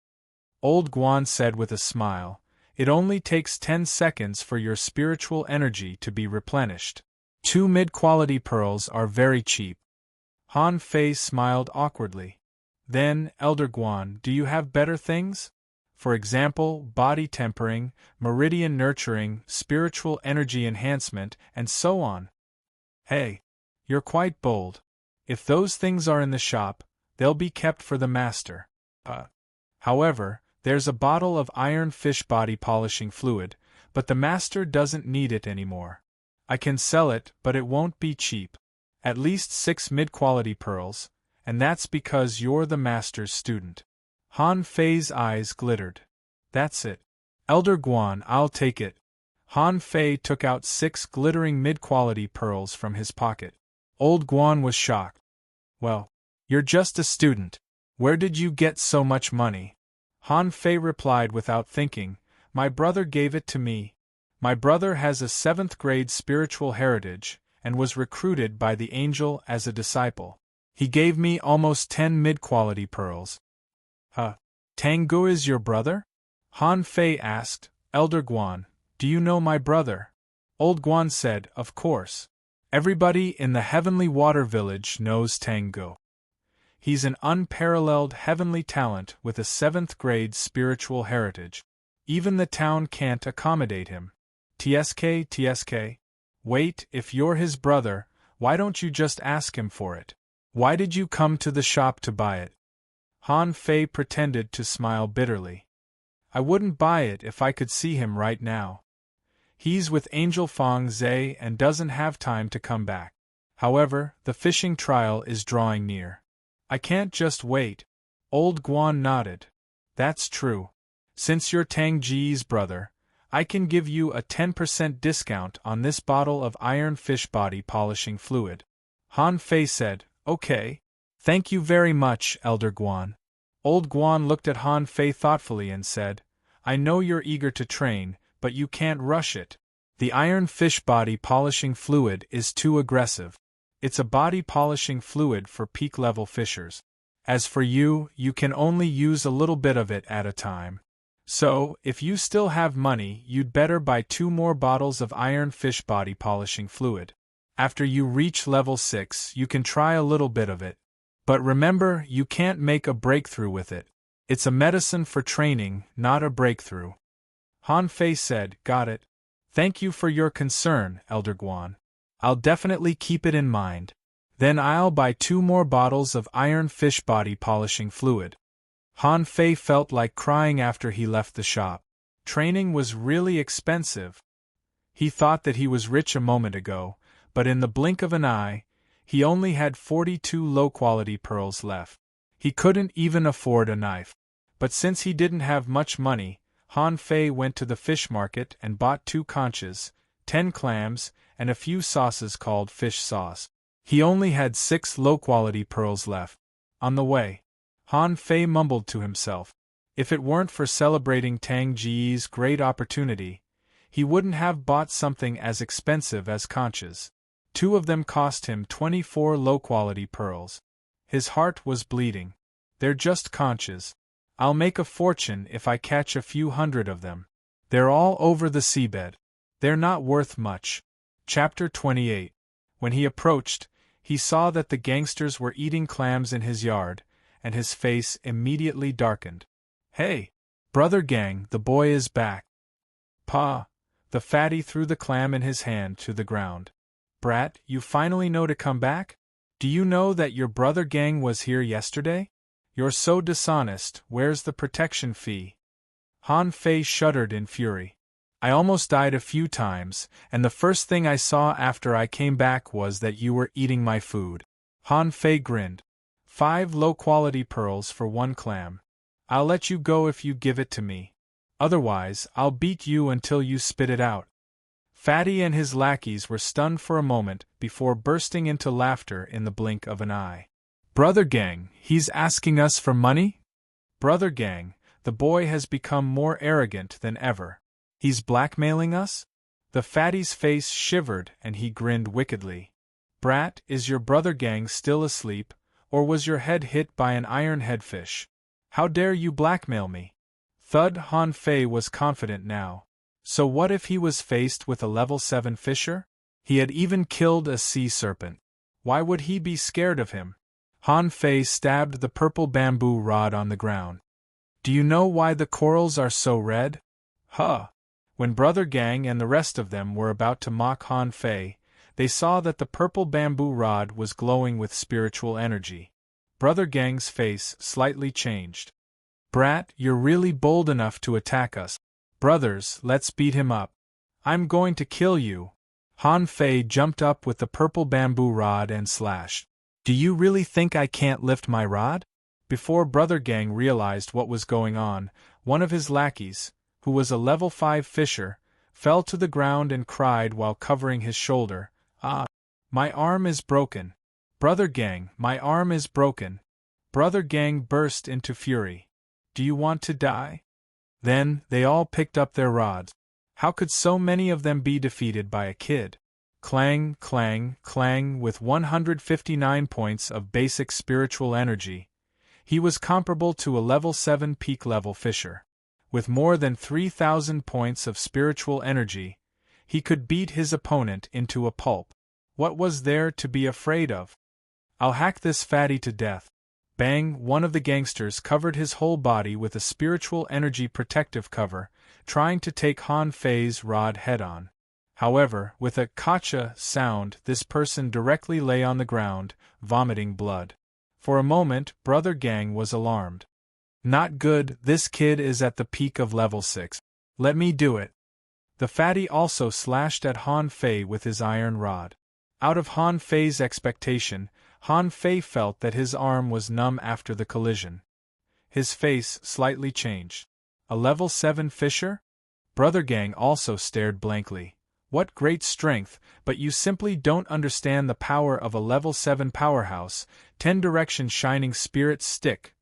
Old Guan said with a smile, it only takes 10 seconds for your spiritual energy to be replenished. 2 mid-quality pearls are very cheap. Han Fei smiled awkwardly. Then, Elder Guan, do you have better things? For example, body tempering, meridian nurturing, spiritual energy enhancement, and so on. Hey, you're quite bold. If those things are in the shop, they'll be kept for the master. However, there's a bottle of iron fish body polishing fluid, but the master doesn't need it anymore. I can sell it, but it won't be cheap. At least 6 mid-quality pearls, and that's because you're the master's student. Han Fei's eyes glittered. That's it. Elder Guan, I'll take it. Han Fei took out 6 glittering mid-quality pearls from his pocket. Old Guan was shocked. Well, you're just a student. Where did you get so much money? Han Fei replied without thinking, my brother gave it to me. My brother has a 7th grade spiritual heritage, and was recruited by the angel as a disciple. He gave me almost 10 mid-quality pearls. Tanggu is your brother? Han Fei asked, Elder Guan, do you know my brother? Old Guan said, of course. Everybody in the Heavenly Water Village knows Tanggu. He's an unparalleled heavenly talent with a 7th grade spiritual heritage. Even the town can't accommodate him. TSK. Wait, if you're his brother, why don't you just ask him for it? Why did you come to the shop to buy it? Han Fei pretended to smile bitterly. I wouldn't buy it if I could see him right now. He's with Angel Fong Zhe and doesn't have time to come back. However, the fishing trial is drawing near. I can't just wait. Old Guan nodded. That's true. Since you're Tang Ji's brother, I can give you a 10% discount on this bottle of iron fish body polishing fluid. Han Fei said, okay. Thank you very much, Elder Guan. Old Guan looked at Han Fei thoughtfully and said, I know you're eager to train, but you can't rush it. The iron fish body polishing fluid is too aggressive. It's a body polishing fluid for peak-level fishers. As for you, you can only use a little bit of it at a time. So, if you still have money, you'd better buy 2 more bottles of iron fish body polishing fluid. After you reach level 6, you can try a little bit of it. But remember, you can't make a breakthrough with it. It's a medicine for training, not a breakthrough. Han Fei said, got it. Thank you for your concern, Elder Guan. I'll definitely keep it in mind. Then I'll buy 2 more bottles of iron fish body polishing fluid. Han Fei felt like crying after he left the shop. Training was really expensive. He thought that he was rich a moment ago, but in the blink of an eye, he only had 42 low-quality pearls left. He couldn't even afford a knife. But since he didn't have much money, Han Fei went to the fish market and bought 2 conchas, 10 clams, and a few sauces called fish sauce. He only had 6 low-quality pearls left. On the way, Han Fei mumbled to himself, if it weren't for celebrating Tang Ji's great opportunity, he wouldn't have bought something as expensive as conchas. 2 of them cost him 24 low-quality pearls. His heart was bleeding. They're just conchas. I'll make a fortune if I catch a few hundred of them. They're all over the seabed. They're not worth much. Chapter 28. When he approached, he saw that the gangsters were eating clams in his yard, and his face immediately darkened. Hey, brother gang, the boy is back. Pa! The fatty threw the clam in his hand to the ground. Brat, you finally know to come back? Do you know that your brother gang was here yesterday? You're so dishonest, where's the protection fee? Han Fei shuddered in fury. I almost died a few times, and the first thing I saw after I came back was that you were eating my food. Han Fei grinned. 5 low-quality pearls for 1 clam. I'll let you go if you give it to me. Otherwise, I'll beat you until you spit it out. Fatty and his lackeys were stunned for a moment before bursting into laughter in the blink of an eye. Brother Gang, he's asking us for money? Brother Gang, the boy has become more arrogant than ever. He's blackmailing us? The fatty's face shivered and he grinned wickedly. Brat, is your brother Gang still asleep, or was your head hit by an iron headfish? How dare you blackmail me? Thud. Han Fei was confident now. So what if he was faced with a level 7 fisher? He had even killed a sea serpent. Why would he be scared of him? Han Fei stabbed the purple bamboo rod on the ground. Do you know why the corals are so red? Huh! When Brother Gang and the rest of them were about to mock Han Fei, they saw that the purple bamboo rod was glowing with spiritual energy. Brother Gang's face slightly changed. Brat, you're really bold enough to attack us. Brothers, let's beat him up. I'm going to kill you. Han Fei jumped up with the purple bamboo rod and slashed. Do you really think I can't lift my rod? Before Brother Gang realized what was going on, one of his lackeys, who was a level 5 fisher, fell to the ground and cried while covering his shoulder, "Ah! My arm is broken. Brother Gang, my arm is broken." Brother Gang burst into fury. Do you want to die? Then, they all picked up their rods. How could so many of them be defeated by a kid? Clang, clang, clang. With 159 points of basic spiritual energy, he was comparable to a level 7 peak level fisher. With more than 3,000 points of spiritual energy, he could beat his opponent into a pulp. What was there to be afraid of? I'll hack this fatty to death. Bang! One of the gangsters covered his whole body with a spiritual energy protective cover, trying to take Han Fei's rod head-on. However, with a "kacha" sound, this person directly lay on the ground, vomiting blood. For a moment, Brother Gang was alarmed. Not good, this kid is at the peak of level 6. Let me do it. The fatty also slashed at Han Fei with his iron rod. Out of Han Fei's expectation, Han Fei felt that his arm was numb after the collision. His face slightly changed. A level 7 fisher? Brother Gang also stared blankly. What great strength, but you simply don't understand the power of a level 7 powerhouse, 10 direction shining spirit stick.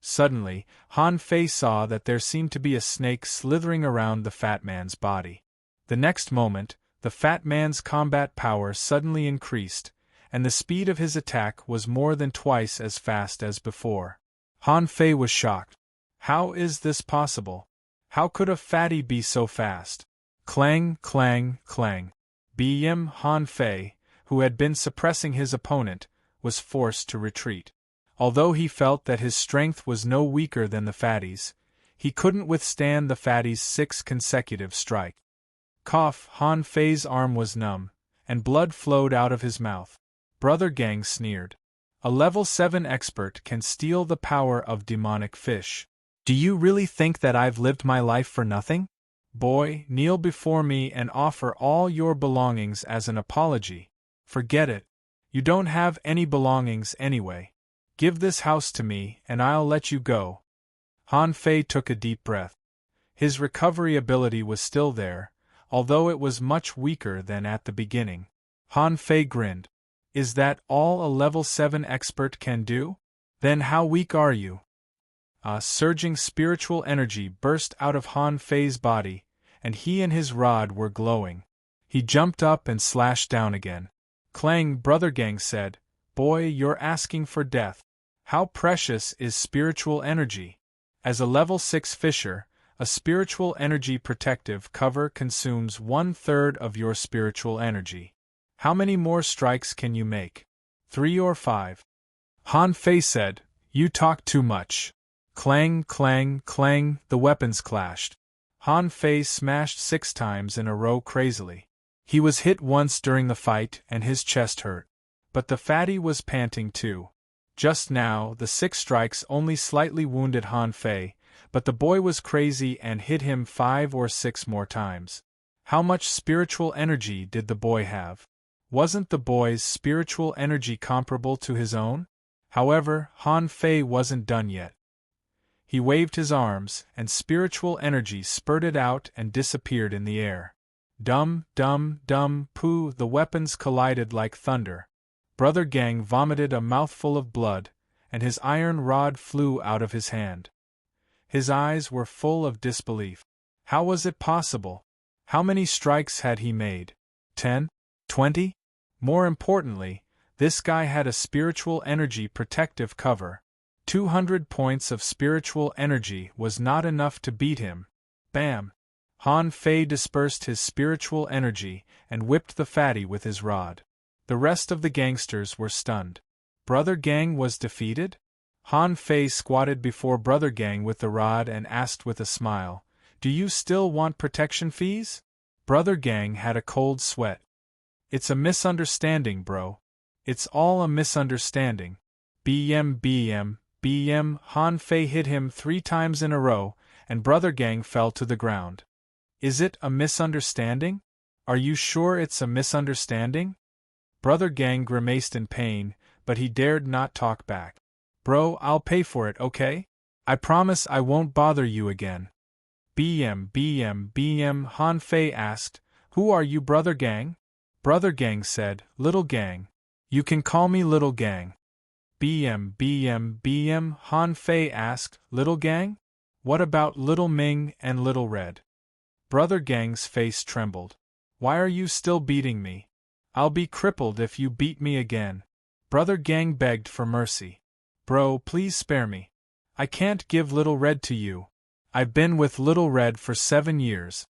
Suddenly, Han Fei saw that there seemed to be a snake slithering around the fat man's body. The next moment, the fat man's combat power suddenly increased, and the speed of his attack was more than twice as fast as before. Han Fei was shocked. How is this possible? How could a fatty be so fast? Clang, clang, clang. Bm. Han Fei, who had been suppressing his opponent, was forced to retreat. Although he felt that his strength was no weaker than the fatty's, he couldn't withstand the fatty's 6 consecutive strikes. Cough! Han Fei's arm was numb, and blood flowed out of his mouth. Brother Gang sneered. A level 7 expert can steal the power of demonic fish. Do you really think that I've lived my life for nothing? Boy, kneel before me and offer all your belongings as an apology. Forget it. You don't have any belongings anyway. Give this house to me, and I'll let you go. Han Fei took a deep breath. His recovery ability was still there, although it was much weaker than at the beginning. Han Fei grinned. Is that all a level 7 expert can do? Then how weak are you? A surging spiritual energy burst out of Han Fei's body, and he and his rod were glowing. He jumped up and slashed down again. Clang! Brother Gang said, Boy, you're asking for death. How precious is spiritual energy? As a level 6 fisher, a spiritual energy protective cover consumes 1/3 of your spiritual energy. How many more strikes can you make? 3 or 5? Han Fei said, You talk too much. Clang, clang, clang, the weapons clashed. Han Fei smashed 6 times in a row crazily. He was hit once during the fight and his chest hurt. But the fatty was panting too. Just now, the 6 strikes only slightly wounded Han Fei, but the boy was crazy and hit him 5 or 6 more times. How much spiritual energy did the boy have? Wasn't the boy's spiritual energy comparable to his own? However, Han Fei wasn't done yet. He waved his arms, and spiritual energy spurted out and disappeared in the air. Dum, dum, dum, poo, the weapons collided like thunder. Brother Gang vomited a mouthful of blood, and his iron rod flew out of his hand. His eyes were full of disbelief. How was it possible? How many strikes had he made? 10? 20? More importantly, this guy had a spiritual energy protective cover. 200 points of spiritual energy was not enough to beat him. Bam! Han Fei dispersed his spiritual energy and whipped the fatty with his rod. The rest of the gangsters were stunned. Brother Gang was defeated? Han Fei squatted before Brother Gang with the rod and asked with a smile, "Do you still want protection fees?" Brother Gang had a cold sweat. "It's a misunderstanding, bro. It's all a misunderstanding." BM BM BM. Han Fei hit him 3 times in a row, and Brother Gang fell to the ground. "Is it a misunderstanding? Are you sure it's a misunderstanding?" Brother Gang grimaced in pain, but he dared not talk back. "Bro, I'll pay for it, okay? I promise I won't bother you again." BM BM BM. Han Fei asked, "Who are you, Brother Gang?" Brother Gang said, "Little Gang. You can call me Little Gang." BM BM BM. Han Fei asked, "Little Gang? What about Little Ming and Little Red?" Brother Gang's face trembled. "Why are you still beating me? I'll be crippled if you beat me again." Brother Gang begged for mercy. "Bro, please spare me. I can't give Little Red to you. I've been with Little Red for 7 years.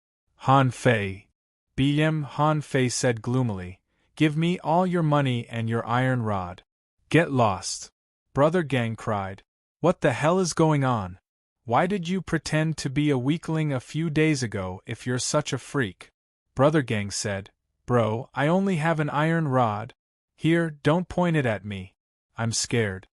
Han Fei. BM. Han Fei said gloomily, "Give me all your money and your iron rod. Get lost." Brother Gang cried. "What the hell is going on? Why did you pretend to be a weakling a few days ago if you're such a freak?" Brother Gang said, "Bro, I only have an iron rod. Here, don't point it at me. I'm scared."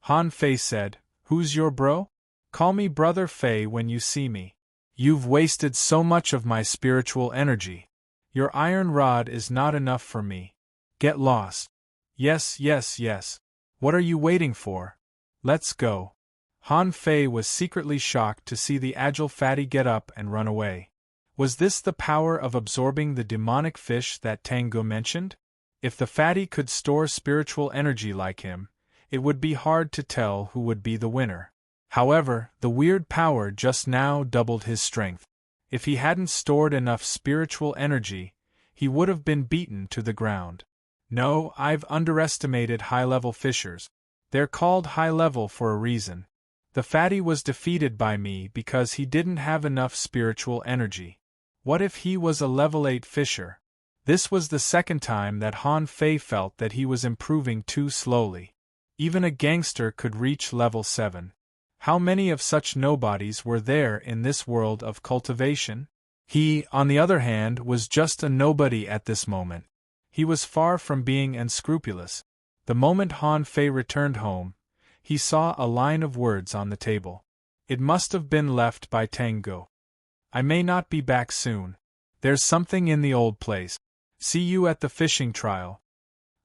Han Fei said, "Who's your bro? Call me Brother Fei when you see me. You've wasted so much of my spiritual energy. Your iron rod is not enough for me. Get lost." "Yes, yes, yes. What are you waiting for? Let's go." Han Fei was secretly shocked to see the agile fatty get up and run away. Was this the power of absorbing the demonic fish that Tango mentioned? If the fatty could store spiritual energy like him, it would be hard to tell who would be the winner. However, the weird power just now doubled his strength. If he hadn't stored enough spiritual energy, he would have been beaten to the ground. No, I've underestimated high-level fishers. They're called high-level for a reason. The fatty was defeated by me because he didn't have enough spiritual energy. What if he was a level 8 fisher? This was the second time that Han Fei felt that he was improving too slowly. Even a gangster could reach level 7. How many of such nobodies were there in this world of cultivation? He, on the other hand, was just a nobody at this moment. He was far from being unscrupulous. The moment Han Fei returned home, he saw a line of words on the table. It must have been left by Tango. "I may not be back soon. There's something in the old place. See you at the fishing trial."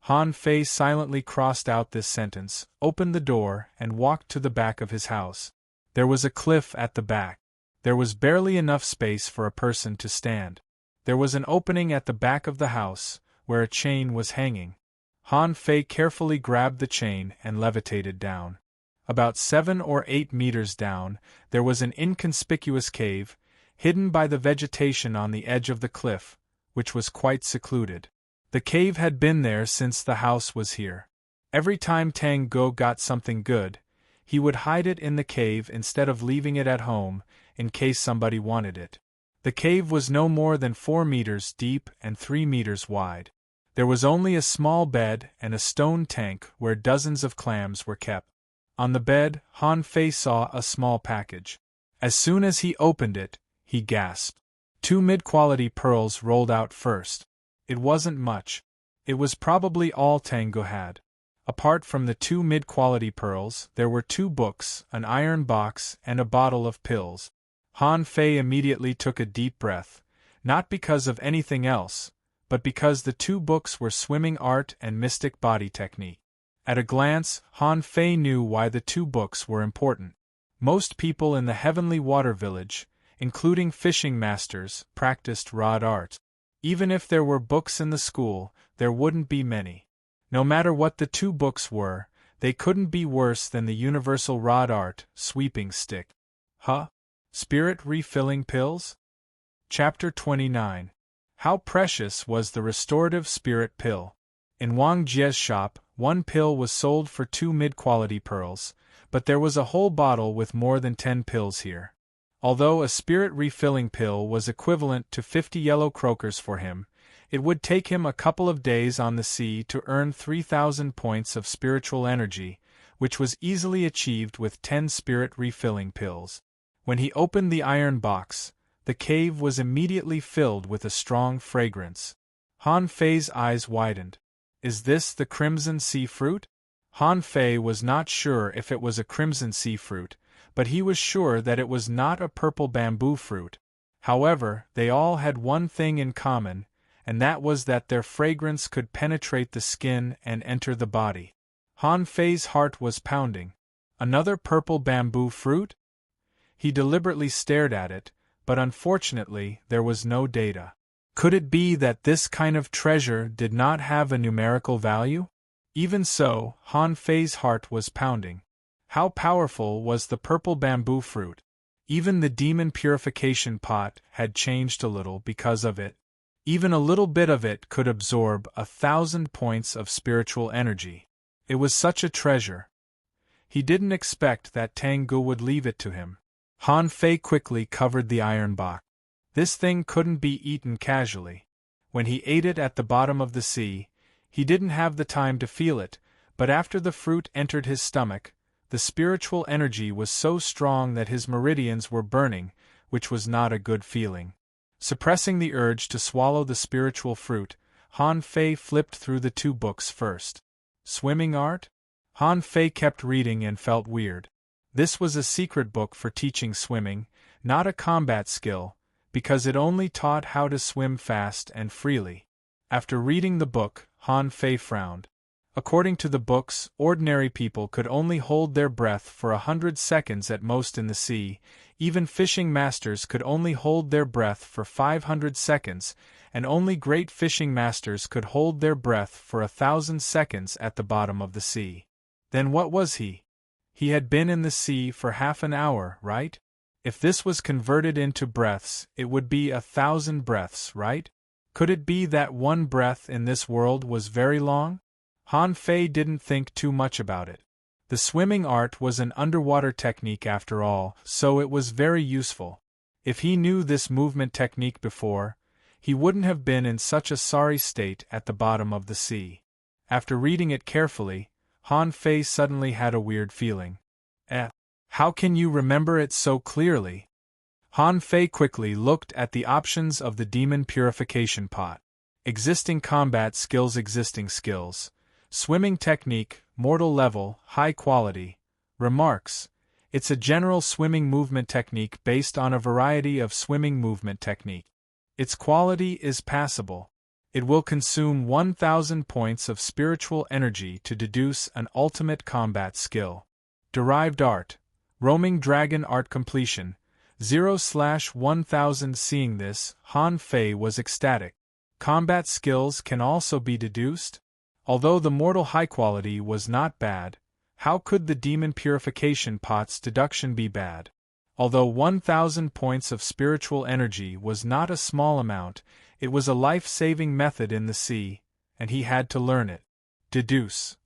Han Fei silently crossed out this sentence, opened the door, and walked to the back of his house. There was a cliff at the back. There was barely enough space for a person to stand. There was an opening at the back of the house, where a chain was hanging. Han Fei carefully grabbed the chain and levitated down. About 7 or 8 meters down, there was an inconspicuous cave, hidden by the vegetation on the edge of the cliff, which was quite secluded. The cave had been there since the house was here. Every time Tango got something good, he would hide it in the cave instead of leaving it at home, in case somebody wanted it. The cave was no more than 4 meters deep and 3 meters wide. There was only a small bed and a stone tank where dozens of clams were kept. On the bed, Han Fei saw a small package. As soon as he opened it, he gasped. 2 mid-quality pearls rolled out first. It wasn't much. It was probably all Tango had. Apart from the 2 mid-quality pearls, there were 2 books, an iron box, and a bottle of pills. Han Fei immediately took a deep breath, not because of anything else, but because the 2 books were Swimming Art and Mystic Body Technique. At a glance, Han Fei knew why the two books were important. Most people in the Heavenly Water Village, including fishing masters, practiced rod art. Even if there were books in the school, there wouldn't be many. No matter what the two books were, they couldn't be worse than the universal rod art sweeping stick. Huh? Spirit refilling pills? Chapter 29. How precious was the restorative spirit pill? In Wang Jie's shop, one pill was sold for 2 mid-quality pearls, but there was a whole bottle with more than 10 pills here. Although a spirit refilling pill was equivalent to 50 yellow croakers for him, it would take him a couple of days on the sea to earn 3,000 points of spiritual energy, which was easily achieved with 10 spirit refilling pills. When he opened the iron box, the cave was immediately filled with a strong fragrance. Han Fei's eyes widened. Is this the crimson sea fruit? Han Fei was not sure if it was a crimson sea fruit, but he was sure that it was not a purple bamboo fruit. However, they all had one thing in common, and that was that their fragrance could penetrate the skin and enter the body. Han Fei's heart was pounding. Another purple bamboo fruit? He deliberately stared at it, but unfortunately there was no data. Could it be that this kind of treasure did not have a numerical value? Even so, Han Fei's heart was pounding. How powerful was the purple bamboo fruit? Even the demon purification pot had changed a little because of it. Even a little bit of it could absorb 1,000 points of spiritual energy. It was such a treasure. He didn't expect that Tengu would leave it to him. Han Fei quickly covered the iron box. This thing couldn't be eaten casually. When he ate it at the bottom of the sea, he didn't have the time to feel it, but after the fruit entered his stomach, the spiritual energy was so strong that his meridians were burning, which was not a good feeling. Suppressing the urge to swallow the spiritual fruit, Han Fei flipped through the two books first. Swimming art? Han Fei kept reading and felt weird. This was a secret book for teaching swimming, not a combat skill, because it only taught how to swim fast and freely. After reading the book, Han Fei frowned. According to the books, ordinary people could only hold their breath for 100 seconds at most in the sea, even fishing masters could only hold their breath for 500 seconds, and only great fishing masters could hold their breath for 1,000 seconds at the bottom of the sea. Then what was he? He had been in the sea for half an hour, right? If this was converted into breaths, it would be 1,000 breaths, right? Could it be that one breath in this world was very long? Han Fei didn't think too much about it. The swimming art was an underwater technique after all, so it was very useful. If he knew this movement technique before, he wouldn't have been in such a sorry state at the bottom of the sea. After reading it carefully, Han Fei suddenly had a weird feeling. How can you remember it so clearly? Han Fei quickly looked at the options of the demon purification pot. Existing combat skills, existing skills. Swimming technique, mortal level, high quality. Remarks. It's a general swimming movement technique based on a variety of swimming movement technique. Its quality is passable. It will consume 1,000 points of spiritual energy to deduce an ultimate combat skill. Derived art. Roaming dragon art completion. 0/1000. Seeing this, Han Fei was ecstatic. Combat skills can also be deduced? Although the mortal high quality was not bad, how could the demon purification pot's deduction be bad? Although 1,000 points of spiritual energy was not a small amount, it was a life-saving method in the sea, and he had to learn it. Deduce.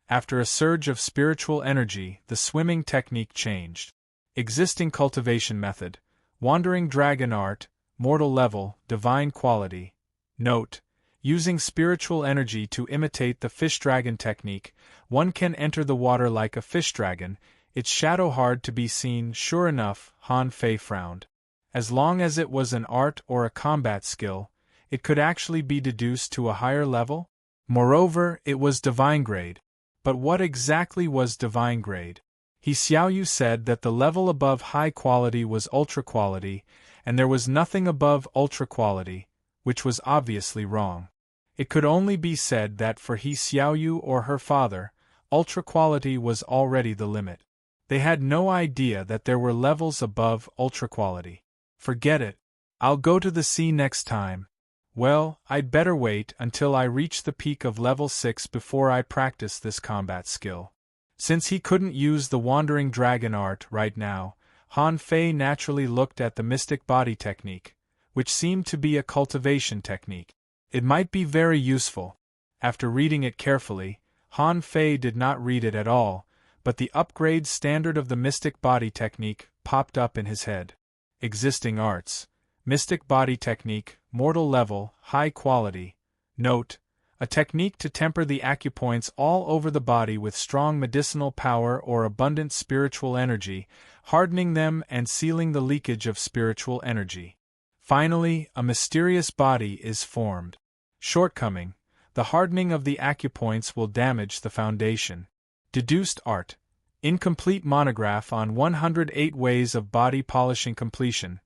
After a surge of spiritual energy, the swimming technique changed. Existing cultivation method. Wandering dragon art, mortal level, divine quality. Note. Using spiritual energy to imitate the fish dragon technique, one can enter the water like a fish dragon, its shadow hard to be seen. Sure enough, Han Fei frowned. As long as it was an art or a combat skill, it could actually be deduced to a higher level? Moreover, it was divine grade. But what exactly was divine grade? He Xiaoyu said that the level above high quality was ultra quality, and there was nothing above ultra quality, which was obviously wrong. It could only be said that for He Xiaoyu or her father, ultra quality was already the limit. They had no idea that there were levels above ultra quality. Forget it. I'll go to the sea next time. Well, I'd better wait until I reach the peak of level 6 before I practice this combat skill. Since he couldn't use the wandering dragon art right now, Han Fei naturally looked at the mystic body technique, which seemed to be a cultivation technique. It might be very useful. After reading it carefully, Han Fei did not read it at all, but the upgrade standard of the mystic body technique popped up in his head. Existing arts. Mystic body technique, mortal level, high quality. Note: a technique to temper the acupoints all over the body with strong medicinal power or abundant spiritual energy, hardening them and sealing the leakage of spiritual energy. Finally, a mysterious body is formed. Shortcoming: the hardening of the acupoints will damage the foundation. Deduced art. Incomplete monograph on 108 ways of body polishing completion.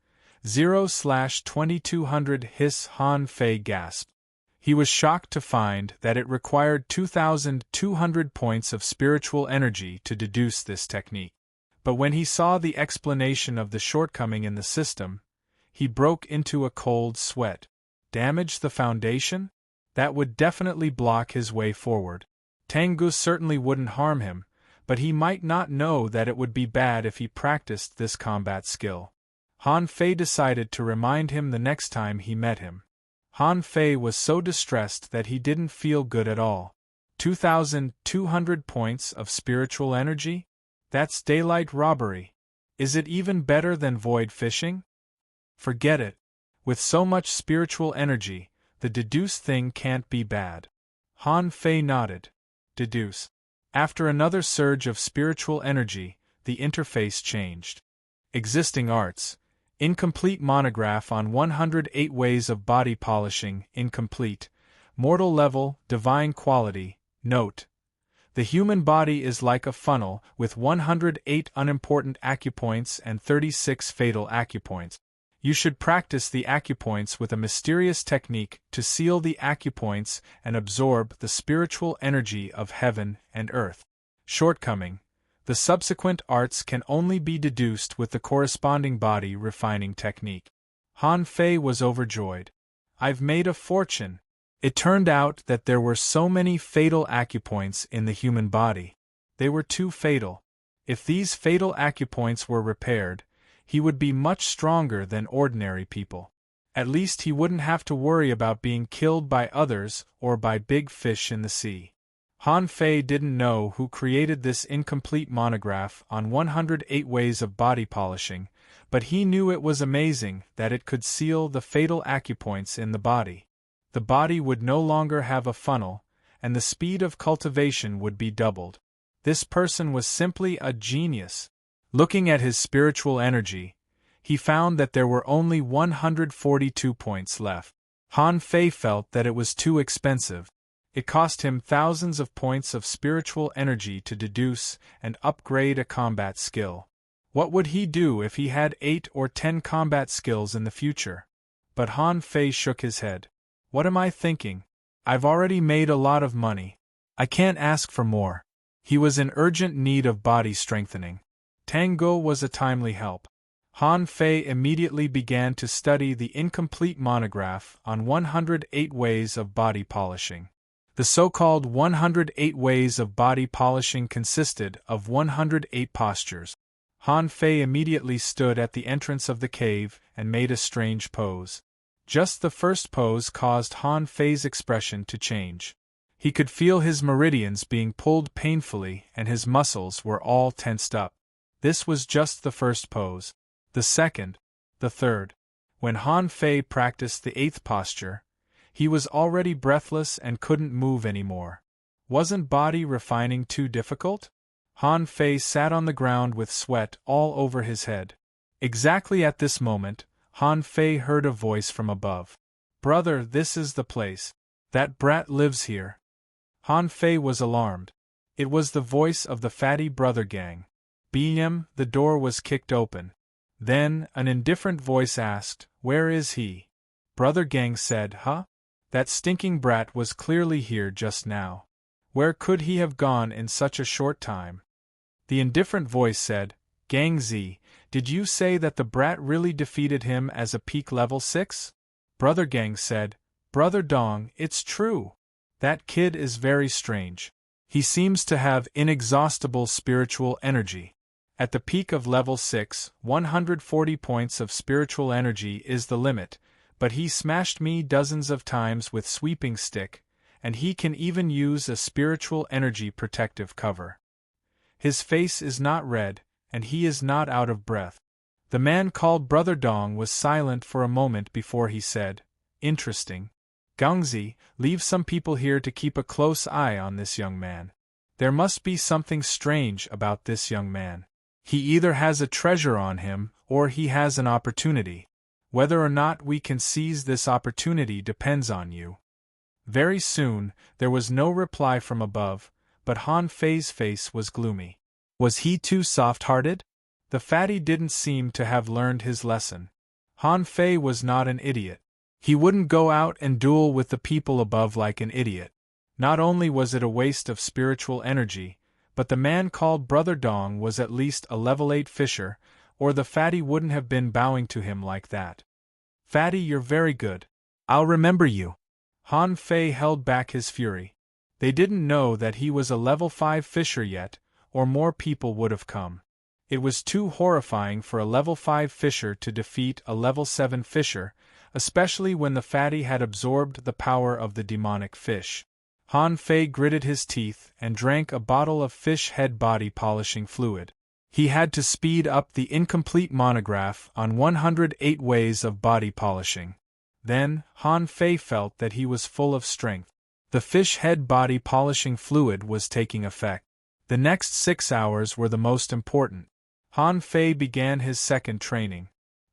0/2200 Hiss. Han Fei gasped. He was shocked to find that it required 2,200 points of spiritual energy to deduce this technique. But when he saw the explanation of the shortcoming in the system, he broke into a cold sweat. Damage the foundation? That would definitely block his way forward. Tengu certainly wouldn't harm him, but he might not know that it would be bad if he practiced this combat skill. Han Fei decided to remind him the next time he met him. Han Fei was so distressed that he didn't feel good at all. 2,200 points of spiritual energy? That's daylight robbery. Is it even better than void fishing? Forget it. With so much spiritual energy, the deduce thing can't be bad. Han Fei nodded. Deduce. After another surge of spiritual energy, the interface changed. Existing arts. Incomplete monograph on 108 ways of body polishing, incomplete. Mortal level, divine quality. Note: the human body is like a funnel with 108 unimportant acupoints and 36 fatal acupoints. You should practice the acupoints with a mysterious technique to seal the acupoints and absorb the spiritual energy of heaven and earth. Shortcoming: the subsequent arts can only be deduced with the corresponding body refining technique. Han Fei was overjoyed. I've made a fortune. It turned out that there were so many fatal acupoints in the human body. They were too fatal. If these fatal acupoints were repaired, he would be much stronger than ordinary people. At least he wouldn't have to worry about being killed by others or by big fish in the sea. Han Fei didn't know who created this incomplete monograph on 108 ways of body polishing, but he knew it was amazing that it could seal the fatal acupoints in the body. The body would no longer have a funnel, and the speed of cultivation would be doubled. This person was simply a genius. Looking at his spiritual energy, he found that there were only 142 points left. Han Fei felt that it was too expensive. It cost him thousands of points of spiritual energy to deduce and upgrade a combat skill. What would he do if he had 8 or 10 combat skills in the future? But Han Fei shook his head. What am I thinking? I've already made a lot of money. I can't ask for more. He was in urgent need of body strengthening. Tango was a timely help. Han Fei immediately began to study the incomplete monograph on 108 ways of body polishing. The so-called 108 ways of body polishing consisted of 108 postures. Han Fei immediately stood at the entrance of the cave and made a strange pose. Just the first pose caused Han Fei's expression to change. He could feel his meridians being pulled painfully and his muscles were all tensed up. This was just the first pose. The second, the third. When Han Fei practiced the 8th posture, he was already breathless and couldn't move anymore. Wasn't body refining too difficult? Han Fei sat on the ground with sweat all over his head. Exactly at this moment, Han Fei heard a voice from above. "Brother, this is the place. That brat lives here." Han Fei was alarmed. It was the voice of the fatty brother gang. "Bm," the door was kicked open. Then, an indifferent voice asked, "Where is he?" Brother gang said, "Huh? That stinking brat was clearly here just now." Where could he have gone in such a short time? The indifferent voice said, Gang Z, did you say that the brat really defeated him as a peak level 6? Brother Gang said, Brother Dong, it's true. That kid is very strange. He seems to have inexhaustible spiritual energy. At the peak of level 6, 140 points of spiritual energy is the limit, but he smashed me dozens of times with sweeping stick, and he can even use a spiritual energy protective cover. His face is not red, and he is not out of breath. The man called Brother Dong was silent for a moment before he said, Interesting. Gangzi, leave some people here to keep a close eye on this young man. There must be something strange about this young man. He either has a treasure on him, or he has an opportunity. Whether or not we can seize this opportunity depends on you. Very soon, there was no reply from above, but Han Fei's face was gloomy. Was he too soft-hearted? The fatty didn't seem to have learned his lesson. Han Fei was not an idiot. He wouldn't go out and duel with the people above like an idiot. Not only was it a waste of spiritual energy, but the man called Brother Dong was at least a level 8 fisher, or the fatty wouldn't have been bowing to him like that. Fatty, you're very good. I'll remember you. Han Fei held back his fury. They didn't know that he was a level 5 fisher yet, or more people would have come. It was too horrifying for a level 5 fisher to defeat a level 7 fisher, especially when the fatty had absorbed the power of the demonic fish. Han Fei gritted his teeth and drank a bottle of fish head body polishing fluid. He had to speed up the incomplete monograph on 108 ways of body polishing. Then, Han Fei felt that he was full of strength. The fish head body polishing fluid was taking effect. The next 6 hours were the most important. Han Fei began his second training.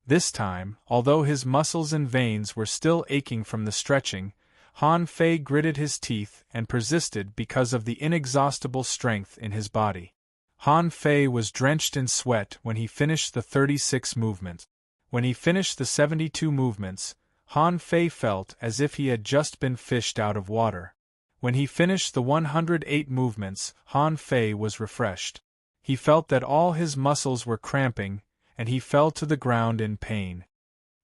This time, although his muscles and veins were still aching from the stretching, Han Fei gritted his teeth and persisted because of the inexhaustible strength in his body. Han Fei was drenched in sweat when he finished the 36 movements. When he finished the 72 movements, Han Fei felt as if he had just been fished out of water. When he finished the 108 movements, Han Fei was refreshed. He felt that all his muscles were cramping, and he fell to the ground in pain.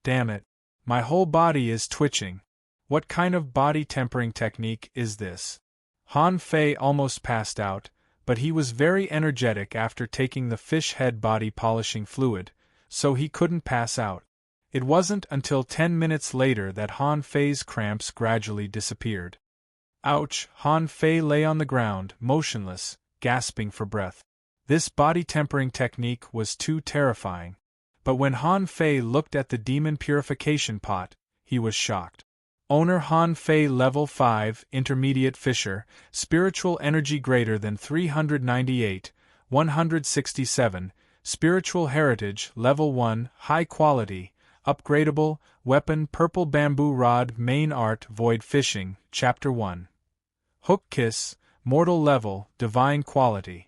Damn it. My whole body is twitching. What kind of body tempering technique is this? Han Fei almost passed out, but he was very energetic after taking the fish head body polishing fluid, so he couldn't pass out. It wasn't until 10 minutes later that Han Fei's cramps gradually disappeared. Ouch! Han Fei lay on the ground, motionless, gasping for breath. This body tempering technique was too terrifying. But when Han Fei looked at the demon purification pot, he was shocked. Owner Han Fei level 5, intermediate fisher, spiritual energy greater than 398, 167, spiritual heritage level 1, high quality, upgradable, weapon purple bamboo rod main art void fishing, chapter 1. Hook kiss, mortal level, divine quality.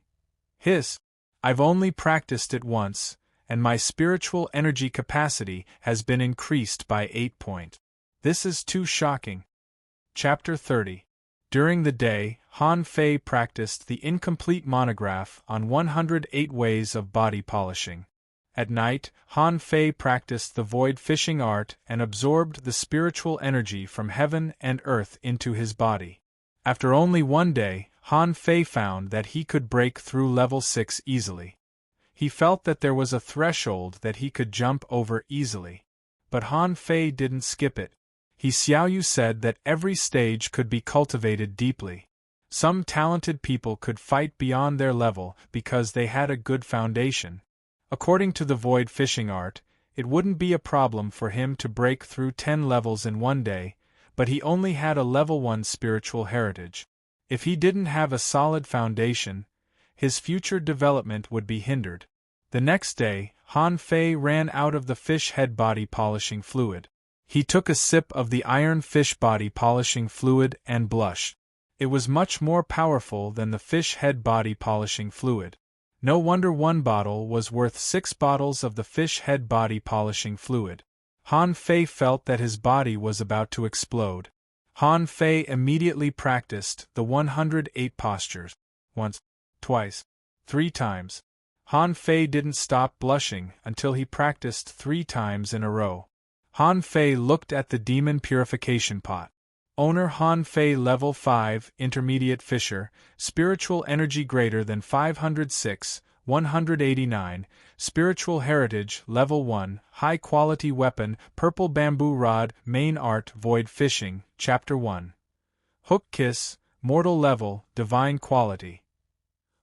Hiss, I've only practiced it once, and my spiritual energy capacity has been increased by 8 points. This is too shocking. Chapter 30. During the day, Han Fei practiced the incomplete monograph on 108 ways of body polishing. At night, Han Fei practiced the void fishing art and absorbed the spiritual energy from heaven and earth into his body. After only one day, Han Fei found that he could break through level 6 easily. He felt that there was a threshold that he could jump over easily. But Han Fei didn't skip it. Xiaoyu said that every stage could be cultivated deeply. Some talented people could fight beyond their level because they had a good foundation. According to the void fishing art, it wouldn't be a problem for him to break through 10 levels in one day, but he only had a level 1 spiritual heritage. If he didn't have a solid foundation, his future development would be hindered. The next day, Han Fei ran out of the fish head body polishing fluid. He took a sip of the iron fish body polishing fluid and blushed. It was much more powerful than the fish head body polishing fluid. No wonder one bottle was worth 6 bottles of the fish head body polishing fluid. Han Fei felt that his body was about to explode. Han Fei immediately practiced the 108 postures. Once, twice, 3 times. Han Fei didn't stop blushing until he practiced 3 times in a row. Han Fei looked at the demon purification pot. Owner Han Fei Level 5 Intermediate Fisher, Spiritual Energy greater than 506, 189, Spiritual Heritage Level 1, High Quality Weapon, Purple Bamboo Rod, Main Art Void Fishing, Chapter 1. Hook Kiss, Mortal Level, Divine Quality.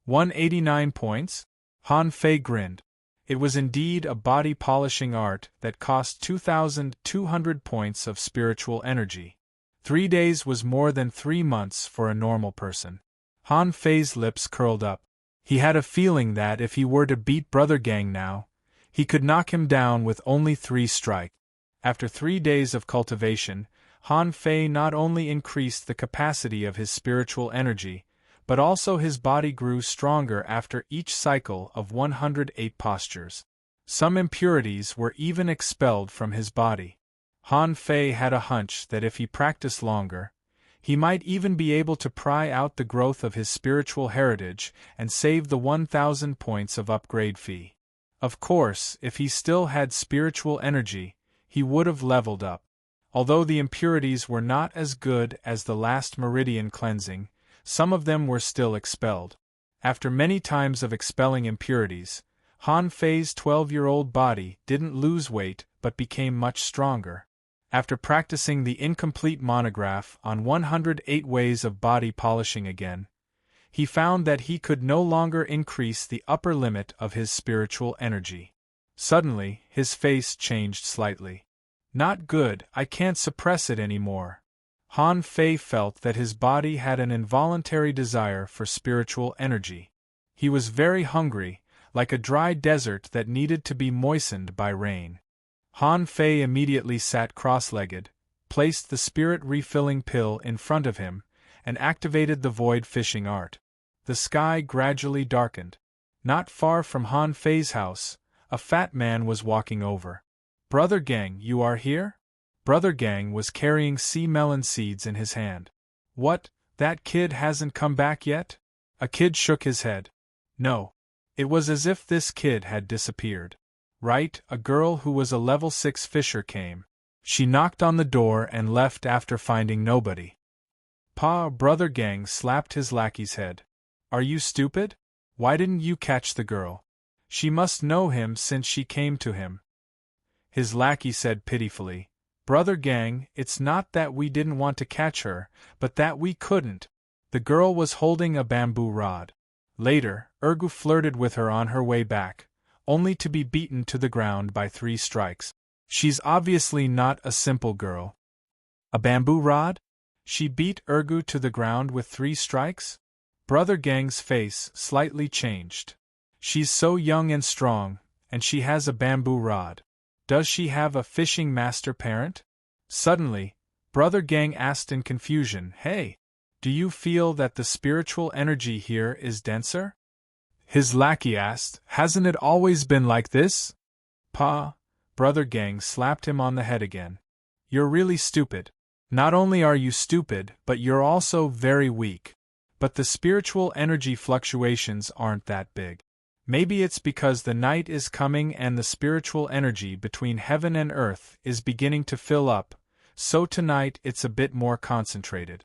189 points? Han Fei grinned. It was indeed a body polishing art that cost 2,200 points of spiritual energy. 3 days was more than 3 months for a normal person. Han Fei's lips curled up. He had a feeling that if he were to beat Brother Gang now, he could knock him down with only 3 strikes. After 3 days of cultivation, Han Fei not only increased the capacity of his spiritual energy, but also his body grew stronger after each cycle of 108 postures. Some impurities were even expelled from his body. Han Fei had a hunch that if he practiced longer, he might even be able to pry out the growth of his spiritual heritage and save the 1,000 points of upgrade fee. Of course, if he still had spiritual energy, he would have leveled up. Although the impurities were not as good as the last meridian cleansing, some of them were still expelled. After many times of expelling impurities, Han Fei's 12-year-old body didn't lose weight but became much stronger. After practicing the incomplete monograph on 108 ways of body polishing again, he found that he could no longer increase the upper limit of his spiritual energy. Suddenly, his face changed slightly. Not good, I can't suppress it anymore. Han Fei felt that his body had an involuntary desire for spiritual energy. He was very hungry, like a dry desert that needed to be moistened by rain. Han Fei immediately sat cross-legged, placed the spirit refilling pill in front of him, and activated the void fishing art. The sky gradually darkened. Not far from Han Fei's house, a fat man was walking over. "Brother Gang, you are here?" Brother Gang was carrying sea melon seeds in his hand. "What, that kid hasn't come back yet?" A kid shook his head. No. It was as if this kid had disappeared. Right, a girl who was a level 6 fisher came. She knocked on the door and left after finding nobody. Pa, Brother Gang slapped his lackey's head. "Are you stupid? Why didn't you catch the girl? She must know him since she came to him." His lackey said pitifully, "Brother Gang, it's not that we didn't want to catch her, but that we couldn't." The girl was holding a bamboo rod. Later, Ergu flirted with her on her way back, only to be beaten to the ground by 3 strikes. She's obviously not a simple girl. A bamboo rod? She beat Ergu to the ground with 3 strikes? Brother Gang's face slightly changed. She's so young and strong, and she has a bamboo rod. Does she have a fishing master parent? Suddenly, Brother Gang asked in confusion, "Hey, do you feel that the spiritual energy here is denser?" His lackey asked, "Hasn't it always been like this?" "Pa," Brother Gang slapped him on the head again. "You're really stupid. Not only are you stupid, but you're also very weak. But the spiritual energy fluctuations aren't that big. Maybe it's because the night is coming and the spiritual energy between heaven and earth is beginning to fill up, so tonight it's a bit more concentrated."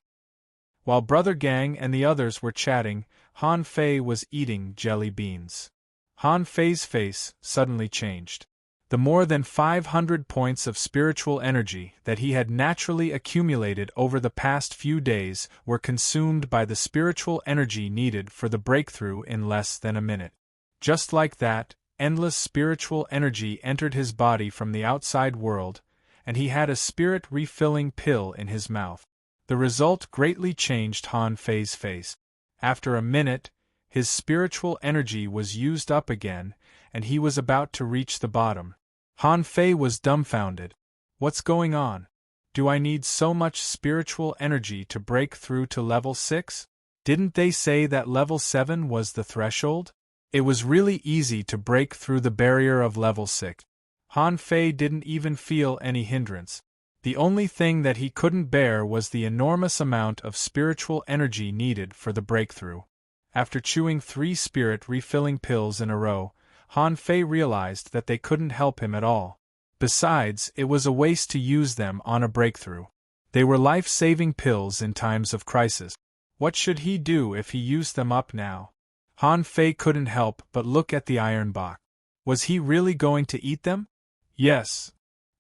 While Brother Gang and the others were chatting, Han Fei was eating jelly beans. Han Fei's face suddenly changed. The more than 500 points of spiritual energy that he had naturally accumulated over the past few days were consumed by the spiritual energy needed for the breakthrough in less than a minute. Just like that, endless spiritual energy entered his body from the outside world, and he had a spirit refilling pill in his mouth. The result greatly changed Han Fei's face. After a minute, his spiritual energy was used up again, and he was about to reach the bottom. Han Fei was dumbfounded. What's going on? Do I need so much spiritual energy to break through to level 6? Didn't they say that level 7 was the threshold? It was really easy to break through the barrier of level 6. Han Fei didn't even feel any hindrance. The only thing that he couldn't bear was the enormous amount of spiritual energy needed for the breakthrough. After chewing 3 spirit refilling pills in a row, Han Fei realized that they couldn't help him at all. Besides, it was a waste to use them on a breakthrough. They were life-saving pills in times of crisis. What should he do if he used them up now? Han Fei couldn't help but look at the iron box. Was he really going to eat them? Yes.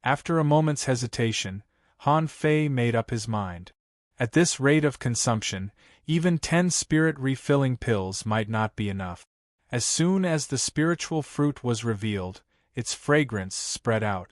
After a moment's hesitation, Han Fei made up his mind. At this rate of consumption, even 10 spirit refilling pills might not be enough. As soon as the spiritual fruit was revealed, its fragrance spread out.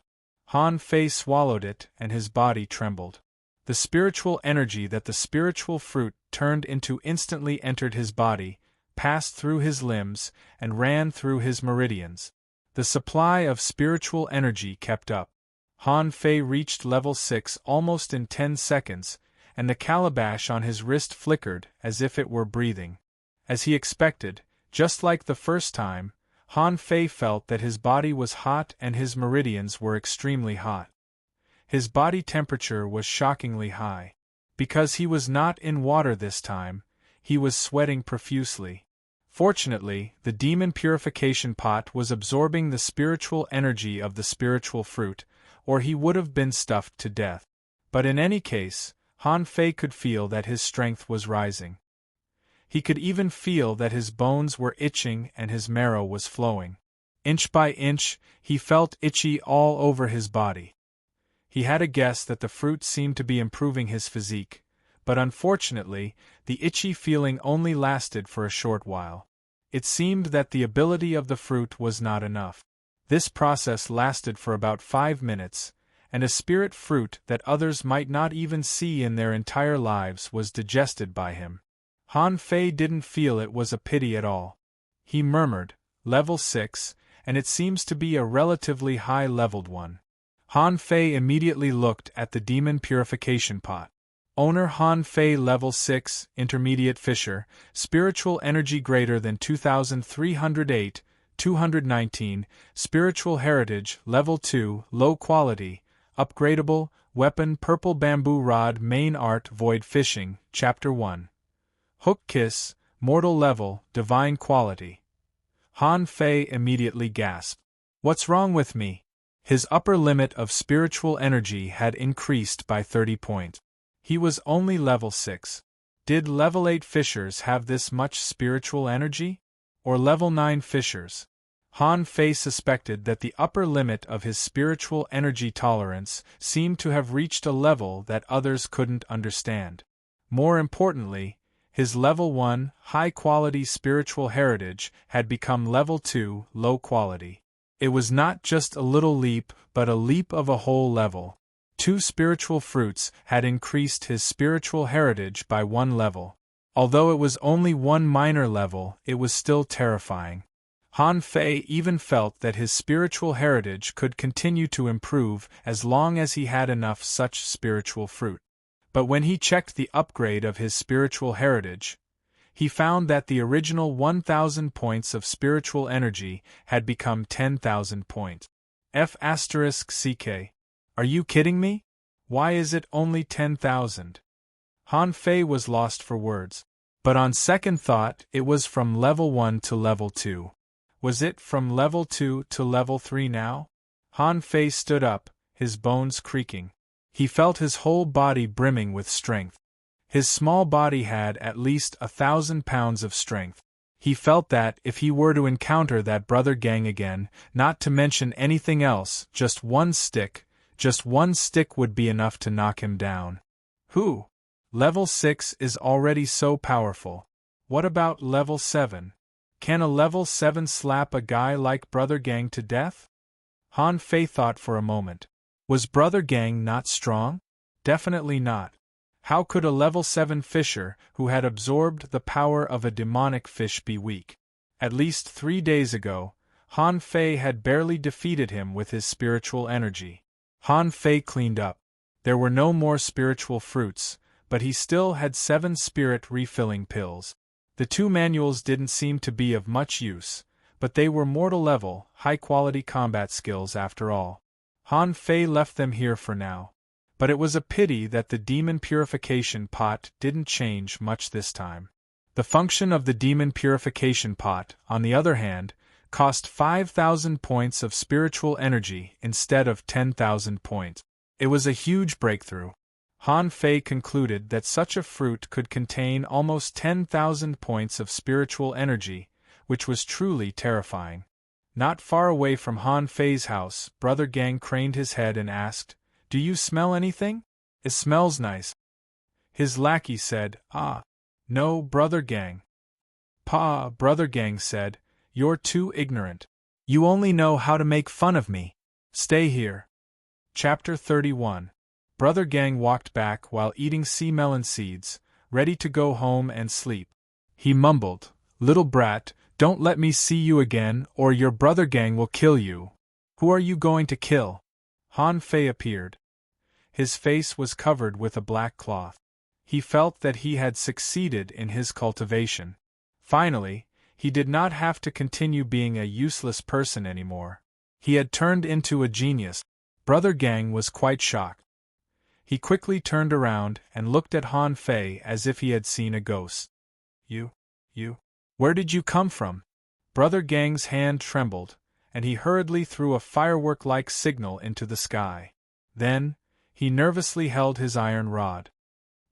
Han Fei swallowed it and his body trembled. The spiritual energy that the spiritual fruit turned into instantly entered his body, passed through his limbs, and ran through his meridians. The supply of spiritual energy kept up. Han Fei reached level 6 almost in 10 seconds, and the calabash on his wrist flickered as if it were breathing. As he expected, just like the first time, Han Fei felt that his body was hot and his meridians were extremely hot. His body temperature was shockingly high. Because he was not in water this time, he was sweating profusely. Fortunately, the demon purification pot was absorbing the spiritual energy of the spiritual fruit, or he would have been stuffed to death. But in any case, Han Fei could feel that his strength was rising. He could even feel that his bones were itching and his marrow was flowing. Inch by inch, he felt itchy all over his body. He had a guess that the fruit seemed to be improving his physique, but unfortunately, the itchy feeling only lasted for a short while. It seemed that the ability of the fruit was not enough. This process lasted for about 5 minutes, and a spirit fruit that others might not even see in their entire lives was digested by him. Han Fei didn't feel it was a pity at all. He murmured, "Level 6, and it seems to be a relatively high-leveled one." Han Fei immediately looked at the demon purification pot. Owner Han Fei level 6, intermediate fisher, spiritual energy greater than 2308, 219, spiritual heritage, level 2, low quality, upgradable, weapon purple bamboo rod main art void fishing, chapter 1. Hook kiss, mortal level, divine quality. Han Fei immediately gasped. What's wrong with me? His upper limit of spiritual energy had increased by 30 points. He was only level 6. Did level 8 fishers have this much spiritual energy? Or level 9 fishers? Han Fei suspected that the upper limit of his spiritual energy tolerance seemed to have reached a level that others couldn't understand. More importantly, his level 1, high-quality spiritual heritage had become level 2, low quality. It was not just a little leap, but a leap of a whole level. 2 spiritual fruits had increased his spiritual heritage by 1 level. Although it was only 1 minor level, it was still terrifying. Han Fei even felt that his spiritual heritage could continue to improve as long as he had enough such spiritual fruit. But when he checked the upgrade of his spiritual heritage, he found that the original 1,000 points of spiritual energy had become 10,000 points. F***CK. Are you kidding me? Why is it only 10,000? Han Fei was lost for words. But on second thought, it was from level 1 to level 2. Was it from level 2 to level 3 now? Han Fei stood up, his bones creaking. He felt his whole body brimming with strength. His small body had at least 1,000 pounds of strength. He felt that if he were to encounter that brother gang again, not to mention anything else, just one stick would be enough to knock him down. Who? Level 6 is already so powerful. What about level 7? Can a level 7 slap a guy like Brother Gang to death? Han Fei thought for a moment. Was Brother Gang not strong? Definitely not. How could a level 7 fisher who had absorbed the power of a demonic fish be weak? At least 3 days ago, Han Fei had barely defeated him with his spiritual energy. Han Fei cleaned up. There were no more spiritual fruits, but he still had 7 spirit refilling pills. The 2 manuals didn't seem to be of much use, but they were mortal level, high-quality combat skills after all. Han Fei left them here for now. But it was a pity that the demon purification pot didn't change much this time. The function of the demon purification pot, on the other hand, cost 5,000 points of spiritual energy instead of 10,000 points. It was a huge breakthrough. Han Fei concluded that such a fruit could contain almost 10,000 points of spiritual energy, which was truly terrifying. Not far away from Han Fei's house, Brother Gang craned his head and asked, "Do you smell anything? It smells nice." His lackey said, "Ah, no, Brother Gang." "Pa," Brother Gang said, "you're too ignorant. You only know how to make fun of me. Stay here." Chapter 31. Brother Gang walked back while eating sea melon seeds, ready to go home and sleep. He mumbled, "Little brat, don't let me see you again or your Brother Gang will kill you." "Who are you going to kill?" Han Fei appeared. His face was covered with a black cloth. He felt that he had succeeded in his cultivation. Finally, he did not have to continue being a useless person anymore. He had turned into a genius. Brother Gang was quite shocked. He quickly turned around and looked at Han Fei as if he had seen a ghost. You? Where did you come from?" Brother Gang's hand trembled, and he hurriedly threw a firework-like signal into the sky. Then, he nervously held his iron rod.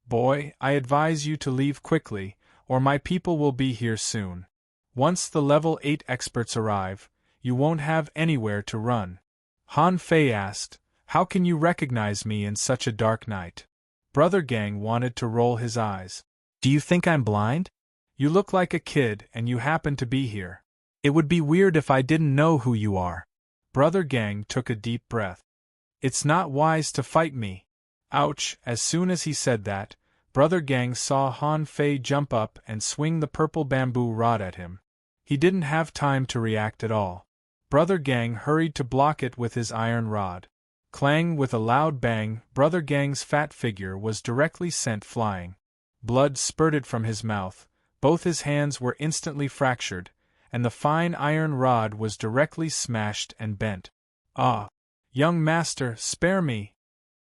"Boy, I advise you to leave quickly, or my people will be here soon. Once the level 8 experts arrive, you won't have anywhere to run." Han Fei asked, "How can you recognize me in such a dark night?" Brother Gang wanted to roll his eyes. "Do you think I'm blind? You look like a kid and you happen to be here. It would be weird if I didn't know who you are." Brother Gang took a deep breath. "It's not wise to fight me." Ouch! As soon as he said that, Brother Gang saw Han Fei jump up and swing the purple bamboo rod at him. He didn't have time to react at all. Brother Gang hurried to block it with his iron rod. Clang! With a loud bang, Brother Gang's fat figure was directly sent flying. Blood spurted from his mouth, both his hands were instantly fractured, and the fine iron rod was directly smashed and bent. "Ah! Young master, spare me!"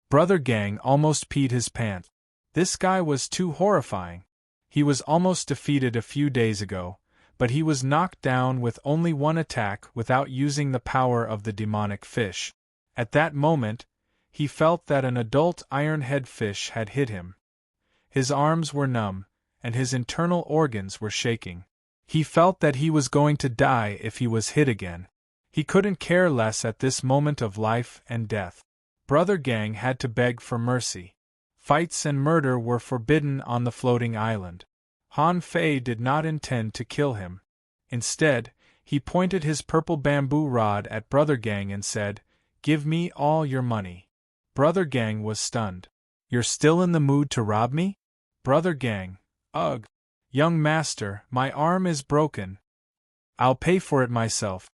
Brother Gang almost peed his pants. This guy was too horrifying. He was almost defeated a few days ago, but he was knocked down with only one attack without using the power of the demonic fish. At that moment, he felt that an adult iron-head fish had hit him. His arms were numb, and his internal organs were shaking. He felt that he was going to die if he was hit again. He couldn't care less at this moment of life and death. Brother Gang had to beg for mercy. Fights and murder were forbidden on the floating island. Han Fei did not intend to kill him. Instead, he pointed his purple bamboo rod at Brother Gang and said, "Give me all your money." Brother Gang was stunned. "You're still in the mood to rob me?" Brother Gang, "Ugh. Young master, my arm is broken. I'll pay for it myself."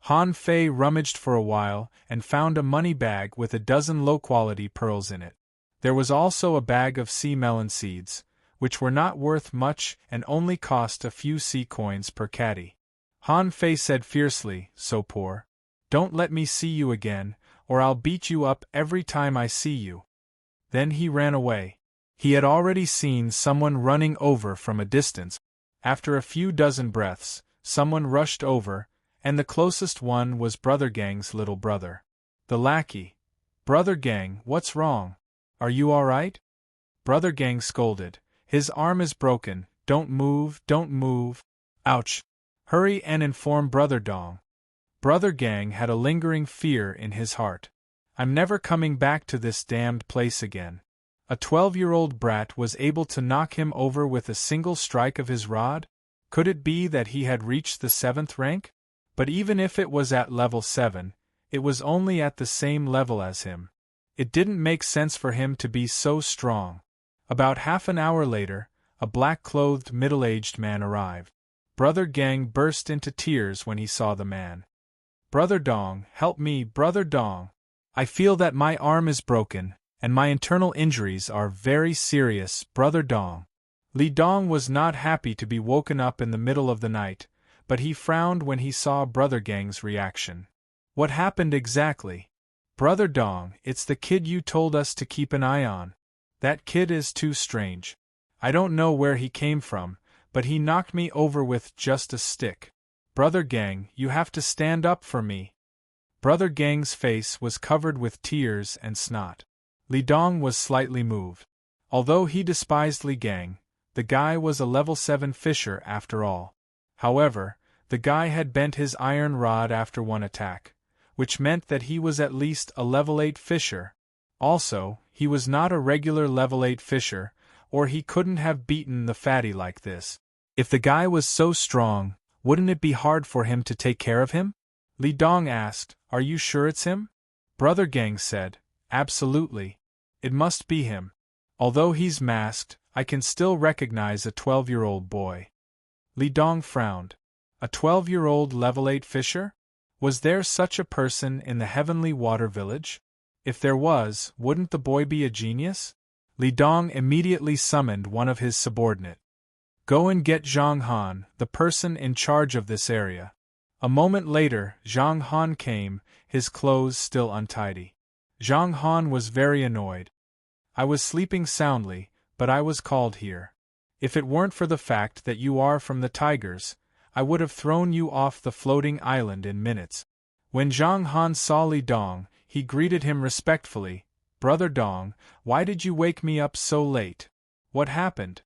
Han Fei rummaged for a while and found a money bag with a dozen low-quality pearls in it. There was also a bag of sea melon seeds, which were not worth much and only cost a few sea coins per caddy. Han Fei said fiercely, "So poor. Don't let me see you again, or I'll beat you up every time I see you." Then he ran away. He had already seen someone running over from a distance. After a few dozen breaths, someone rushed over, and the closest one was Brother Gang's little brother. The lackey. "Brother Gang, what's wrong? Are you all right?" Brother Gang scolded, "His arm is broken, don't move, don't move." "Ouch! Hurry and inform Brother Dong." Brother Gang had a lingering fear in his heart. "I'm never coming back to this damned place again." A 12-year-old brat was able to knock him over with a single strike of his rod? Could it be that he had reached the 7th rank? But even if it was at level 7, it was only at the same level as him. It didn't make sense for him to be so strong. About half an hour later, a black-clothed middle-aged man arrived. Brother Gang burst into tears when he saw the man. "Brother Dong, help me, Brother Dong. I feel that my arm is broken, and my internal injuries are very serious, Brother Dong." Li Dong was not happy to be woken up in the middle of the night, but he frowned when he saw Brother Gang's reaction. "What happened exactly?" Brother Dong, it's the kid you told us to keep an eye on. That kid is too strange. I don't know where he came from, but he knocked me over with just a stick. Brother Gang, you have to stand up for me. Brother Gang's face was covered with tears and snot. Li Dong was slightly moved. Although he despised Li Gang, the guy was a level 7 fisher after all. However, the guy had bent his iron rod after one attack, which meant that he was at least a level 8 fisher. Also, he was not a regular level 8 fisher, or he couldn't have beaten the fatty like this. If the guy was so strong, wouldn't it be hard for him to take care of him? Li Dong asked, Are you sure it's him? Brother Gang said, Absolutely. It must be him. Although he's masked, I can still recognize a 12-year-old boy. Li Dong frowned. A 12-year-old level 8 fisher? Was there such a person in the Heavenly Water Village? If there was, wouldn't the boy be a genius? Li Dong immediately summoned one of his subordinates. Go and get Zhang Han, the person in charge of this area. A moment later, Zhang Han came, his clothes still untidy. Zhang Han was very annoyed. I was sleeping soundly, but I was called here. If it weren't for the fact that you are from the Tigers, I would have thrown you off the floating island in minutes. When Zhang Han saw Li Dong, he greeted him respectfully. Brother Dong, why did you wake me up so late? What happened?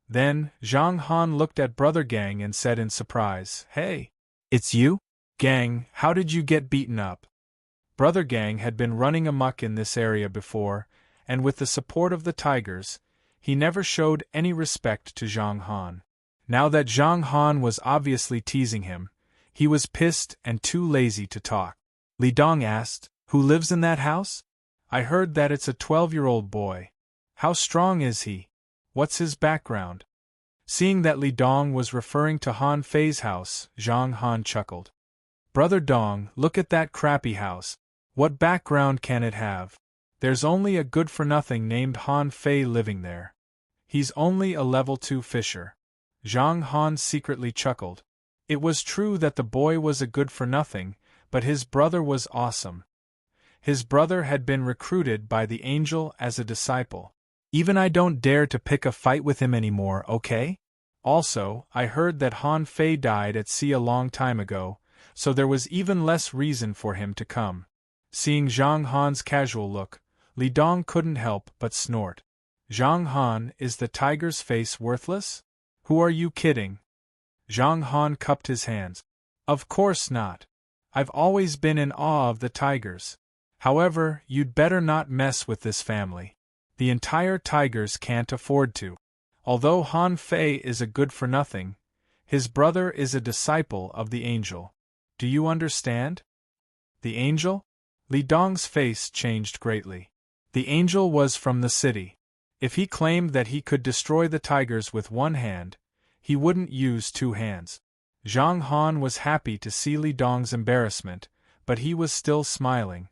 Then, Zhang Han looked at Brother Gang and said in surprise, Hey! It's you? Gang, how did you get beaten up? Brother Gang had been running amok in this area before, and with the support of the Tigers, he never showed any respect to Zhang Han. Now that Zhang Han was obviously teasing him, he was pissed and too lazy to talk. Li Dong asked, Who lives in that house? I heard that it's a 12-year-old boy. How strong is he? What's his background? Seeing that Li Dong was referring to Han Fei's house, Zhang Han chuckled. Brother Dong, look at that crappy house. What background can it have? There's only a good-for-nothing named Han Fei living there. He's only a level 2 fisher. Zhang Han secretly chuckled. It was true that the boy was a good-for-nothing, but his brother was awesome. His brother had been recruited by the angel as a disciple. Even I don't dare to pick a fight with him anymore, okay? Also, I heard that Han Fei died at sea a long time ago, so there was even less reason for him to come. Seeing Zhang Han's casual look, Li Dong couldn't help but snort. Zhang Han, is the tiger's face worthless? Who are you kidding? Zhang Han cupped his hands. Of course not. I've always been in awe of the Tigers. However, you'd better not mess with this family. The entire Tigers can't afford to. Although Han Fei is a good-for-nothing, his brother is a disciple of the angel. Do you understand? The angel? Li Dong's face changed greatly. The angel was from the city. If he claimed that he could destroy the Tigers with one hand, he wouldn't use two hands. Zhang Han was happy to see Li Dong's embarrassment, but he was still smiling.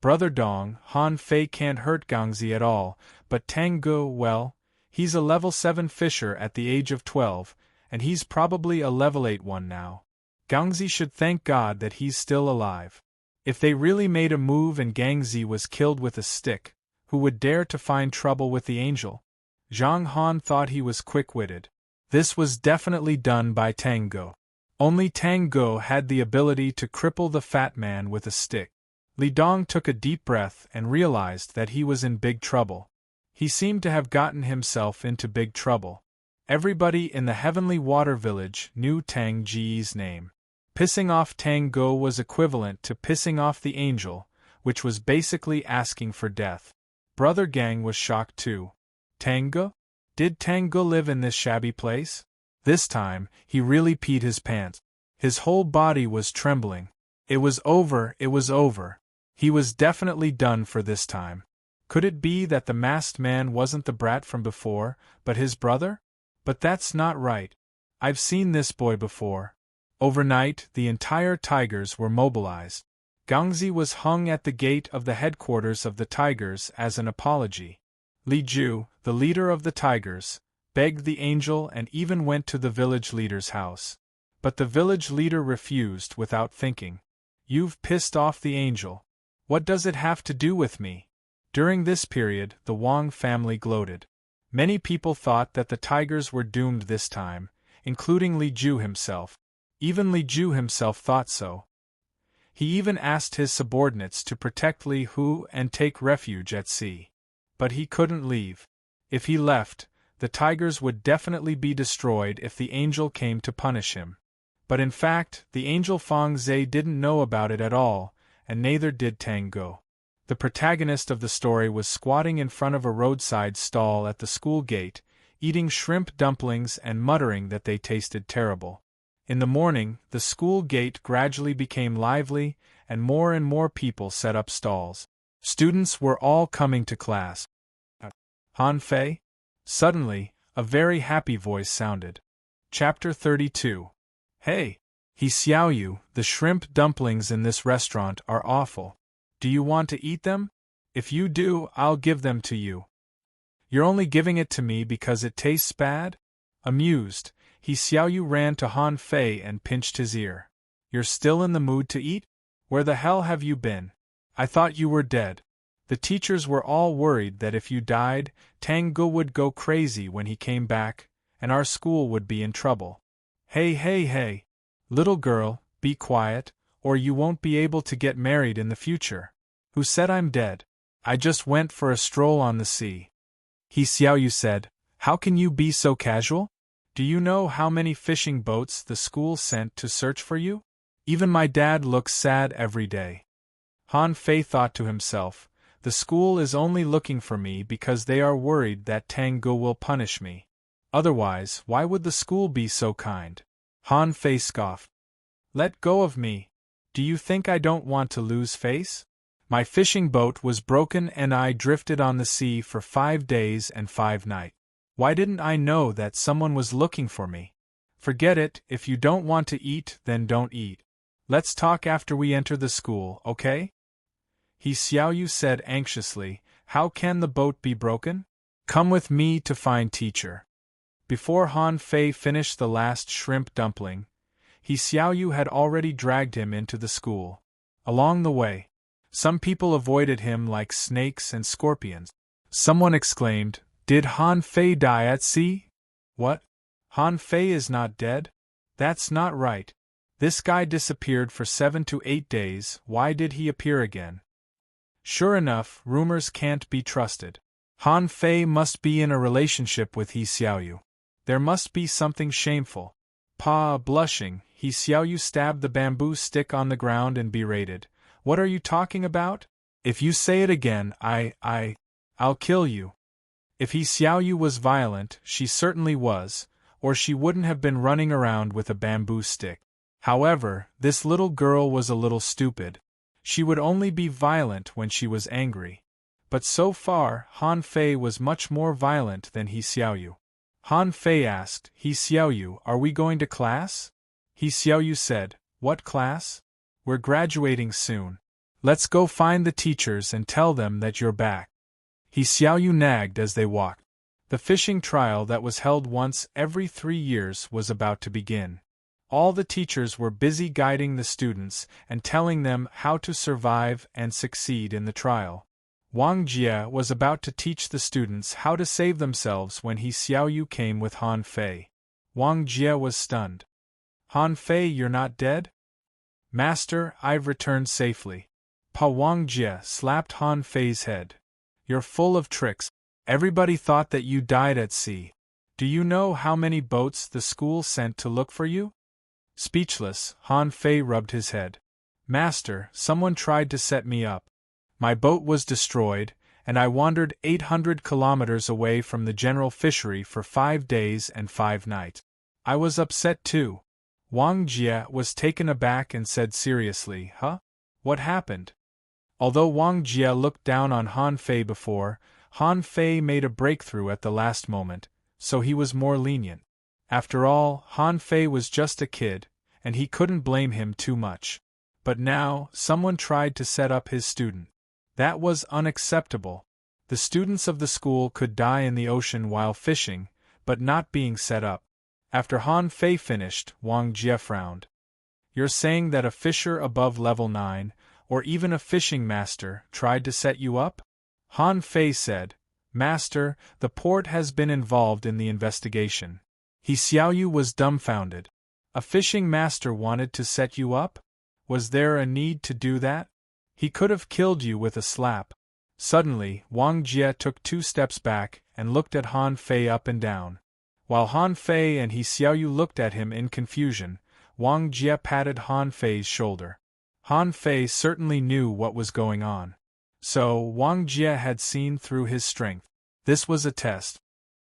Brother Dong, Han Fei can't hurt Gangzi at all, but Tang Gu, well, he's a level 7 fisher at the age of 12, and he's probably a level 8 one now. Gangzi should thank God that he's still alive. If they really made a move and Gangzi was killed with a stick, who would dare to find trouble with the angel? Zhang Han thought he was quick-witted. This was definitely done by Tang Gu. Only Tang Gu had the ability to cripple the fat man with a stick. Li Dong took a deep breath and realized that he was in big trouble. He seemed to have gotten himself into big trouble. Everybody in the Heavenly Water Village knew Tang Ji's name. Pissing off Tang Gu was equivalent to pissing off the angel, which was basically asking for death. Brother Gang was shocked too. Tang Gu? Did Tang Gu live in this shabby place? This time, he really peed his pants. His whole body was trembling. It was over, it was over. He was definitely done for this time. Could it be that the masked man wasn't the brat from before, but his brother? But that's not right. I've seen this boy before. Overnight, the entire Tigers were mobilized. Gangzi was hung at the gate of the headquarters of the Tigers as an apology. Li Ju, the leader of the Tigers, begged the angel and even went to the village leader's house. But the village leader refused without thinking. You've pissed off the angel. What does it have to do with me? During this period, the Wang family gloated. Many people thought that the tigers were doomed this time, including Li Ju himself. Even Li Ju himself thought so. He even asked his subordinates to protect Li Hu and take refuge at sea. But he couldn't leave. If he left, the tigers would definitely be destroyed if the angel came to punish him. But in fact, the angel Feng Zhe didn't know about it at all, and neither did Tang Go. The protagonist of the story was squatting in front of a roadside stall at the school gate, eating shrimp dumplings and muttering that they tasted terrible. In the morning, the school gate gradually became lively, and more people set up stalls. Students were all coming to class. Han Fei? Suddenly, a very happy voice sounded. Chapter 32. Hey! He Xiaoyu, the shrimp dumplings in this restaurant are awful. Do you want to eat them? If you do, I'll give them to you. You're only giving it to me because it tastes bad? Amused, He Xiaoyu ran to Han Fei and pinched his ear. You're still in the mood to eat? Where the hell have you been? I thought you were dead. The teachers were all worried that if you died, Tang Ge would go crazy when he came back, and our school would be in trouble. Hey! Little girl, be quiet, or you won't be able to get married in the future. Who said I'm dead? I just went for a stroll on the sea. He Xiaoyu said, How can you be so casual? Do you know how many fishing boats the school sent to search for you? Even my dad looks sad every day. Han Fei thought to himself, the school is only looking for me because they are worried that Tang Ge will punish me. Otherwise, why would the school be so kind? Han Fei scoffed. Let go of me. Do you think I don't want to lose face? My fishing boat was broken and I drifted on the sea for 5 days and 5 nights. Why didn't I know that someone was looking for me? Forget it, if you don't want to eat, then don't eat. Let's talk after we enter the school, okay? He Xiaoyu said anxiously, How can the boat be broken? Come with me to find teacher. Before Han Fei finished the last shrimp dumpling, He Xiaoyu had already dragged him into the school. Along the way, some people avoided him like snakes and scorpions. Someone exclaimed, Did Han Fei die at sea? What? Han Fei is not dead? That's not right. This guy disappeared for 7 to 8 days, why did he appear again? Sure enough, rumors can't be trusted. Han Fei must be in a relationship with He Xiaoyu. There must be something shameful. Blushing, He Xiaoyu stabbed the bamboo stick on the ground and berated. What are you talking about? If you say it again, I'll kill you. If He Xiaoyu was violent, she certainly was, or she wouldn't have been running around with a bamboo stick. However, this little girl was a little stupid. She would only be violent when she was angry. But so far, Han Fei was much more violent than He Xiaoyu. Han Fei asked, He Xiaoyu, are we going to class? He Xiaoyu said, What class? We're graduating soon. Let's go find the teachers and tell them that you're back. He Xiaoyu nagged as they walked. The fishing trial that was held once every 3 years was about to begin. All the teachers were busy guiding the students and telling them how to survive and succeed in the trial. Wang Jie was about to teach the students how to save themselves when He Xiaoyu came with Han Fei. Wang Jie was stunned. Han Fei, you're not dead? Master, I've returned safely. Wang Jie slapped Han Fei's head. You're full of tricks. Everybody thought that you died at sea. Do you know how many boats the school sent to look for you? Speechless, Han Fei rubbed his head. Master, someone tried to set me up. My boat was destroyed, and I wandered 800 kilometers away from the general fishery for 5 days and 5 nights. I was upset too. Wang Jie was taken aback and said seriously, Huh? What happened? Although Wang Jie looked down on Han Fei before, Han Fei made a breakthrough at the last moment, so he was more lenient. After all, Han Fei was just a kid, and he couldn't blame him too much. But now, someone tried to set up his student. That was unacceptable. The students of the school could die in the ocean while fishing, but not being set up. After Han Fei finished, Wang Jie frowned. You're saying that a fisher above level 9, or even a fishing master, tried to set you up? Han Fei said, Master, the port has been involved in the investigation. He Xiaoyu was dumbfounded. A fishing master wanted to set you up? Was there a need to do that? He could have killed you with a slap. Suddenly, Wang Jie took 2 steps back and looked at Han Fei up and down. While Han Fei and He Xiaoyu looked at him in confusion, Wang Jie patted Han Fei's shoulder. Han Fei certainly knew what was going on. So, Wang Jie had seen through his strength. This was a test.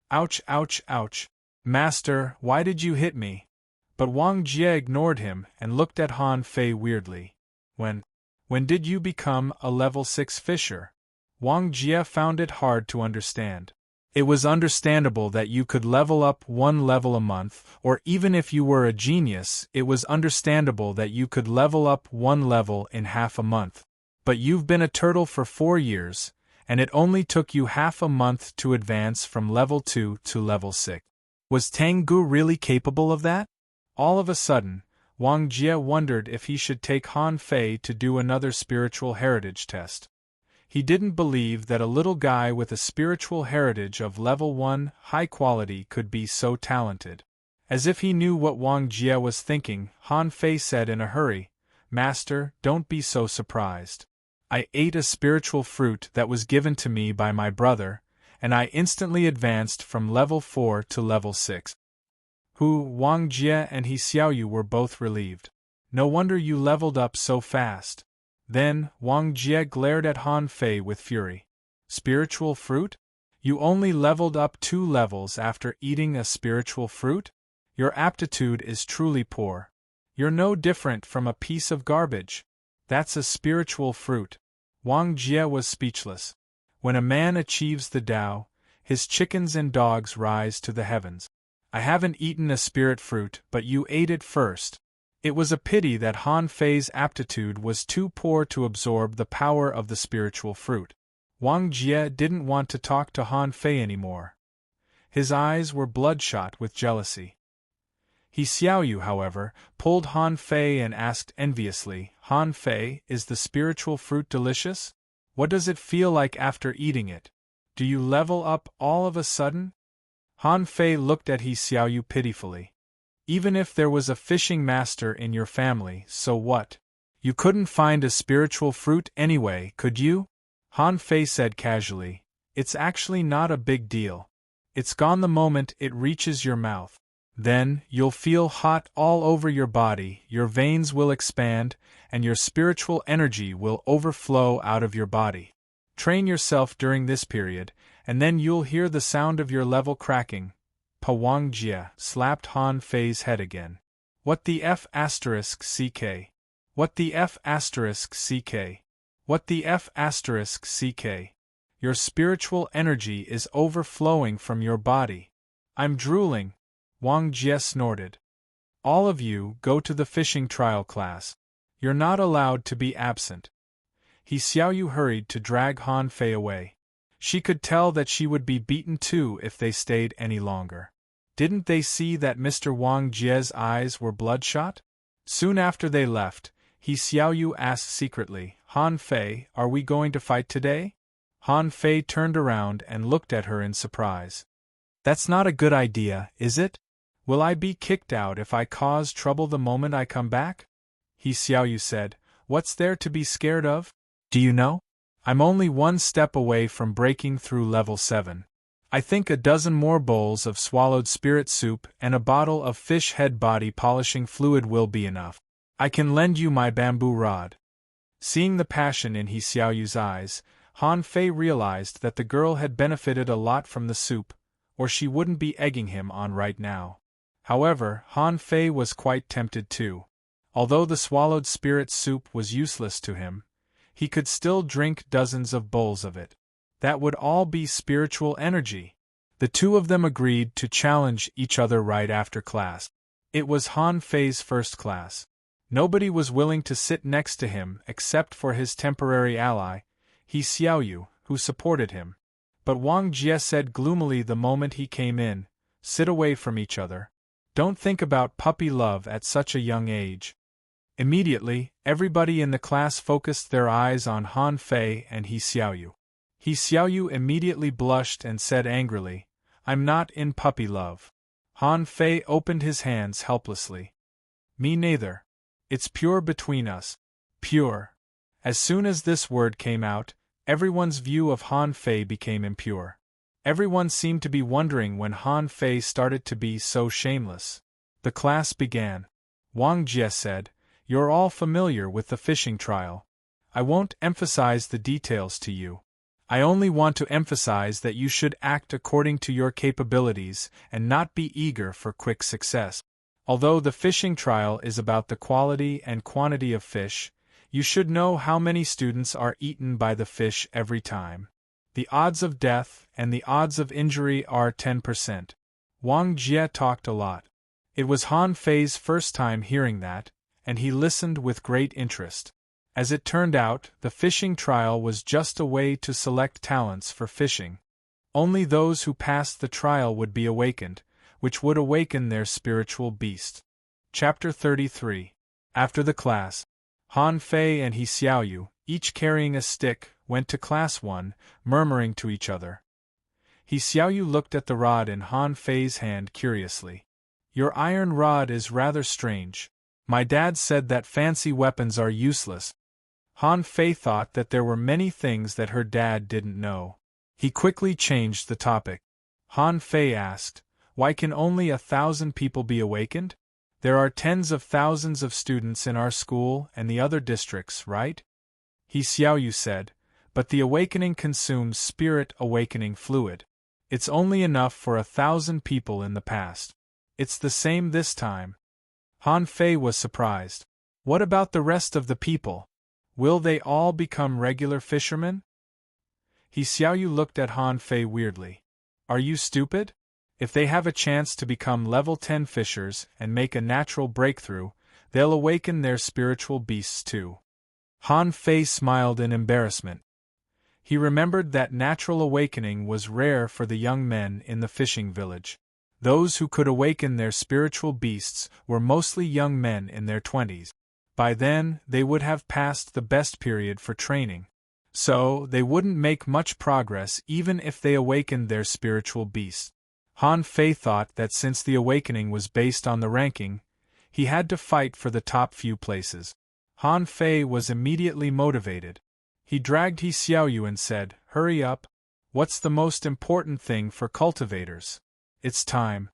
Ouch, ouch, ouch. Master, why did you hit me? But Wang Jie ignored him and looked at Han Fei weirdly. When did you become a level 6 fisher? Wang Jie found it hard to understand. It was understandable that you could level up 1 level a month, or even if you were a genius, it was understandable that you could level up 1 level in half a month. But you've been a turtle for 4 years, and it only took you half a month to advance from level 2 to level 6. Was Tengu really capable of that? All of a sudden, Wang Jie wondered if he should take Han Fei to do another spiritual heritage test. He didn't believe that a little guy with a spiritual heritage of level 1 high quality could be so talented. As if he knew what Wang Jie was thinking, Han Fei said in a hurry, Master, don't be so surprised. I ate a spiritual fruit that was given to me by my brother, and I instantly advanced from level 4 to level 6. Wang Jie and He Xiaoyu were both relieved. No wonder you leveled up so fast. Then, Wang Jie glared at Han Fei with fury. Spiritual fruit? You only leveled up 2 levels after eating a spiritual fruit? Your aptitude is truly poor. You're no different from a piece of garbage. That's a spiritual fruit. Wang Jie was speechless. When a man achieves the Tao, his chickens and dogs rise to the heavens. I haven't eaten a spirit fruit, but you ate it first. It was a pity that Han Fei's aptitude was too poor to absorb the power of the spiritual fruit. Wang Jie didn't want to talk to Han Fei anymore. His eyes were bloodshot with jealousy. He Xiaoyu, however, pulled Han Fei and asked enviously, Han Fei, is the spiritual fruit delicious? What does it feel like after eating it? Do you level up all of a sudden? Han Fei looked at He Xiaoyu pitifully. Even if there was a fishing master in your family, so what? You couldn't find a spiritual fruit anyway, could you? Han Fei said casually, It's actually not a big deal. It's gone the moment it reaches your mouth. Then, you'll feel hot all over your body, your veins will expand, and your spiritual energy will overflow out of your body. Train yourself during this period, and then you'll hear the sound of your level cracking. Wang Jie slapped Han Fei's head again. What the F***? What the F***? What the F***? Your spiritual energy is overflowing from your body. I'm drooling. Wang Jie snorted. All of you go to the fishing trial class. You're not allowed to be absent. He Xiaoyu hurried to drag Han Fei away. She could tell that she would be beaten too if they stayed any longer. Didn't they see that Mr. Wang Jie's eyes were bloodshot? Soon after they left, He Xiaoyu asked secretly, Han Fei, are we going to fight today? Han Fei turned around and looked at her in surprise. That's not a good idea, is it? Will I be kicked out if I cause trouble the moment I come back? He Xiaoyu said, What's there to be scared of? Do you know? I'm only 1 step away from breaking through level 7. I think a dozen more bowls of swallowed spirit soup and a bottle of fish head body polishing fluid will be enough. I can lend you my bamboo rod. Seeing the passion in He Xiaoyu's eyes, Han Fei realized that the girl had benefited a lot from the soup, or she wouldn't be egging him on right now. However, Han Fei was quite tempted too. Although the swallowed spirit soup was useless to him, he could still drink dozens of bowls of it. That would all be spiritual energy. The two of them agreed to challenge each other right after class. It was Han Fei's first class. Nobody was willing to sit next to him except for his temporary ally, He Xiaoyu, who supported him. But Wang Jie said gloomily the moment he came in, Sit away from each other. Don't think about puppy love at such a young age. Immediately, everybody in the class focused their eyes on Han Fei and He Xiaoyu. He Xiaoyu immediately blushed and said angrily, "I'm not in puppy love." Han Fei opened his hands helplessly. "Me neither. It's pure between us." Pure. As soon as this word came out, everyone's view of Han Fei became impure. Everyone seemed to be wondering when Han Fei started to be so shameless. The class began. Wang Jie said, "You're all familiar with the fishing trial. I won't emphasize the details to you. I only want to emphasize that you should act according to your capabilities and not be eager for quick success. Although the fishing trial is about the quality and quantity of fish, you should know how many students are eaten by the fish every time. The odds of death and the odds of injury are 10%. Wang Jie talked a lot. It was Han Fei's first time hearing that, and he listened with great interest. As it turned out, the fishing trial was just a way to select talents for fishing. Only those who passed the trial would be awakened, which would awaken their spiritual beast. Chapter 33. After the class, Han Fei and He Xiaoyu, each carrying a stick, went to Class 1, murmuring to each other. He Xiaoyu looked at the rod in Han Fei's hand curiously. "Your iron rod is rather strange. My dad said that fancy weapons are useless." Han Fei thought that there were many things that her dad didn't know. He quickly changed the topic. Han Fei asked, "Why can only 1,000 people be awakened? There are tens of thousands of students in our school and the other districts, right?" He Xiaoyu said, "But the awakening consumes spirit awakening fluid. It's only enough for 1,000 people in the past. It's the same this time." Han Fei was surprised. "What about the rest of the people? Will they all become regular fishermen?" He Xiaoyu looked at Han Fei weirdly. "Are you stupid? If they have a chance to become level 10 fishers and make a natural breakthrough, they'll awaken their spiritual beasts too." Han Fei smiled in embarrassment. He remembered that natural awakening was rare for the young men in the fishing village. Those who could awaken their spiritual beasts were mostly young men in their 20s. By then, they would have passed the best period for training. So, they wouldn't make much progress even if they awakened their spiritual beasts. Han Fei thought that since the awakening was based on the ranking, he had to fight for the top few places. Han Fei was immediately motivated. He dragged He Xiaoyu and said, "Hurry up. What's the most important thing for cultivators? It's time."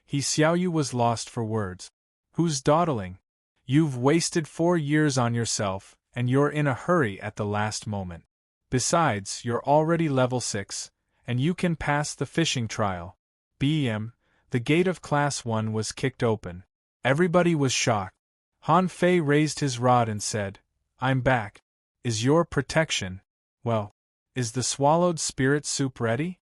He Xiaoyu was lost for words. "Who's dawdling? You've wasted 4 years on yourself, and you're in a hurry at the last moment. Besides, you're already level 6, and you can pass the fishing trial." The gate of Class 1 was kicked open. Everybody was shocked. Han Fei raised his rod and said, "I'm back. Is your protection, well, is the swallowed spirit soup ready?"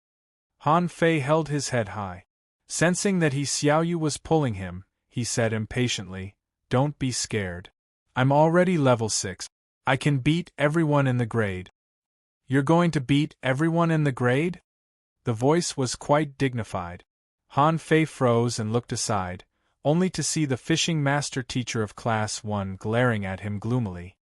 Han Fei held his head high. Sensing that He Xiaoyu was pulling him, he said impatiently, "Don't be scared. I'm already level 6. I can beat everyone in the grade." "You're going to beat everyone in the grade?" The voice was quite dignified. Han Fei froze and looked aside, only to see the fishing master teacher of Class 1 glaring at him gloomily.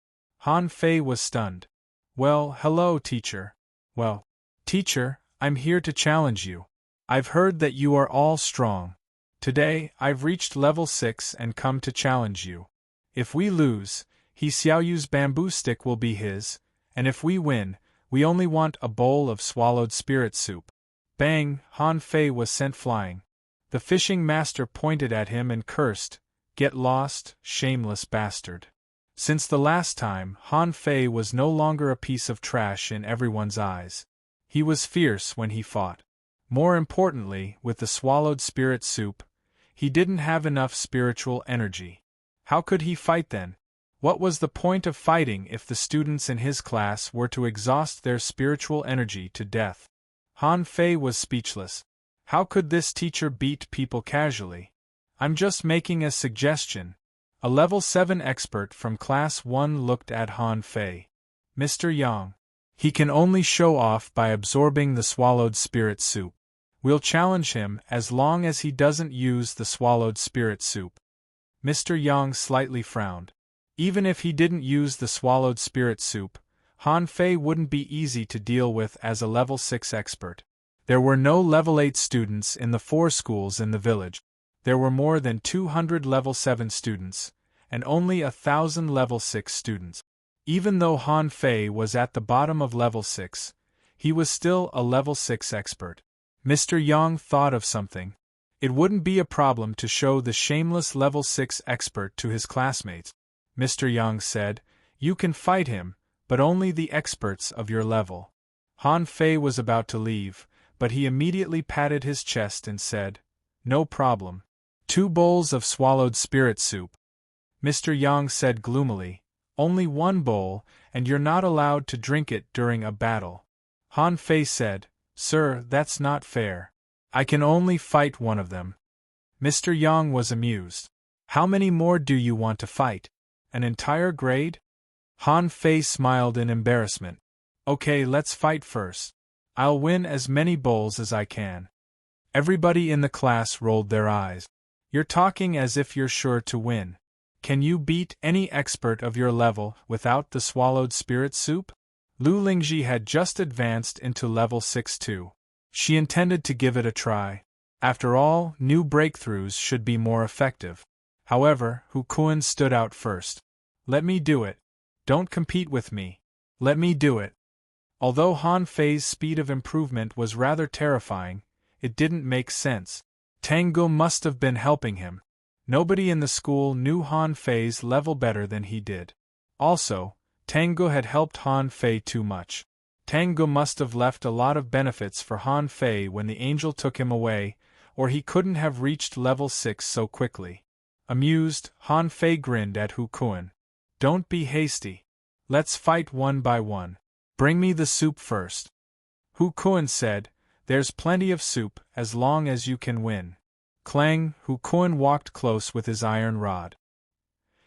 Han Fei was stunned. "Well, hello, teacher." "Well, teacher, I'm here to challenge you. I've heard that you are all strong. Today, I've reached level 6 and come to challenge you. If we lose, He Xiaoyu's bamboo stick will be his, and if we win, we only want a bowl of swallowed spirit soup." Bang! Han Fei was sent flying. The fishing master pointed at him and cursed, "Get lost, shameless bastard." Since the last time, Han Fei was no longer a piece of trash in everyone's eyes. He was fierce when he fought. More importantly, with the swallowed spirit soup, he didn't have enough spiritual energy. How could he fight then? What was the point of fighting if the students in his class were to exhaust their spiritual energy to death? Han Fei was speechless. How could this teacher beat people casually? "I'm just making a suggestion." A level 7 expert from Class 1 looked at Han Fei. "Mr. Yang. He can only show off by absorbing the swallowed spirit soup. We'll challenge him as long as he doesn't use the swallowed spirit soup." Mr. Yang slightly frowned. Even if he didn't use the swallowed spirit soup, Han Fei wouldn't be easy to deal with as a level 6 expert. There were no level 8 students in the 4 schools in the village. There were more than 200 level 7 students, and only 1,000 level 6 students. Even though Han Fei was at the bottom of level 6, he was still a level 6 expert. Mr. Yang thought of something. It wouldn't be a problem to show the shameless level 6 expert to his classmates. Mr. Yang said, "You can fight him, but only the experts of your level." Han Fei was about to leave, but he immediately patted his chest and said, "No problem. 2 bowls of swallowed spirit soup." Mr. Yang said gloomily, "Only 1 bowl, and you're not allowed to drink it during a battle." Han Fei said, "Sir, that's not fair. I can only fight 1 of them." Mr. Yang was amused. "How many more do you want to fight? An entire grade?" Han Fei smiled in embarrassment. "Okay, let's fight first. I'll win as many bowls as I can." Everybody in the class rolled their eyes. "You're talking as if you're sure to win. Can you beat any expert of your level without the swallowed spirit soup?" Lu Lingji had just advanced into level 6 too. She intended to give it a try. After all, new breakthroughs should be more effective. However, Hu Kun stood out first. "Let me do it. Don't compete with me. Let me do it." Although Han Fei's speed of improvement was rather terrifying, it didn't make sense. Tangu must have been helping him. Nobody in the school knew Han Fei's level better than he did. Also, Tangu had helped Han Fei too much. Tangu must have left a lot of benefits for Han Fei when the angel took him away, or he couldn't have reached level 6 so quickly. Amused, Han Fei grinned at Hu Kun. "Don't be hasty. Let's fight 1 by 1. Bring me the soup first." Hu Kun said, "There's plenty of soup as long as you can win." Clang, Hu Kun walked close with his iron rod.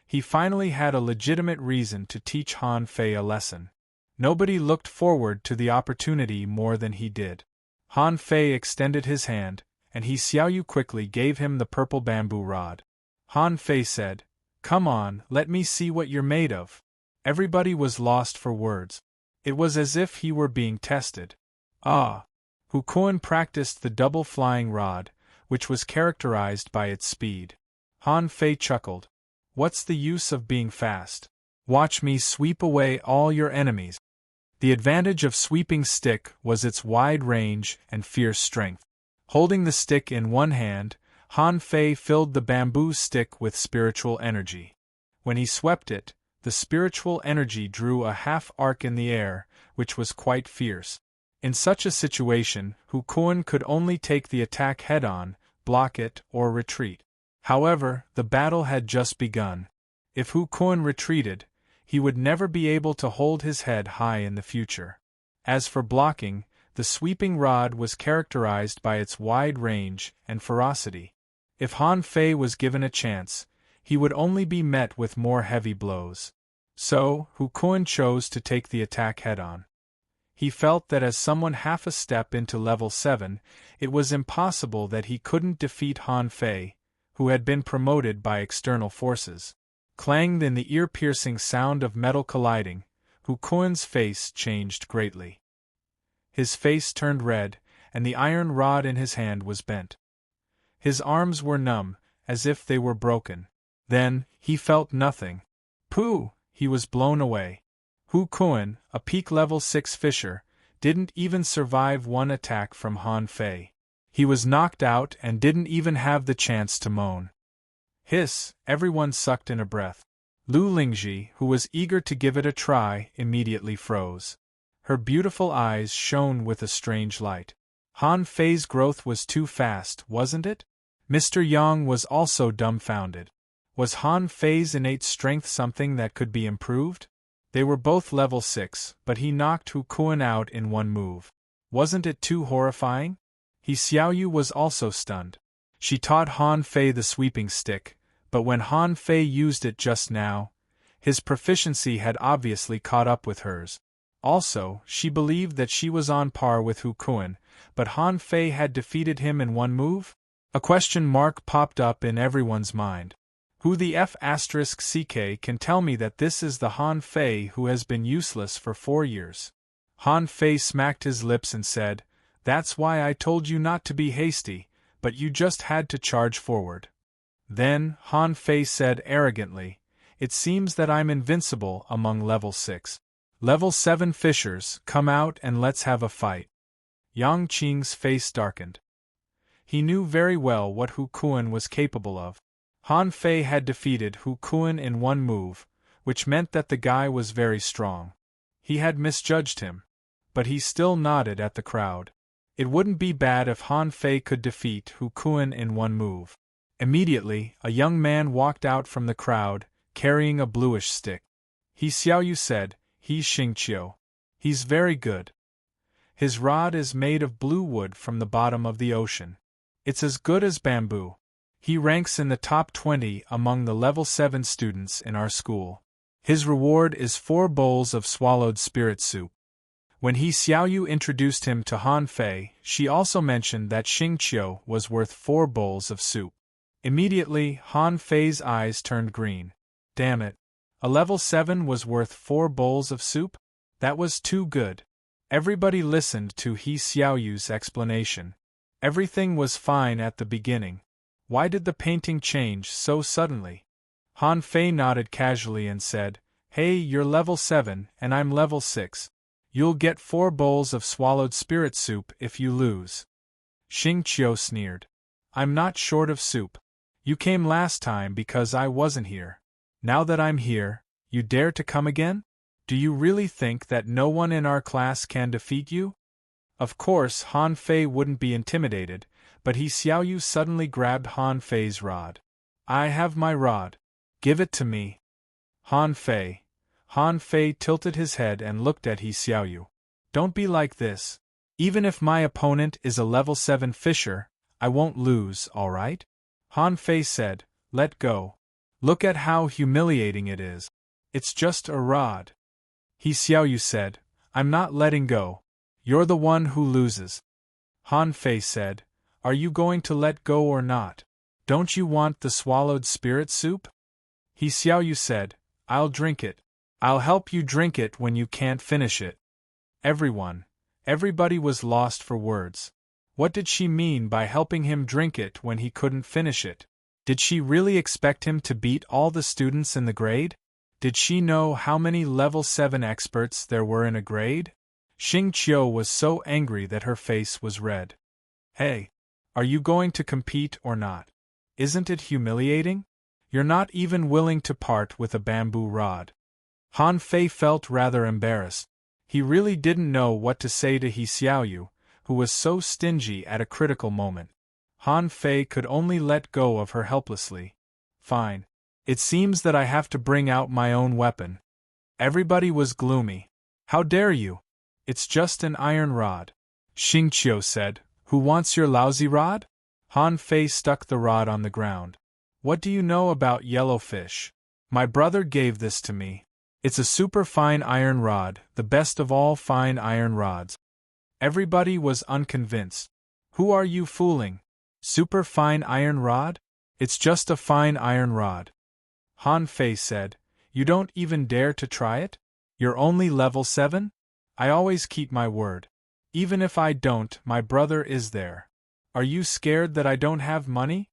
He finally had a legitimate reason to teach Han Fei a lesson. Nobody looked forward to the opportunity more than he did. Han Fei extended his hand, and he Xiaoyu quickly gave him the purple bamboo rod. Han Fei said, "Come on, let me see what you're made of." Everybody was lost for words. It was as if he were being tested. Ah! Hu Kun practiced the double flying rod, which was characterized by its speed. Han Fei chuckled. "What's the use of being fast? Watch me sweep away all your enemies." The advantage of sweeping stick was its wide range and fierce strength. Holding the stick in one hand, Han Fei filled the bamboo stick with spiritual energy. When he swept it, the spiritual energy drew a half arc in the air, which was quite fierce. In such a situation, Hu Kun could only take the attack head-on, block it, or retreat. However, the battle had just begun. If Hu Kun retreated, he would never be able to hold his head high in the future. As for blocking, the sweeping rod was characterized by its wide range and ferocity. If Han Fei was given a chance, he would only be met with more heavy blows. So, Hu Kun chose to take the attack head-on. He felt that as someone half a step into level 7, it was impossible that he couldn't defeat Han Fei, who had been promoted by external forces. Clanged in the ear-piercing sound of metal colliding, Hu Kun's face changed greatly. His face turned red, and the iron rod in his hand was bent. His arms were numb, as if they were broken. Then, he felt nothing. Pooh! He was blown away. Hu Kun, a peak level 6 fisher, didn't even survive one attack from Han Fei. He was knocked out and didn't even have the chance to moan. Hiss! Everyone sucked in a breath. Lu Lingji, who was eager to give it a try, immediately froze. Her beautiful eyes shone with a strange light. Han Fei's growth was too fast, wasn't it? Mr. Yang was also dumbfounded. Was Han Fei's innate strength something that could be improved? They were both level 6, but he knocked Hu Kun out in one move. Wasn't it too horrifying? He Xiaoyu was also stunned. She taught Han Fei the sweeping stick, but when Han Fei used it just now, his proficiency had obviously caught up with hers. Also, she believed that she was on par with Hu Kun, but Han Fei had defeated him in one move? A question mark popped up in everyone's mind. Who the F***ck can tell me that this is the Han Fei who has been useless for 4 years? Han Fei smacked his lips and said, "That's why I told you not to be hasty, but you just had to charge forward." Then, Han Fei said arrogantly, "It seems that I'm invincible among level 6. Level 7 fishers, come out and let's have a fight." Yang Qing's face darkened. He knew very well what Hu Kuan was capable of. Han Fei had defeated Hu Kuan in one move, which meant that the guy was very strong. He had misjudged him. But he still nodded at the crowd. It wouldn't be bad if Han Fei could defeat Hu Kuan in one move. Immediately, a young man walked out from the crowd, carrying a bluish stick. He Xiaoyu said, "He's Xingqiu. He's very good. His rod is made of blue wood from the bottom of the ocean. It's as good as bamboo. He ranks in the top 20 among the level 7 students in our school. His reward is 4 bowls of swallowed spirit soup." When He Xiaoyu introduced him to Han Fei, she also mentioned that Xingqiu was worth 4 bowls of soup. Immediately, Han Fei's eyes turned green. Damn it. A level 7 was worth 4 bowls of soup? That was too good. Everybody listened to He Xiaoyu's explanation. Everything was fine at the beginning. Why did the painting change so suddenly? Han Fei nodded casually and said, "Hey, you're level 7 and I'm level 6. You'll get 4 bowls of swallowed spirit soup if you lose." Xingqiu sneered. "I'm not short of soup. You came last time because I wasn't here. Now that I'm here, you dare to come again? Do you really think that no one in our class can defeat you?" Of course, Han Fei wouldn't be intimidated, but He Xiaoyu suddenly grabbed Han Fei's rod. "I have my rod. Give it to me." Han Fei. Han Fei tilted his head and looked at He Xiaoyu. "Don't be like this. Even if my opponent is a level 7 fisher, I won't lose, alright?" Han Fei said, "Let go. Look at how humiliating it is. It's just a rod." He Xiaoyu said, "I'm not letting go. You're the one who loses." Han Fei said, "Are you going to let go or not? Don't you want the swallowed spirit soup?" He Xiaoyu said, "I'll drink it. I'll help you drink it when you can't finish it." Everybody was lost for words. What did she mean by helping him drink it when he couldn't finish it? Did she really expect him to beat all the students in the grade? Did she know how many level 7 experts there were in a grade? Xingqiu was so angry that her face was red. "Hey! Are you going to compete or not? Isn't it humiliating? You're not even willing to part with a bamboo rod." Han Fei felt rather embarrassed. He really didn't know what to say to He Xiaoyu, who was so stingy at a critical moment. Han Fei could only let go of her helplessly. "Fine. It seems that I have to bring out my own weapon." Everybody was gloomy. "How dare you? It's just an iron rod." Xingqiu said, "Who wants your lousy rod?" Han Fei stuck the rod on the ground. "What do you know about yellow fish? My brother gave this to me. It's a super fine iron rod, the best of all fine iron rods." Everybody was unconvinced. "Who are you fooling? Super fine iron rod? It's just a fine iron rod." Han Fei said, "You don't even dare to try it? You're only level 7? I always keep my word. Even if I don't, my brother is there. Are you scared that I don't have money?"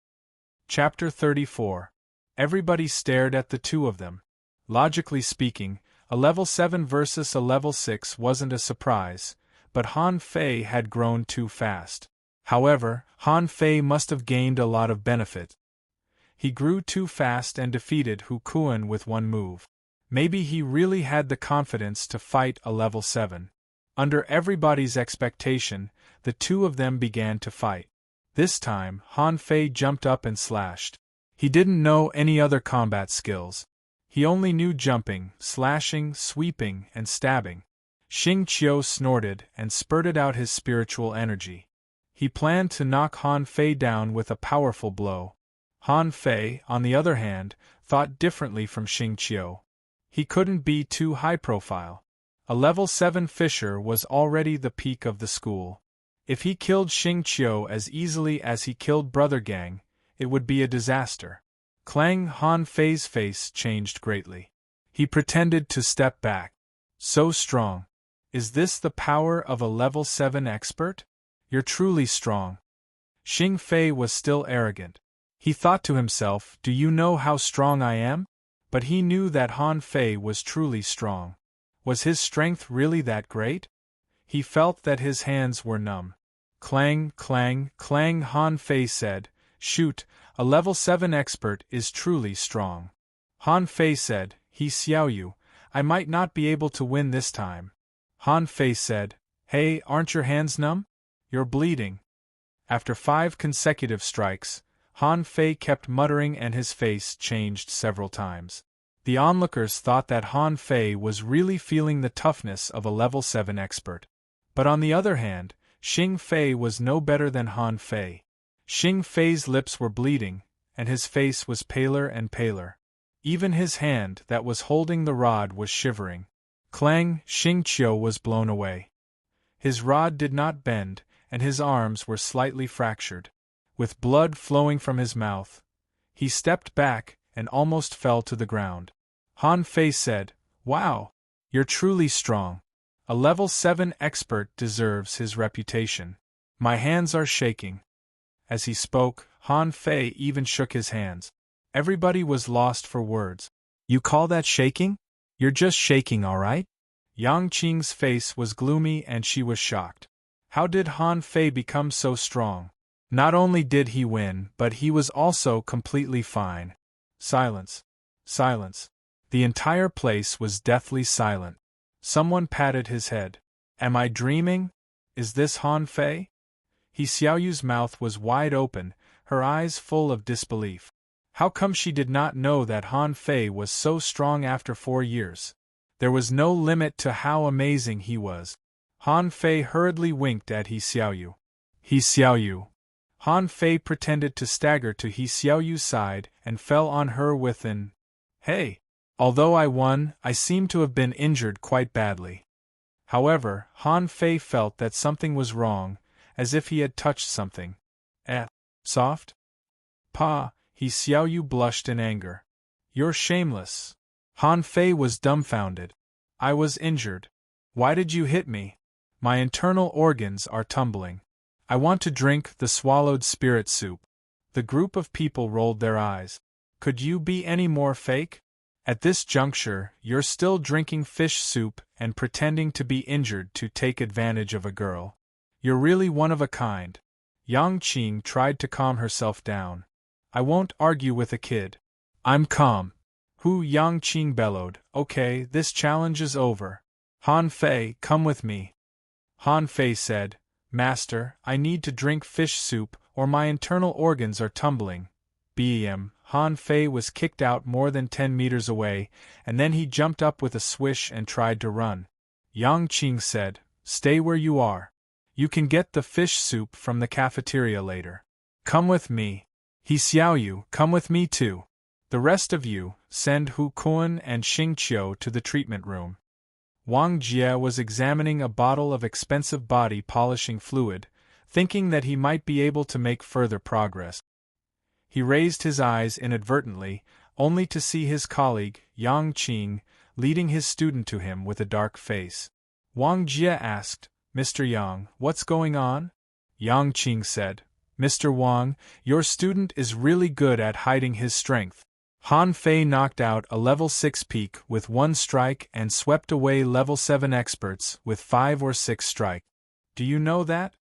Chapter 34. Everybody stared at the two of them. Logically speaking, a level 7 versus a level 6 wasn't a surprise, but Han Fei had grown too fast. However, Han Fei must have gained a lot of benefit. He grew too fast and defeated Hu Kuan with one move. Maybe he really had the confidence to fight a level 7. Under everybody's expectation, the two of them began to fight. This time, Han Fei jumped up and slashed. He didn't know any other combat skills. He only knew jumping, slashing, sweeping, and stabbing. Xingqiu snorted and spurted out his spiritual energy. He planned to knock Han Fei down with a powerful blow. Han Fei, on the other hand, thought differently from Xingqiu. He couldn't be too high-profile. A level 7 fisher was already the peak of the school. If he killed Xingqiu as easily as he killed Brother Gang, it would be a disaster. Clang. Han Fei's face changed greatly. He pretended to step back. So strong. Is this the power of a level 7 expert? You're truly strong. Xing Fei was still arrogant. He thought to himself, do you know how strong I am? But he knew that Han Fei was truly strong. Was his strength really that great? He felt that his hands were numb. Clang, clang, clang. Han Fei said, shoot, a level 7 expert is truly strong. Han Fei said, He Xiaoyu, I might not be able to win this time. Han Fei said, hey, aren't your hands numb? You're bleeding. After 5 consecutive strikes, Han Fei kept muttering and his face changed several times. The onlookers thought that Han Fei was really feeling the toughness of a level 7 expert. But on the other hand, Xing Fei was no better than Han Fei. Xing Fei's lips were bleeding, and his face was paler and paler. Even his hand that was holding the rod was shivering. Clang, Xing Qiu was blown away. His rod did not bend, and his arms were slightly fractured. With blood flowing from his mouth, he stepped back and almost fell to the ground. Han Fei said, wow, you're truly strong. A level 7 expert deserves his reputation. My hands are shaking. As he spoke, Han Fei even shook his hands. Everybody was lost for words. You call that shaking? You're just shaking, all right? Yang Qing's face was gloomy and she was shocked. How did Han Fei become so strong? Not only did he win, but he was also completely fine. Silence. Silence. The entire place was deathly silent. Someone patted his head. Am I dreaming? Is this Han Fei? He Xiaoyu's mouth was wide open, her eyes full of disbelief. How come she did not know that Han Fei was so strong after 4 years? There was no limit to how amazing he was. Han Fei hurriedly winked at He Xiaoyu. He Xiaoyu. Han Fei pretended to stagger to He Xiaoyu's side and fell on her with an, hey. Although I won, I seem to have been injured quite badly. However, Han Fei felt that something was wrong, as if he had touched something. Soft? Pa, He Xiaoyu blushed in anger. You're shameless. Han Fei was dumbfounded. I was injured. Why did you hit me? My internal organs are tumbling. I want to drink the swallowed spirit soup. The group of people rolled their eyes. Could you be any more fake? At this juncture, you're still drinking fish soup and pretending to be injured to take advantage of a girl. You're really one of a kind. Yang Qing tried to calm herself down. I won't argue with a kid. I'm calm. Hu Yang Qing bellowed, okay, this challenge is over. Han Fei, come with me. Han Fei said, Master, I need to drink fish soup or my internal organs are tumbling. Bam. Han Fei was kicked out more than 10 meters away, and then he jumped up with a swish and tried to run. Yang Qing said, stay where you are. You can get the fish soup from the cafeteria later. Come with me. He Xiaoyu, come with me too. The rest of you, send Hu Kun and Xing Qiu to the treatment room. Wang Jie was examining a bottle of expensive body polishing fluid, thinking that he might be able to make further progress. He raised his eyes inadvertently, only to see his colleague, Yang Qing, leading his student to him with a dark face. Wang Jie asked, Mr. Yang, what's going on? Yang Qing said, Mr. Wang, your student is really good at hiding his strength. Han Fei knocked out a level 6 peak with 1 strike and swept away level 7 experts with 5 or 6 strikes. Do you know that?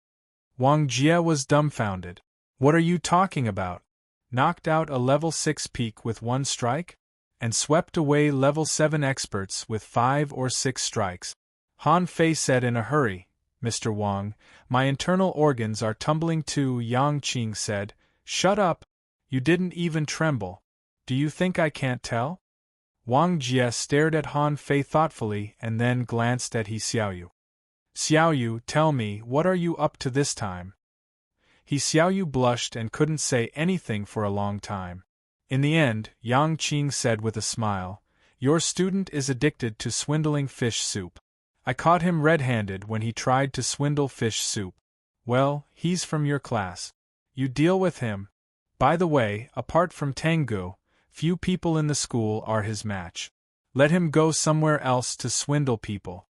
Wang Jie was dumbfounded. What are you talking about? Knocked out a level 6 peak with 1 strike? And swept away level 7 experts with 5 or 6 strikes. Han Fei said in a hurry, Mr. Wang, my internal organs are tumbling too. Yang Qing said, shut up. You didn't even tremble. Do you think I can't tell? Wang Jie stared at Han Fei thoughtfully and then glanced at He Xiaoyu. Xiaoyu, tell me, what are you up to this time? He Xiaoyu blushed and couldn't say anything for a long time. In the end, Yang Qing said with a smile, your student is addicted to swindling fish soup. I caught him red-handed when he tried to swindle fish soup. Well, he's from your class. You deal with him. By the way, apart from Tengu, Few people in the school are his match. Let him go somewhere else to swindle people.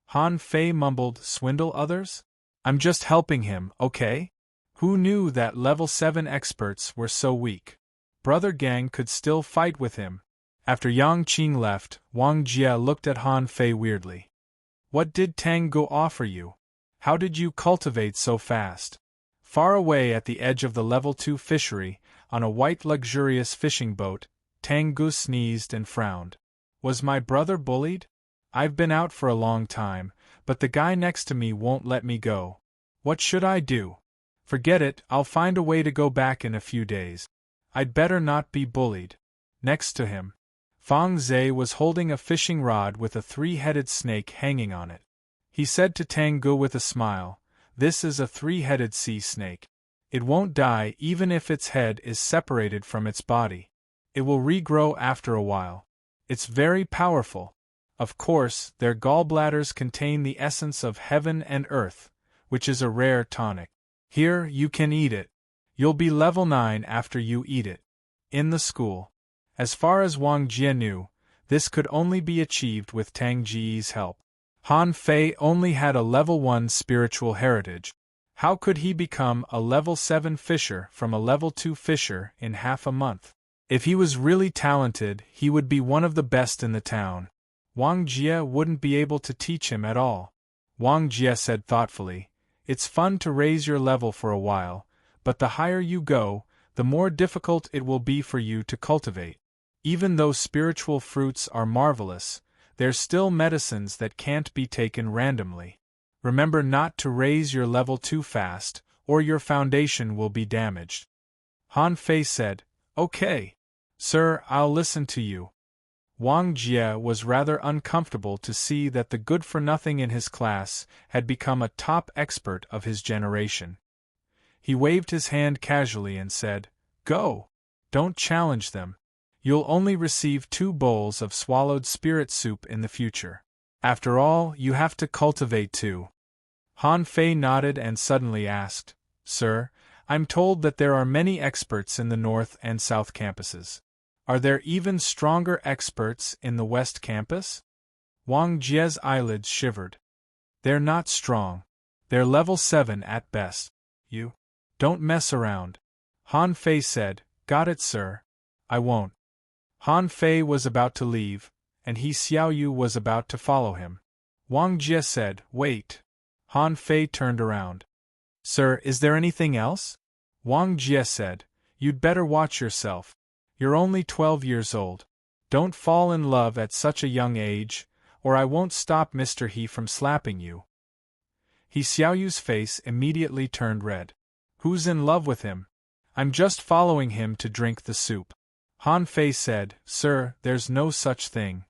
Han Fei mumbled, swindle others? I'm just helping him, okay? Who knew that level 7 experts were so weak? Brother Gang could still fight with him. After Yang Qing left, Wang Jie looked at Han Fei weirdly. What did Tang Guo offer you? How did you cultivate so fast? Far away at the edge of the level 2 fishery, on a white luxurious fishing boat, Tang Guo sneezed and frowned. Was my brother bullied? I've been out for a long time, but the guy next to me won't let me go. What should I do? Forget it, I'll find a way to go back in a few days. I'd better not be bullied. Next to him, Fang Zhe was holding a fishing rod with a 3-headed snake hanging on it. He said to Tang Guo with a smile, "This is a 3-headed sea snake. It won't die even if its head is separated from its body. It will regrow after a while. It's very powerful. Of course, their gallbladders contain the essence of heaven and earth, which is a rare tonic. Here, you can eat it. You'll be level 9 after you eat it." In the school. As far as Wang Jie knew, this could only be achieved with Tang Ji's help. Han Fei only had a level 1 spiritual heritage. How could he become a level 7 fisher from a level 2 fisher in half a month? If he was really talented, he would be one of the best in the town. Wang Jie wouldn't be able to teach him at all. Wang Jie said thoughtfully, "It's fun to raise your level for a while, but the higher you go, the more difficult it will be for you to cultivate. Even though spiritual fruits are marvelous, they're still medicines that can't be taken randomly. Remember not to raise your level too fast, or your foundation will be damaged." Han Fei said, "Okay. Sir, I'll listen to you." Wang Jie was rather uncomfortable to see that the good-for-nothing in his class had become a top expert of his generation. He waved his hand casually and said, "Go. Don't challenge them. You'll only receive 2 bowls of swallowed spirit soup in the future. After all, you have to cultivate too." Han Fei nodded and suddenly asked, "Sir, I'm told that there are many experts in the North and South campuses. Are there even stronger experts in the West campus?" Wang Jie's eyelids shivered. "They're not strong. They're level 7 at best. You don't mess around." Han Fei said, "Got it, sir. I won't." Han Fei was about to leave, and He Xiaoyu was about to follow him. Wang Jie said, "Wait." Han Fei turned around. "Sir, is there anything else?" Wang Jie said, "You'd better watch yourself. You're only 12 years old. Don't fall in love at such a young age, or I won't stop Mr. He from slapping you." He Xiaoyu's face immediately turned red. "Who's in love with him? I'm just following him to drink the soup." Han Fei said, "Sir, there's no such thing.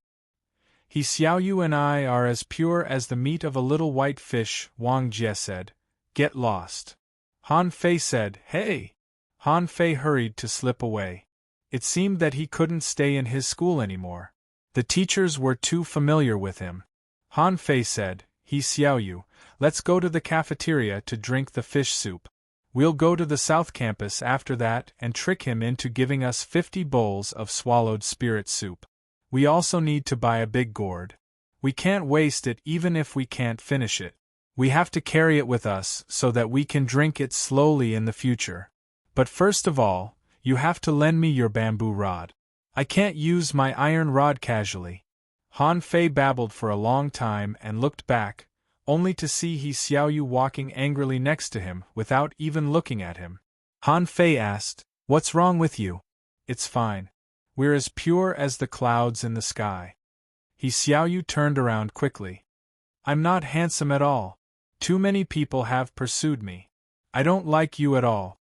He Xiaoyu and I are as pure as the meat of a little white fish." Wang Jie said, "Get lost." Han Fei said, "Hey!" Han Fei hurried to slip away. It seemed that he couldn't stay in his school anymore. The teachers were too familiar with him. Han Fei said, "He Xiaoyu, let's go to the cafeteria to drink the fish soup. We'll go to the South Campus after that and trick him into giving us 50 bowls of swallowed spirit soup. We also need to buy a big gourd. We can't waste it even if we can't finish it. We have to carry it with us so that we can drink it slowly in the future. But first of all, you have to lend me your bamboo rod. I can't use my iron rod casually." Han Fei babbled for a long time and looked back, only to see He Xiaoyu walking angrily next to him without even looking at him. Han Fei asked, "What's wrong with you?" "It's fine. We're as pure as the clouds in the sky." He Xiaoyu turned around quickly. "I'm not handsome at all. Too many people have pursued me. I don't like you at all."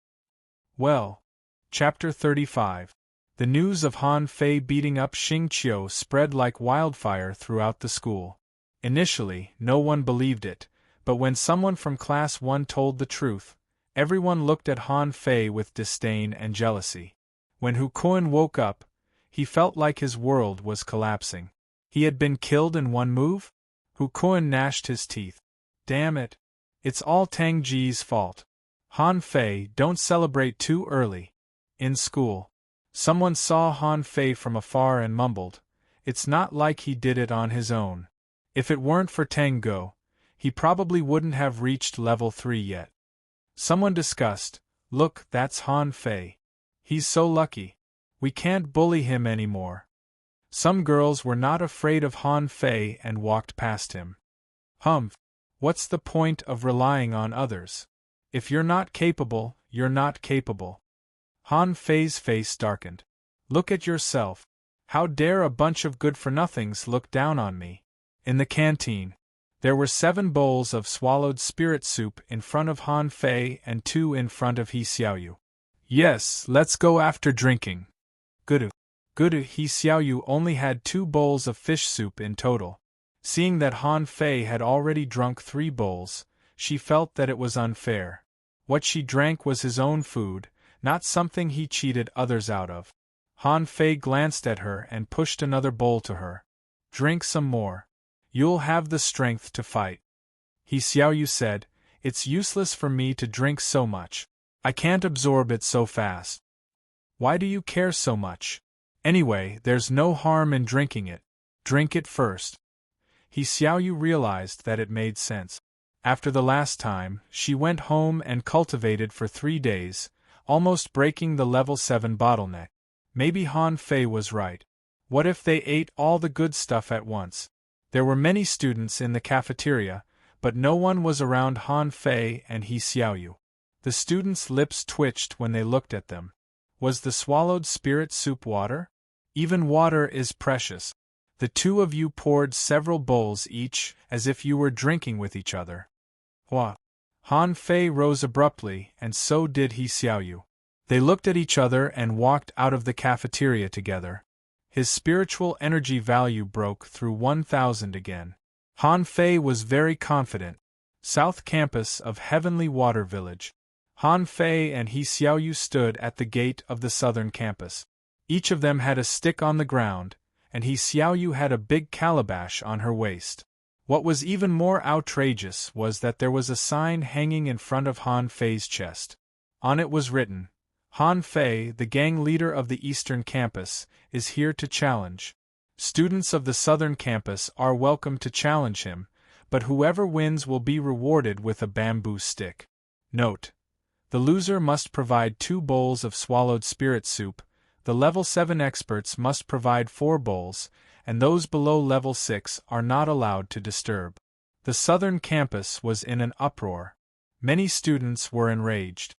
Well. Chapter 35. The news of Han Fei beating up Xing Qiu spread like wildfire throughout the school. Initially, no one believed it, but when someone from Class 1 told the truth, everyone looked at Han Fei with disdain and jealousy. When Hu Kuan woke up, he felt like his world was collapsing. He had been killed in one move? Hu Kuan gnashed his teeth. Damn it! It's all Tang Ji's fault. Han Fei, don't celebrate too early. In school. Someone saw Han Fei from afar and mumbled, "It's not like he did it on his own. If it weren't for Tang Go, he probably wouldn't have reached level 3 yet." Someone discussed, "Look, that's Han Fei. He's so lucky. We can't bully him anymore." Some girls were not afraid of Han Fei and walked past him. "Humph! What's the point of relying on others? If you're not capable, you're not capable." Han Fei's face darkened. "Look at yourself. How dare a bunch of good-for-nothings look down on me?" In the canteen, there were 7 bowls of swallowed spirit soup in front of Han Fei and 2 in front of He Xiaoyu. "Yes, let's go after drinking." Good. He Xiaoyu only had 2 bowls of fish soup in total. Seeing that Han Fei had already drunk 3 bowls, she felt that it was unfair. What she drank was his own food, not something he cheated others out of. Han Fei glanced at her and pushed another bowl to her. "Drink some more. You'll have the strength to fight." He Xiaoyu said, "It's useless for me to drink so much. I can't absorb it so fast." "Why do you care so much? Anyway, there's no harm in drinking it. Drink it first." He Xiaoyu realized that it made sense. After the last time, she went home and cultivated for 3 days, almost breaking the level 7 bottleneck. Maybe Han Fei was right. What if they ate all the good stuff at once? There were many students in the cafeteria, but no one was around Han Fei and He Xiaoyu. The students' lips twitched when they looked at them. Was the swallowed spirit soup water? Even water is precious. The 2 of you poured several bowls each, as if you were drinking with each other. What? Han Fei rose abruptly, and so did He Xiaoyu. They looked at each other and walked out of the cafeteria together. His spiritual energy value broke through 1,000 again. Han Fei was very confident. South Campus of Heavenly Water Village. Han Fei and He Xiaoyu stood at the gate of the southern campus. Each of them had a stick on the ground, and He Xiaoyu had a big calabash on her waist. What was even more outrageous was that there was a sign hanging in front of Han Fei's chest. On it was written, "Han Fei, the gang leader of the Eastern Campus, is here to challenge. Students of the Southern Campus are welcome to challenge him, but whoever wins will be rewarded with a bamboo stick." Note: the loser must provide 2 bowls of swallowed spirit soup, the level 7 experts must provide 4 bowls, and those below level 6 are not allowed to disturb. The Southern Campus was in an uproar. Many students were enraged.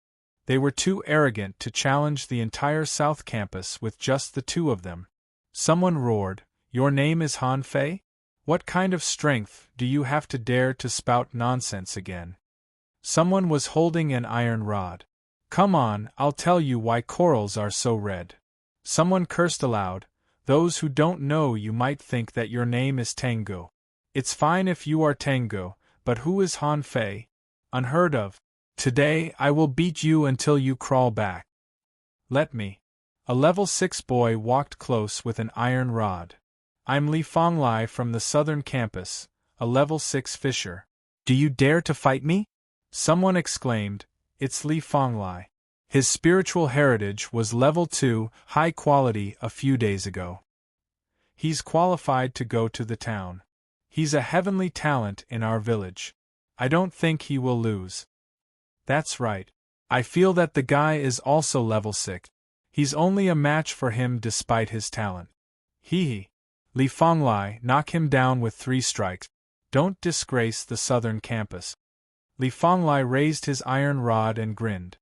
They were too arrogant to challenge the entire South Campus with just the 2 of them. Someone roared, "Your name is Han Fei? What kind of strength do you have to dare to spout nonsense again?" Someone was holding an iron rod. "Come on, I'll tell you why corals are so red." Someone cursed aloud, "Those who don't know you might think that your name is Tango. It's fine if you are Tango, but who is Han Fei? Unheard of. Today I will beat you until you crawl back." "Let me." A level 6 boy walked close with an iron rod. "I'm Li Fonglai from the Southern Campus, a level 6 fisher. Do you dare to fight me?" Someone exclaimed, "It's Li Fonglai. His spiritual heritage was level 2, high quality a few days ago. He's qualified to go to the town. He's a heavenly talent in our village. I don't think he will lose." "That's right. I feel that the guy is also level 6. He's only a match for him despite his talent. Hee. Li Fonglai, knock him down with 3 strikes. Don't disgrace the Southern Campus." Li Fonglai raised his iron rod and grinned.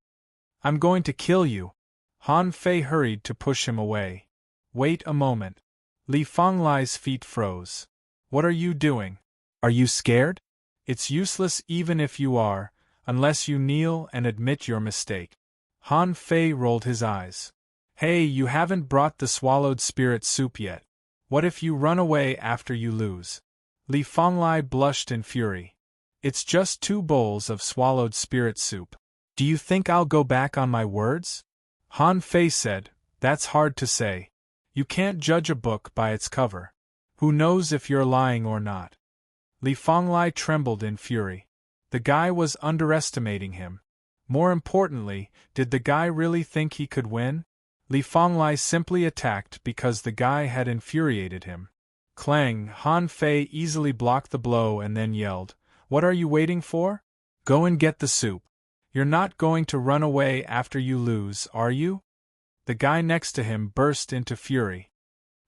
"I'm going to kill you." Han Fei hurried to push him away. "Wait a moment." Li Fonglai's feet froze. "What are you doing? Are you scared?" "It's useless even if you are, unless you kneel and admit your mistake." Han Fei rolled his eyes. "Hey, you haven't brought the swallowed spirit soup yet. What if you run away after you lose?" Li Fonglai blushed in fury. "It's just 2 bowls of swallowed spirit soup. Do you think I'll go back on my words?" Han Fei said, "That's hard to say. You can't judge a book by its cover. Who knows if you're lying or not?" Li Fonglai trembled in fury. The guy was underestimating him. More importantly, did the guy really think he could win? Li Fanglai simply attacked because the guy had infuriated him. Clang! Han Fei easily blocked the blow and then yelled, "What are you waiting for? Go and get the soup. You're not going to run away after you lose, are you?" The guy next to him burst into fury.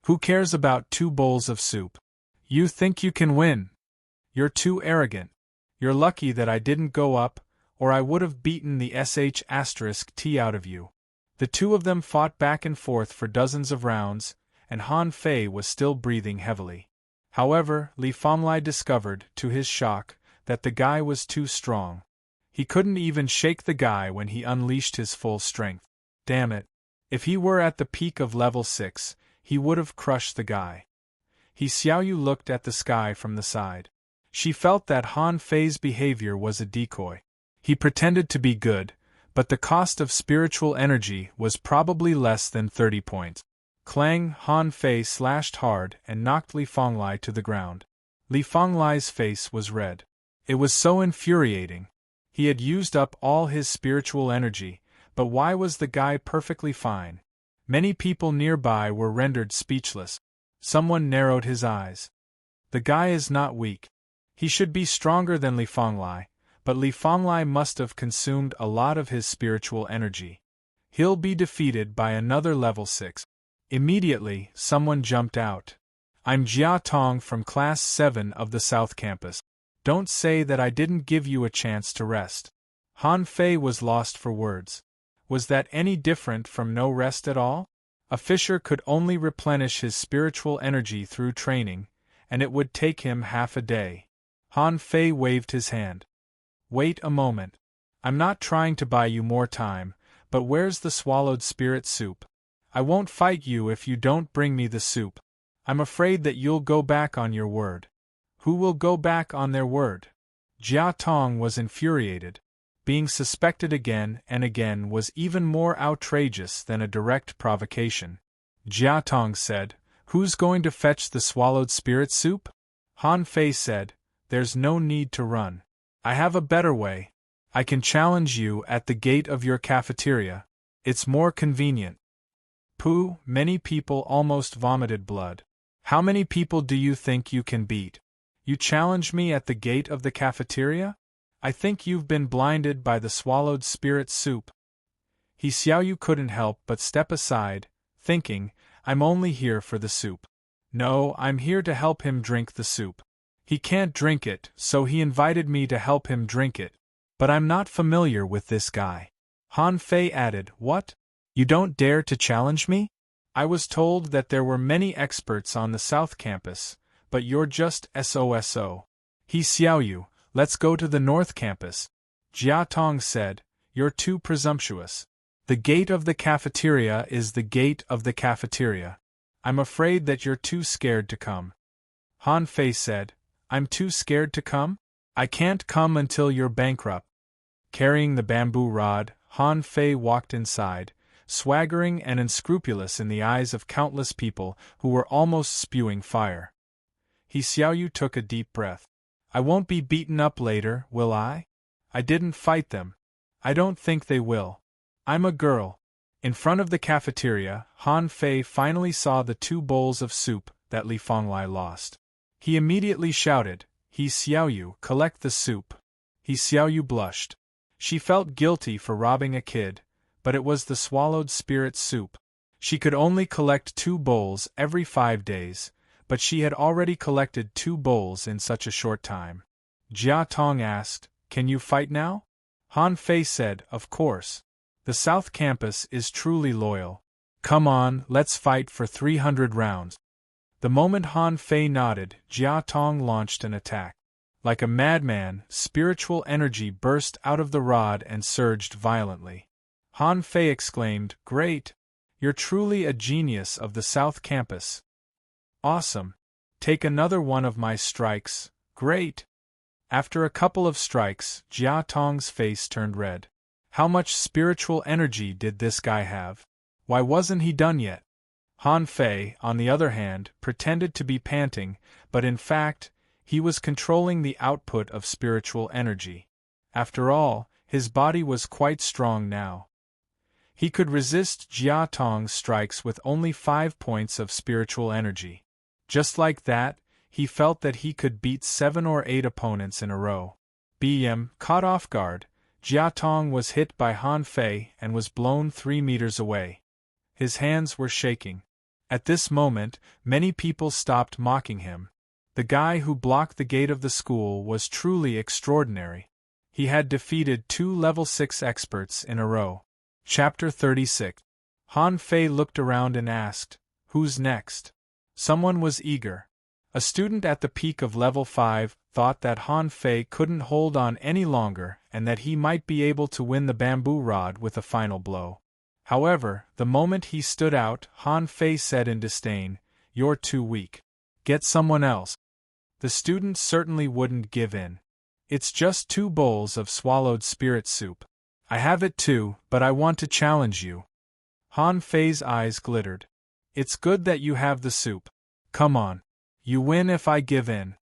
"Who cares about 2 bowls of soup? You think you can win? You're too arrogant. You're lucky that I didn't go up, or I would have beaten the sh*t out of you." The two of them fought back and forth for dozens of rounds, and Han Fei was still breathing heavily. However, Li Fanglai discovered, to his shock, that the guy was too strong. He couldn't even shake the guy when he unleashed his full strength. Damn it. If he were at the peak of level 6, he would have crushed the guy. Xiaoyu looked at the sky from the side. She felt that Han Fei's behavior was a decoy. He pretended to be good, but the cost of spiritual energy was probably less than 30 points. Clang! Han Fei slashed hard and knocked Li Fanglai to the ground. Li Fanglai's face was red. It was so infuriating. He had used up all his spiritual energy, but why was the guy perfectly fine? Many people nearby were rendered speechless. Someone narrowed his eyes. The guy is not weak. He should be stronger than Li Fanglai, but Li Fanglai must have consumed a lot of his spiritual energy. He'll be defeated by another level 6. Immediately, someone jumped out. "I'm Jia Tong from Class 7 of the South Campus. Don't say that I didn't give you a chance to rest." Han Fei was lost for words. Was that any different from no rest at all? A fisher could only replenish his spiritual energy through training, and it would take him half a day. Han Fei waved his hand. "Wait a moment. I'm not trying to buy you more time, but where's the swallowed spirit soup? I won't fight you if you don't bring me the soup. I'm afraid that you'll go back on your word." Who will go back on their word? Jia Tong was infuriated. Being suspected again and again was even more outrageous than a direct provocation. Jia Tong said, "Who's going to fetch the swallowed spirit soup?" Han Fei said, "There's no need to run. I have a better way. I can challenge you at the gate of your cafeteria. It's more convenient." Pooh, many people almost vomited blood. "How many people do you think you can beat? You challenge me at the gate of the cafeteria? I think you've been blinded by the swallowed spirit soup." Xiaoyu couldn't help but step aside, thinking, "I'm only here for the soup. No, I'm here to help him drink the soup. He can't drink it, so he invited me to help him drink it. But I'm not familiar with this guy." Han Fei added, "What? You don't dare to challenge me? I was told that there were many experts on the South Campus, but you're just SOSO. Xiaoyu, let's go to the North Campus." Jia Tong said, "You're too presumptuous. The gate of the cafeteria is the gate of the cafeteria. I'm afraid that you're too scared to come." Han Fei said, "I'm too scared to come? I can't come until you're bankrupt." Carrying the bamboo rod, Han Fei walked inside, swaggering and unscrupulous in the eyes of countless people who were almost spewing fire. Xiaoyu took a deep breath. "I won't be beaten up later, will I? I didn't fight them. I don't think they will. I'm a girl." In front of the cafeteria, Han Fei finally saw the 2 bowls of soup that Li Fanglai lost. He immediately shouted, "Xiaoyu, collect the soup." Xiaoyu blushed. She felt guilty for robbing a kid, but it was the swallowed spirit soup. She could only collect 2 bowls every 5 days, but she had already collected 2 bowls in such a short time. Jia Tong asked, "Can you fight now?" Han Fei said, "Of course. The South Campus is truly loyal. Come on, let's fight for 300 rounds." The moment Han Fei nodded, Jia Tong launched an attack. Like a madman, spiritual energy burst out of the rod and surged violently. Han Fei exclaimed, "Great! You're truly a genius of the South Campus. Awesome. Take another one of my strikes. Great." After a couple of strikes, Jia Tong's face turned red. How much spiritual energy did this guy have? Why wasn't he done yet? Han Fei, on the other hand, pretended to be panting, but in fact, he was controlling the output of spiritual energy. After all, his body was quite strong now. He could resist Jia Tong's strikes with only 5 points of spiritual energy. Just like that, he felt that he could beat 7 or 8 opponents in a row. Caught off guard, Jia Tong was hit by Han Fei and was blown 3 meters away. His hands were shaking. At this moment, many people stopped mocking him. The guy who blocked the gate of the school was truly extraordinary. He had defeated 2 level 6 experts in a row. Chapter 36. Han Fei looked around and asked, "Who's next?" Someone was eager. A student at the peak of level 5 thought that Han Fei couldn't hold on any longer and that he might be able to win the bamboo rod with a final blow. However, the moment he stood out, Han Fei said in disdain, "You're too weak. Get someone else." The student certainly wouldn't give in. "It's just 2 bowls of swallowed spirit soup. I have it too, but I want to challenge you." Han Fei's eyes glittered. "It's good that you have the soup. Come on. You win if I give in."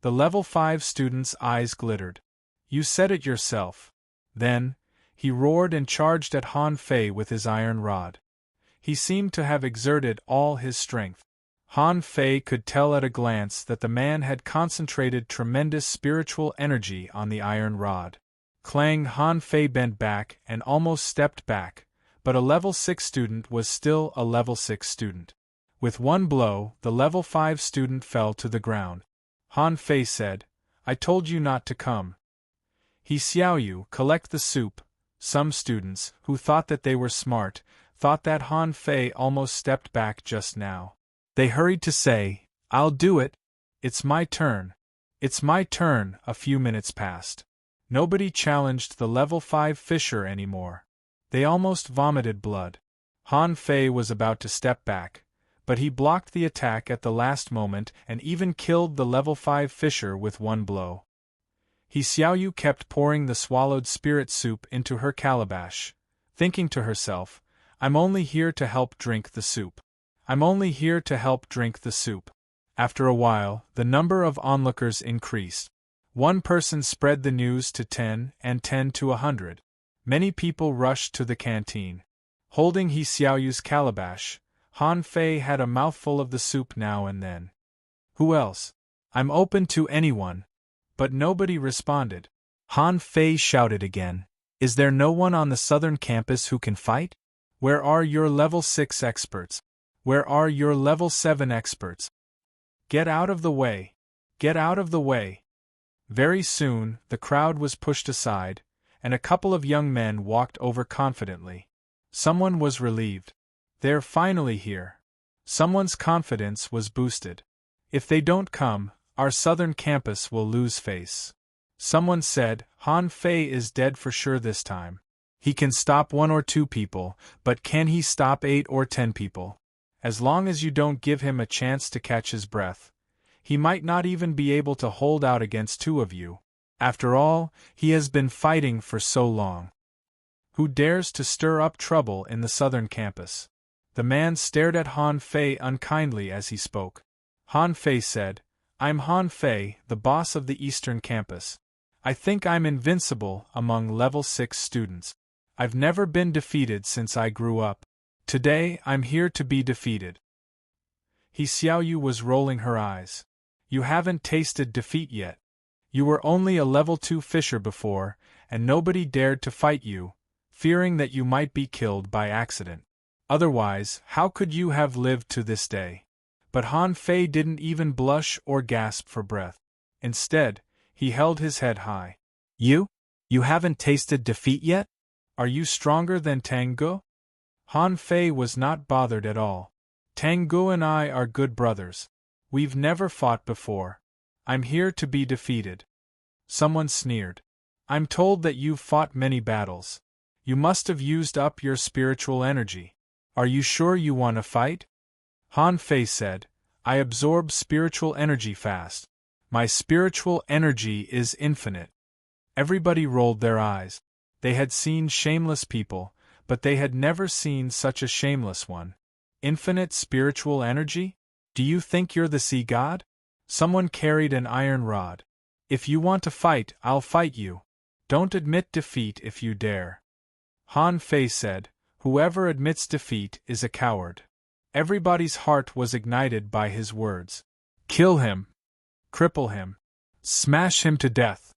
The level 5 student's eyes glittered. "You said it yourself." Then, he roared and charged at Han Fei with his iron rod. He seemed to have exerted all his strength. Han Fei could tell at a glance that the man had concentrated tremendous spiritual energy on the iron rod. Clang! Han Fei bent back and almost stepped back, but a level 6 student was still a level 6 student. With one blow, the level 5 student fell to the ground. Han Fei said, "I told you not to come." He Xiaoyu, collect the soup. Some students, who thought that they were smart, thought that Han Fei almost stepped back just now. They hurried to say, "I'll do it. It's my turn. It's my turn." A few minutes passed. Nobody challenged the level 5 fisher anymore. They almost vomited blood. Han Fei was about to step back, but he blocked the attack at the last moment and even killed the level 5 fisher with one blow. He Xiaoyu kept pouring the swallowed spirit soup into her calabash, thinking to herself, "I'm only here to help drink the soup. I'm only here to help drink the soup." After a while, the number of onlookers increased. One person spread the news to 10 and 10 to 100. Many people rushed to the canteen. Holding He Xiaoyu's calabash, Han Fei had a mouthful of the soup now and then. "Who else? I'm open to anyone." But nobody responded. Han Fei shouted again, "Is there no one on the southern campus who can fight? Where are your level 6 experts? Where are your level 7 experts? Get out of the way! Get out of the way!" Very soon, the crowd was pushed aside, and a couple of young men walked over confidently. Someone was relieved. "They're finally here." Someone's confidence was boosted. "If they don't come, our southern campus will lose face." Someone said, "Han Fei is dead for sure this time. He can stop 1 or 2 people, but can he stop 8 or 10 people? As long as you don't give him a chance to catch his breath, he might not even be able to hold out against 2 of you. After all, he has been fighting for so long. Who dares to stir up trouble in the southern campus?" The man stared at Han Fei unkindly as he spoke. Han Fei said, "I'm Han Fei, the boss of the eastern campus. I think I'm invincible among level 6 students. I've never been defeated since I grew up. Today I'm here to be defeated." He Xiaoyu was rolling her eyes. "You haven't tasted defeat yet. You were only a level 2 fisher before, and nobody dared to fight you, fearing that you might be killed by accident. Otherwise, how could you have lived to this day?" But Han Fei didn't even blush or gasp for breath. Instead, he held his head high. You haven't tasted defeat yet? Are you stronger than Tango?" Han Fei was not bothered at all. "Tango and I are good brothers. We've never fought before. I'm here to be defeated." Someone sneered. "I'm told that you've fought many battles. You must have used up your spiritual energy. Are you sure you want to fight?" Han Fei said, "I absorb spiritual energy fast. My spiritual energy is infinite." Everybody rolled their eyes. They had seen shameless people, but they had never seen such a shameless one. Infinite spiritual energy? Do you think you're the sea god? Someone carried an iron rod. "If you want to fight, I'll fight you. Don't admit defeat if you dare." Han Fei said, Whoever admits defeat is a coward. Everybody's heart was ignited by his words. Kill him. Cripple him. Smash him to death.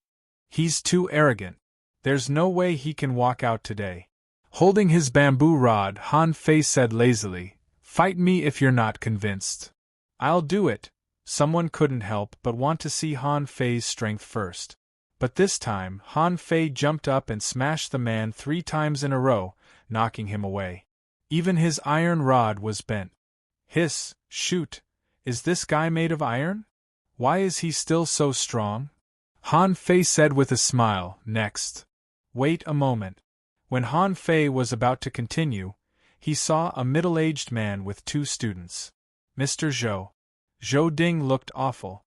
He's too arrogant. There's no way he can walk out today. Holding his bamboo rod, Han Fei said lazily, "Fight me if you're not convinced." "I'll do it." Someone couldn't help but want to see Han Fei's strength first. But this time, Han Fei jumped up and smashed the man 3 times in a row, knocking him away. Even his iron rod was bent. Hiss, shoot, is this guy made of iron? Why is he still so strong? Han Fei said with a smile, "Next." Wait a moment. When Han Fei was about to continue, he saw a middle-aged man with 2 students. Mr. Zhou. Zhou Ding looked awful.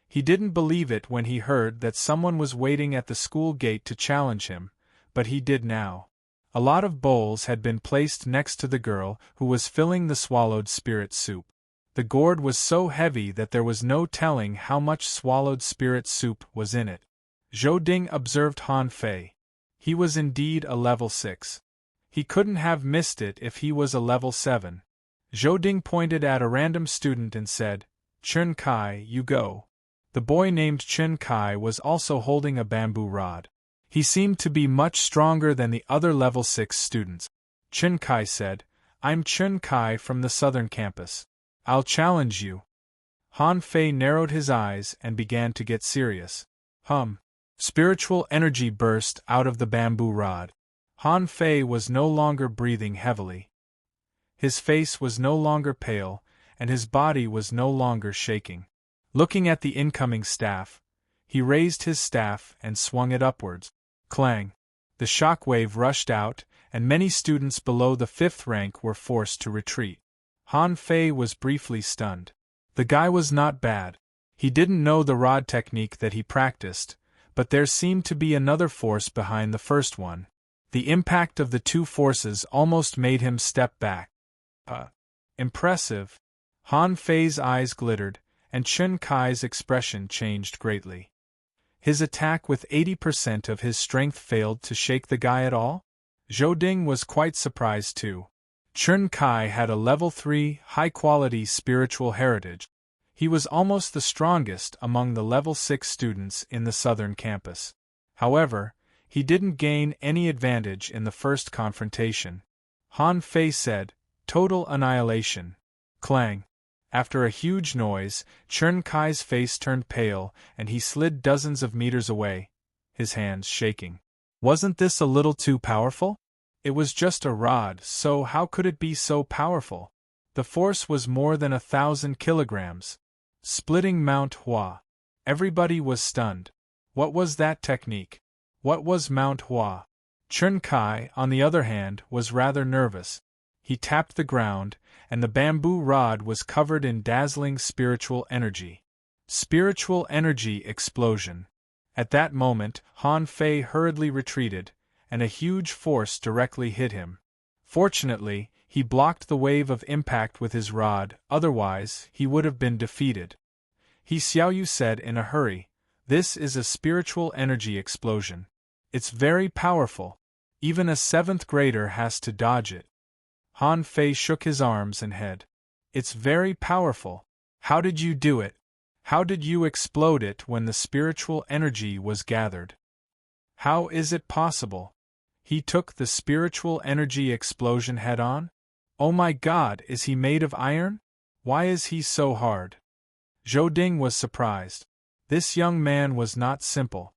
He didn't believe it when he heard that someone was waiting at the school gate to challenge him, but he did now. A lot of bowls had been placed next to the girl who was filling the swallowed spirit soup. The gourd was so heavy that there was no telling how much swallowed spirit soup was in it. Zhou Ding observed Han Fei. He was indeed a level 6. He couldn't have missed it if he was a level 7. Zhou Ding pointed at a random student and said, "Chen Kai, you go." The boy named Chen Kai was also holding a bamboo rod. He seemed to be much stronger than the other level 6 students. Chen Kai said, "I'm Chen Kai from the southern campus. I'll challenge you." Han Fei narrowed his eyes and began to get serious. Spiritual energy burst out of the bamboo rod. Han Fei was no longer breathing heavily. His face was no longer pale, and his body was no longer shaking. Looking at the incoming staff, he raised his staff and swung it upwards. Clang! The shock wave rushed out, and many students below the 5th rank were forced to retreat. Han Fei was briefly stunned. The guy was not bad. He didn't know the rod technique that he practiced, but there seemed to be another force behind the first one. The impact of the 2 forces almost made him step back. Impressive. Han Fei's eyes glittered, and Chen Kai's expression changed greatly. His attack with 80% of his strength failed to shake the guy at all? Zhou Ding was quite surprised too. Chen Kai had a level 3, high-quality spiritual heritage. He was almost the strongest among the level 6 students in the southern campus. However, he didn't gain any advantage in the first confrontation. Han Fei said, "Total annihilation." Clang! After a huge noise, Chen Kai's face turned pale and he slid dozens of meters away, his hands shaking. Wasn't this a little too powerful? It was just a rod, so how could it be so powerful? The force was more than 1,000 kilograms. Splitting Mount Hua. Everybody was stunned. What was that technique? What was Mount Hua? Chen Kai, on the other hand, was rather nervous. He tapped the ground, and the bamboo rod was covered in dazzling spiritual energy. Spiritual energy explosion. At that moment, Han Fei hurriedly retreated, and a huge force directly hit him. Fortunately, he blocked the wave of impact with his rod, otherwise, he would have been defeated. He Xiaoyu said in a hurry, "This is a spiritual energy explosion. It's very powerful. Even a 7th grader has to dodge it." Han Fei shook his arms and head. "It's very powerful. How did you do it? How did you explode it when the spiritual energy was gathered? How is it possible? He took the spiritual energy explosion head-on? Oh my God, is he made of iron? Why is he so hard?" Zhou Ding was surprised. This young man was not simple.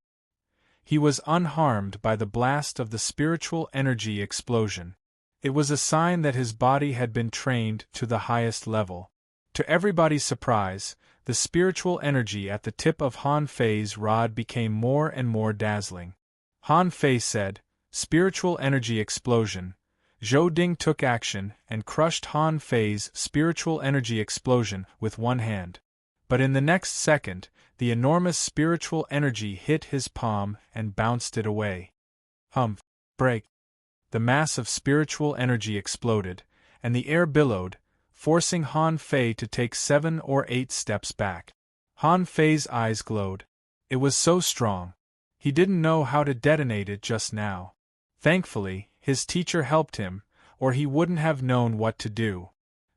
He was unharmed by the blast of the spiritual energy explosion. It was a sign that his body had been trained to the highest level. To everybody's surprise, the spiritual energy at the tip of Han Fei's rod became more and more dazzling. Han Fei said, "Spiritual energy explosion." Zhou Ding took action and crushed Han Fei's spiritual energy explosion with one hand. But in the next second, the enormous spiritual energy hit his palm and bounced it away. Break. The mass of spiritual energy exploded, and the air billowed, forcing Han Fei to take 7 or 8 steps back. Han Fei's eyes glowed. It was so strong. He didn't know how to detonate it just now. Thankfully, his teacher helped him, or he wouldn't have known what to do.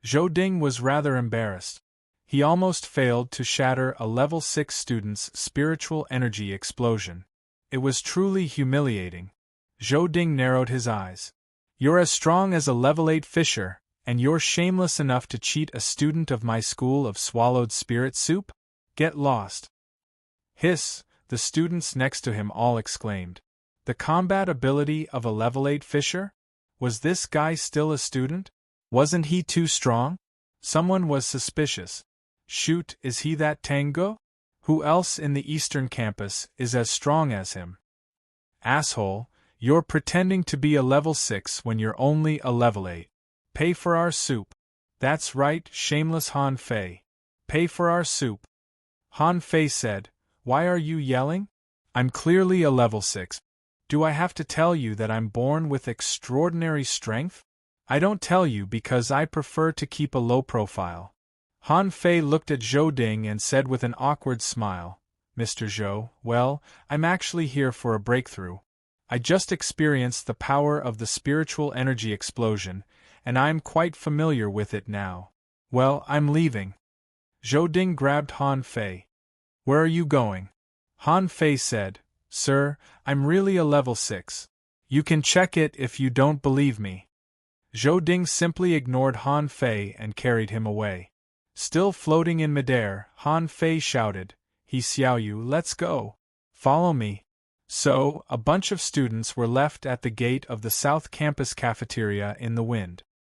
Zhou Ding was rather embarrassed. He almost failed to shatter a level 6 student's spiritual energy explosion. It was truly humiliating. Zhou Ding narrowed his eyes. You're as strong as a level 8 fisher, and you're shameless enough to cheat a student of my school of swallowed spirit soup? Get lost. Hiss, the students next to him all exclaimed. The combat ability of a level 8 fisher? Was this guy still a student? Wasn't he too strong? Someone was suspicious. Shoot, is he that Tango? Who else in the Eastern Campus is as strong as him? Asshole, you're pretending to be a level 6 when you're only a level 8. Pay for our soup. That's right, shameless Han Fei. Pay for our soup. Han Fei said, Why are you yelling? I'm clearly a level 6. Do I have to tell you that I'm born with extraordinary strength? I don't tell you because I prefer to keep a low profile. Han Fei looked at Zhou Ding and said with an awkward smile, Mr. Zhou, well, I'm actually here for a breakthrough. I just experienced the power of the spiritual energy explosion, and I'm quite familiar with it now. Well, I'm leaving. Zhou Ding grabbed Han Fei. Where are you going? Han Fei said, Sir, I'm really a level 6. You can check it if you don't believe me. Zhou Ding simply ignored Han Fei and carried him away. Still floating in midair, Han Fei shouted, He Xiaoyu, let's go. Follow me. So, a bunch of students were left at the gate of the South Campus cafeteria in the wind.